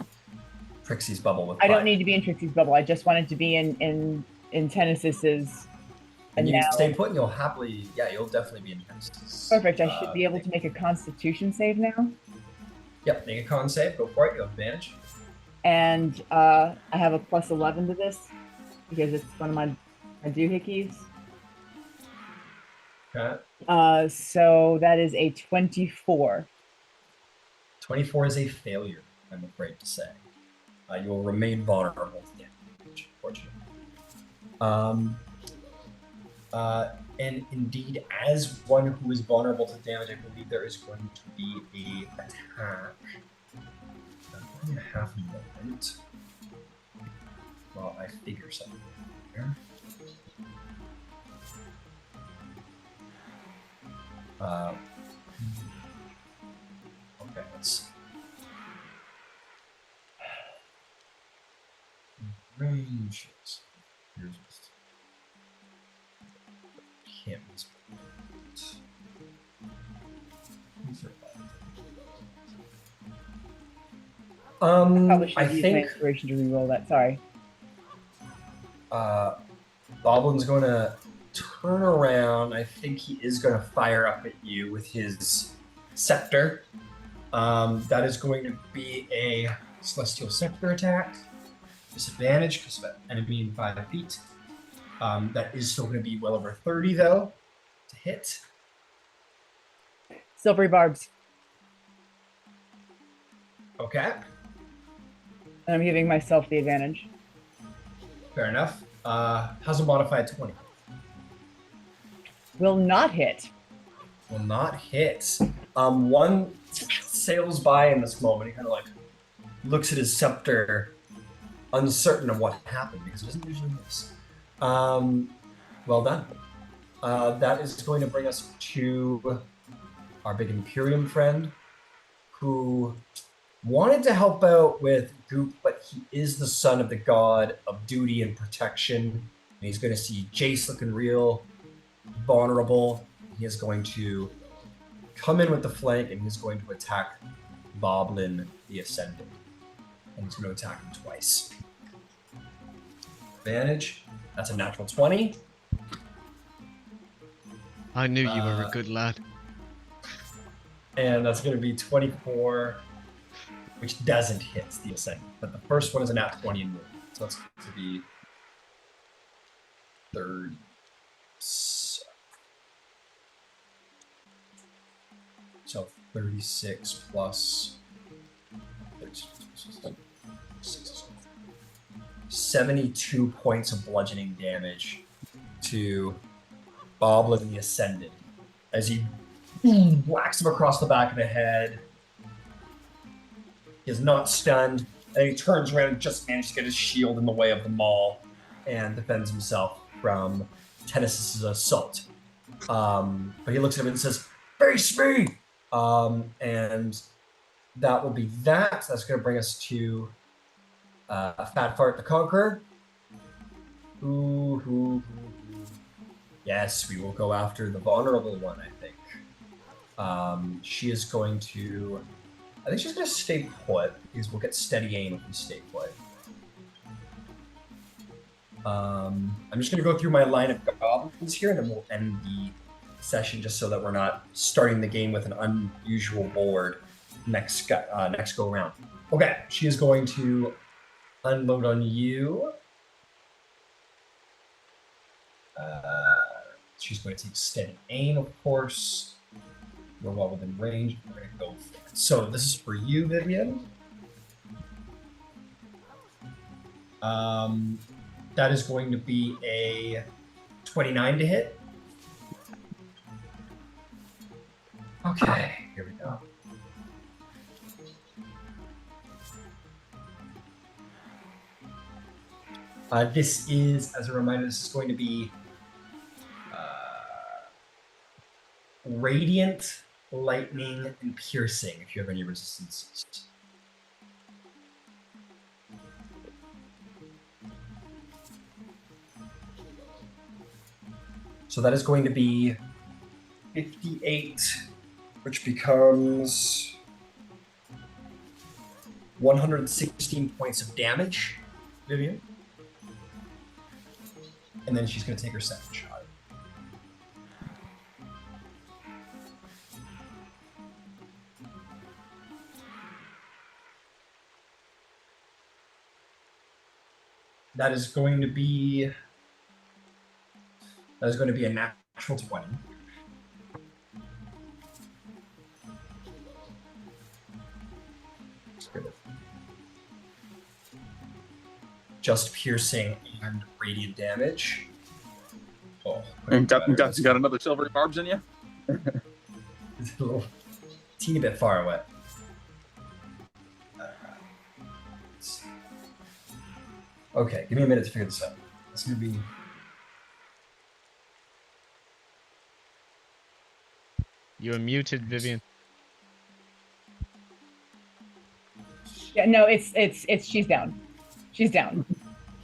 [SPEAKER 1] Trixie's bubble with
[SPEAKER 7] I don't
[SPEAKER 1] 5.
[SPEAKER 7] need to be in Trixie's bubble. I just wanted to be in Tennis's.
[SPEAKER 1] And you
[SPEAKER 7] now,
[SPEAKER 1] can stay put, and you'll definitely be in Tennis's.
[SPEAKER 7] perfect. I should be able to make a Constitution save now.
[SPEAKER 1] Yep, make a con save. Go for it. You have advantage.
[SPEAKER 7] And I have a plus 11 to this because it's one of my doohickeys.
[SPEAKER 1] Okay.
[SPEAKER 7] So that is a 24.
[SPEAKER 1] 24 is a failure, I'm afraid to say. You will remain vulnerable to damage, unfortunately. And indeed, as one who is vulnerable to damage, I believe there is going to be a attack. Only a half moment. Well, I figure something here. Okay, let's see. Ranges. Here's just can't miss.
[SPEAKER 7] Probably should
[SPEAKER 1] I
[SPEAKER 7] have used my
[SPEAKER 1] think
[SPEAKER 7] inspiration to re-roll that. Sorry.
[SPEAKER 1] Boblin's going to turn around. I think he is going to fire up at you with his scepter. That is going to be a celestial scepter attack. Disadvantage because of an enemy in 5 feet. That is still going to be well over 30 though to hit.
[SPEAKER 7] Silvery barbs.
[SPEAKER 1] Okay,
[SPEAKER 7] And I'm giving myself the advantage.
[SPEAKER 1] fair enough. How's a modified 20?
[SPEAKER 7] Will not hit.
[SPEAKER 1] Will not hit. One sails by in this moment. He kind of like looks at his scepter, uncertain of what happened because it doesn't usually miss. Well done. That is going to bring us to our big Imperium friend, who wanted to help out with Goop, but he is the son of the god of duty and protection. And he's going to see Jace looking real vulnerable. He is going to come in with the flank, and he's going to attack Boblin the Ascendant. And he's going to attack him twice. Advantage. That's a natural 20.
[SPEAKER 5] I knew you were a good lad.
[SPEAKER 1] And that's going to be 24, which doesn't hit the Ascendant. But the first one is a nat 20 in movement. So that's going to be 30. So 36 plus 72 points of bludgeoning damage to Boblin the Ascendant as he whacks him across the back of the head. He is not stunned, and he turns around and just manages to get his shield in the way of the maul and defends himself from Tennis's assault. But he looks at him and says, "Face me!" And that will be that. That's going to bring us to Fat Fart the Conqueror. Yes, we will go after the vulnerable one, I think. She is going to... I think she's going to stay put, because we'll get steady aim if we stay put. I'm just going to go through my line of goblins here, and then we'll end the session just so that we're not starting the game with an unusual board next go around. Okay, she is going to unload on you. She's going to take steady aim, of course. We're well within range. We're going to go for it. So this is for you, Vivian. That is going to be a 29 to hit. Okay, here we go. This is, as a reminder, this is going to be Radiant, Lightning, and Piercing, if you have any resistances. So that is going to be 58, which becomes 116 points of damage, Vivian. And then she's going to take her second shot. That is going to be a natural 20. Just piercing and radiant damage. Oh,
[SPEAKER 2] and got another silvery barbs in you?
[SPEAKER 1] It's a little teeny bit far away. Okay, give me a minute to figure this out. It's gonna be.
[SPEAKER 5] You unmuted, Vivian.
[SPEAKER 7] Yeah, no, it's she's down. She's down.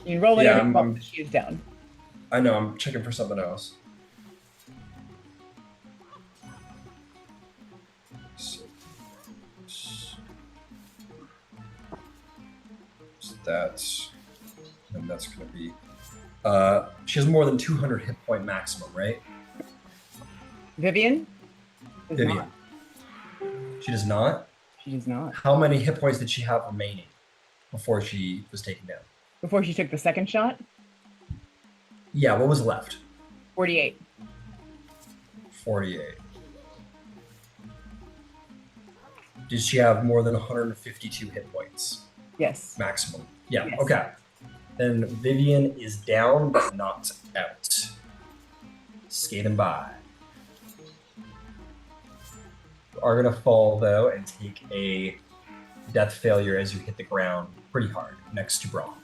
[SPEAKER 7] You can roll whatever you want, but she's down.
[SPEAKER 1] I know, I'm checking for something else. That's, and that's gonna be. She has more than 200 hit point maximum, right?
[SPEAKER 7] Vivian?
[SPEAKER 1] Vivian.
[SPEAKER 7] Not.
[SPEAKER 1] She does not?
[SPEAKER 7] She does not.
[SPEAKER 1] How many hit points did she have remaining before she was taken down?
[SPEAKER 7] Before she took the second shot?
[SPEAKER 1] Yeah, what was left?
[SPEAKER 7] 48.
[SPEAKER 1] 48. Did she have more than 152 hit points?
[SPEAKER 7] Yes.
[SPEAKER 1] Maximum. Yeah,
[SPEAKER 7] Yes.
[SPEAKER 1] okay. Then Vivian is down but not out. Skating by. You are gonna fall though and take a death failure as you hit the ground pretty hard next to Braun.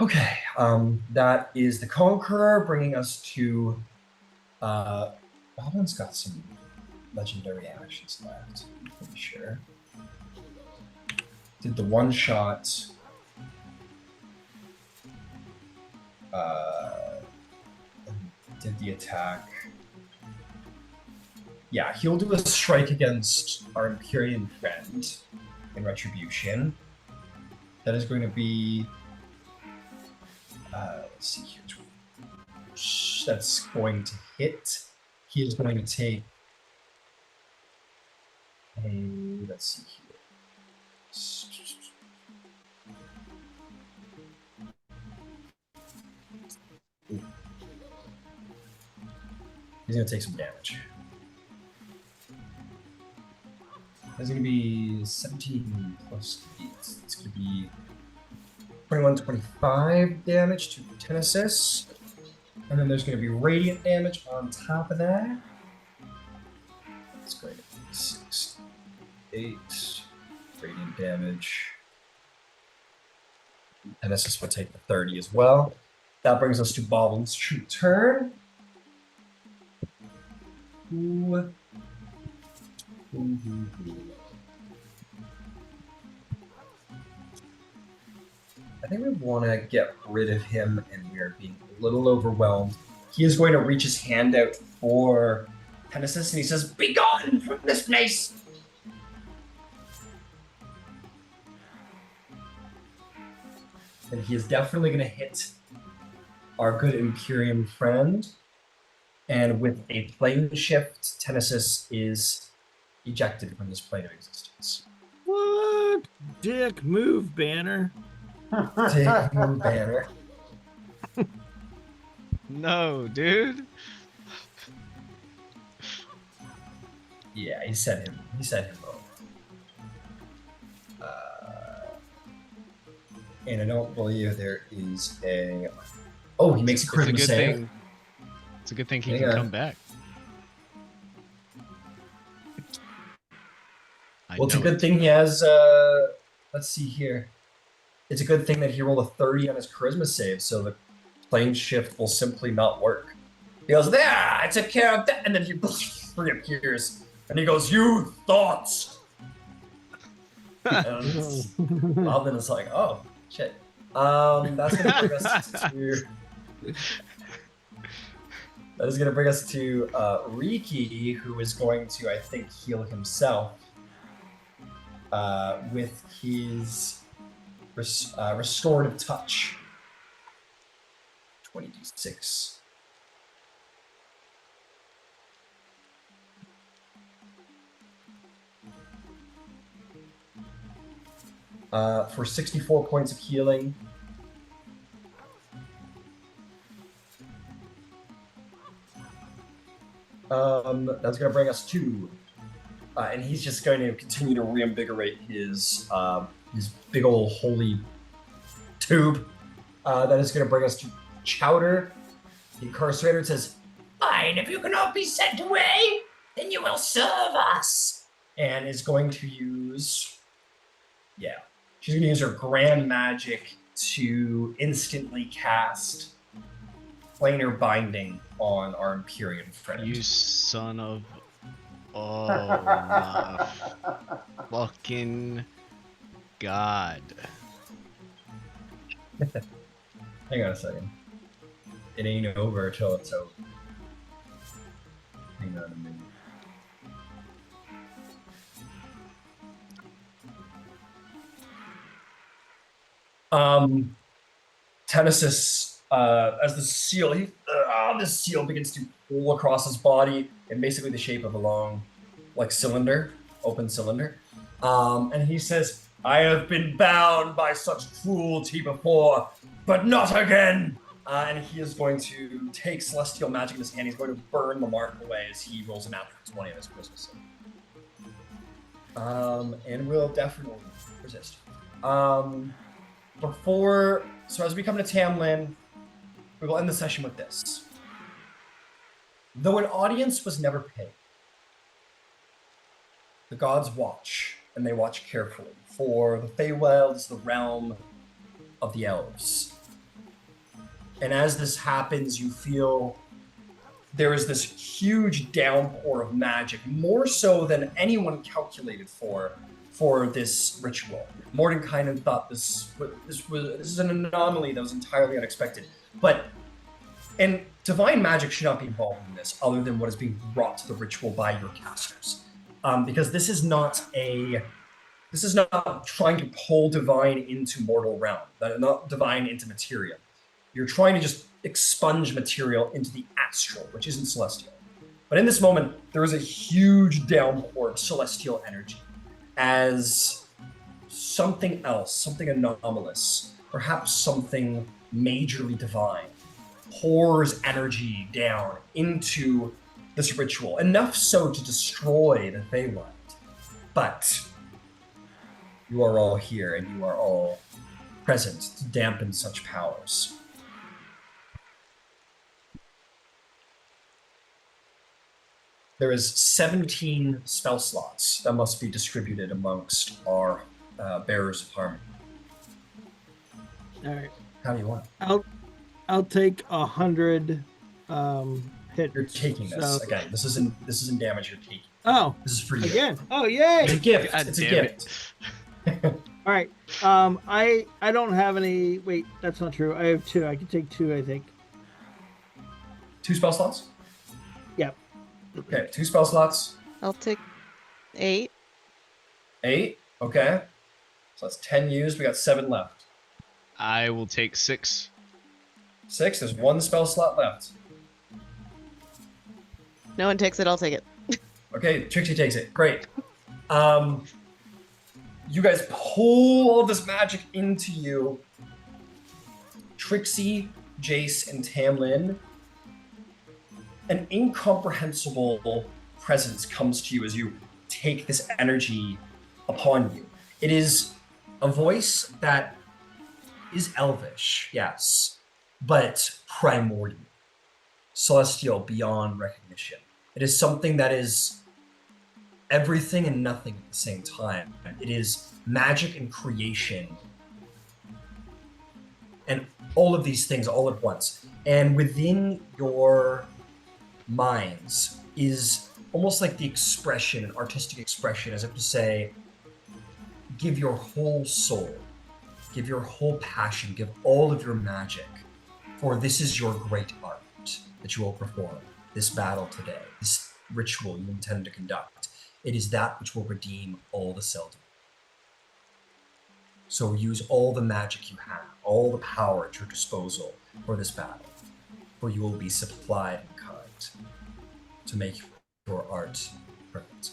[SPEAKER 1] Okay, that is the Conqueror, bringing us to Robin's got some legendary actions left, I'm pretty sure. Did the one shot. Did the attack. Yeah, he'll do a strike against our Empyrean friend in Retribution. That is going to be. Let's see here. That's going to hit. He is going to take. Let's see here. He's going to take some damage. That's going to be 17 plus 8. It's going to be 21, 25 damage to Tenesis. And then there's going to be radiant damage on top of that. That's going to be 6, 8 radiant damage. Tenesis will take the 30 as well. That brings us to Boblin's true turn. Ooh. I think we want to get rid of him, and we are being a little overwhelmed. He is going to reach his hand out for Tenesis, and he says, "Be gone from this place!" And he is definitely going to hit our good Imperium friend. And with a plane shift, Tenesis is ejected from this plane of existence.
[SPEAKER 6] What? Dick move, Banner.
[SPEAKER 1] Dick move, Banner.
[SPEAKER 5] No, dude.
[SPEAKER 1] Yeah, he sent him over. And I don't believe there is a. Oh, he makes a charisma save.
[SPEAKER 5] It's a good thing he can come back.
[SPEAKER 1] Well, it's a good thing he has. Let's see here. It's a good thing that he rolled a 30 on his charisma save, so the plane shift will simply not work. He goes, "There, I took care of that," and then he reappears, and he goes, "You thoughts." And Robin is like, "Oh shit." That's gonna bring us to. That is going to bring us to Riki, who is going to, I think, heal himself with his restorative touch. 20d6. for 64 points of healing. That's going to bring us to, and he's just going to continue to reinvigorate his big old holy tube. That is going to bring us to Chowder, the incarcerator. Says,
[SPEAKER 8] "Fine, if you can all be sent away, then you will serve us."
[SPEAKER 1] And is going to use, she's going to use her grand magic to instantly cast planar binding on our Empyrean friend.
[SPEAKER 5] You son of... Oh my fucking god.
[SPEAKER 1] Hang on a second. It ain't over till it's over. Hang on a minute. Tenesis, as the seal, this seal begins to pull across his body in basically the shape of a long, cylinder, open cylinder. And he says, "I have been bound by such cruelty before, but not again." And he is going to take celestial magic in his hand. He's going to burn the mark away as he rolls a natural 20 on his Christmas. And will definitely resist. So as we come to Tamlin, we will end the session with this. Though an audience was never paid, the gods watch, and they watch carefully, for the Feywild is the realm of the elves. And as this happens, you feel there is this huge downpour of magic, more so than anyone calculated for this ritual. Mordenkainen thought this is an anomaly that was entirely unexpected. And divine magic should not be involved in this, other than what is being brought to the ritual by your casters. Because this is not trying to pull divine into mortal realm, not divine into material. You're trying to just expunge material into the astral, which isn't celestial. But in this moment, there is a huge downpour of celestial energy as something else, something anomalous, perhaps something majorly divine, pours energy down into this ritual, enough so to destroy the Feywild. But you are all here, and you are all present to dampen such powers. There is 17 spell slots that must be distributed amongst our bearers of harmony.
[SPEAKER 6] All right.
[SPEAKER 1] How do you want?
[SPEAKER 6] I'll take 100 hits.
[SPEAKER 1] You're taking this
[SPEAKER 6] so...
[SPEAKER 1] again. This isn't damage. You're taking.
[SPEAKER 6] Oh,
[SPEAKER 1] this is for you
[SPEAKER 6] again. Oh, yay!
[SPEAKER 1] It's a gift.
[SPEAKER 5] God
[SPEAKER 1] it's a
[SPEAKER 5] damn
[SPEAKER 1] gift.
[SPEAKER 6] All right. I don't have any. Wait, that's not true. I have 2. I can take 2. I think.
[SPEAKER 1] 2 spell slots.
[SPEAKER 6] Yep.
[SPEAKER 1] Okay, 2 spell slots.
[SPEAKER 4] I'll take 8.
[SPEAKER 1] 8. Okay. So that's 10 used. We got 7 left.
[SPEAKER 5] I will take 6.
[SPEAKER 1] 6. There's 1 spell slot left.
[SPEAKER 4] No one takes it. I'll take it.
[SPEAKER 1] Okay, Trixie takes it. Great. You guys pull all this magic into you. Trixie, Jace, and Tamlin. An incomprehensible presence comes to you as you take this energy upon you. It is a voice that is elvish, yes, but primordial, celestial beyond recognition. It is something that is everything and nothing at the same time. It is magic and creation and all of these things all at once. And within your minds is almost like the expression, an artistic expression, as if to say, give your whole soul, give your whole passion, give all of your magic, for this is your great art that you will perform, this battle today, this ritual you intend to conduct. It is that which will redeem all the Seldom. So use all the magic you have, all the power at your disposal for this battle, for you will be supplied in kind to make your art perfect.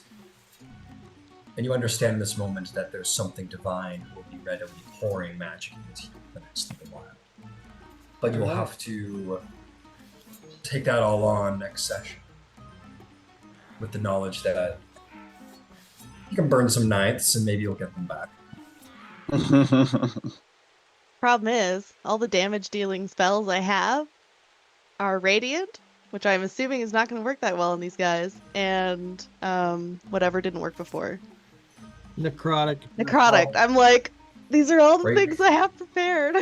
[SPEAKER 1] And you understand in this moment that there's something divine who will be readily pouring magic into you for the next little while. But you will have to take that all on next session. With the knowledge that you can burn some ninths and maybe you'll get them back.
[SPEAKER 4] Problem is, all the damage dealing spells I have are radiant, which I'm assuming is not going to work that well on these guys, and whatever didn't work before.
[SPEAKER 6] Necrotic.
[SPEAKER 4] Necrotic. I'm like, these are all the
[SPEAKER 1] Right.
[SPEAKER 4] things I have prepared.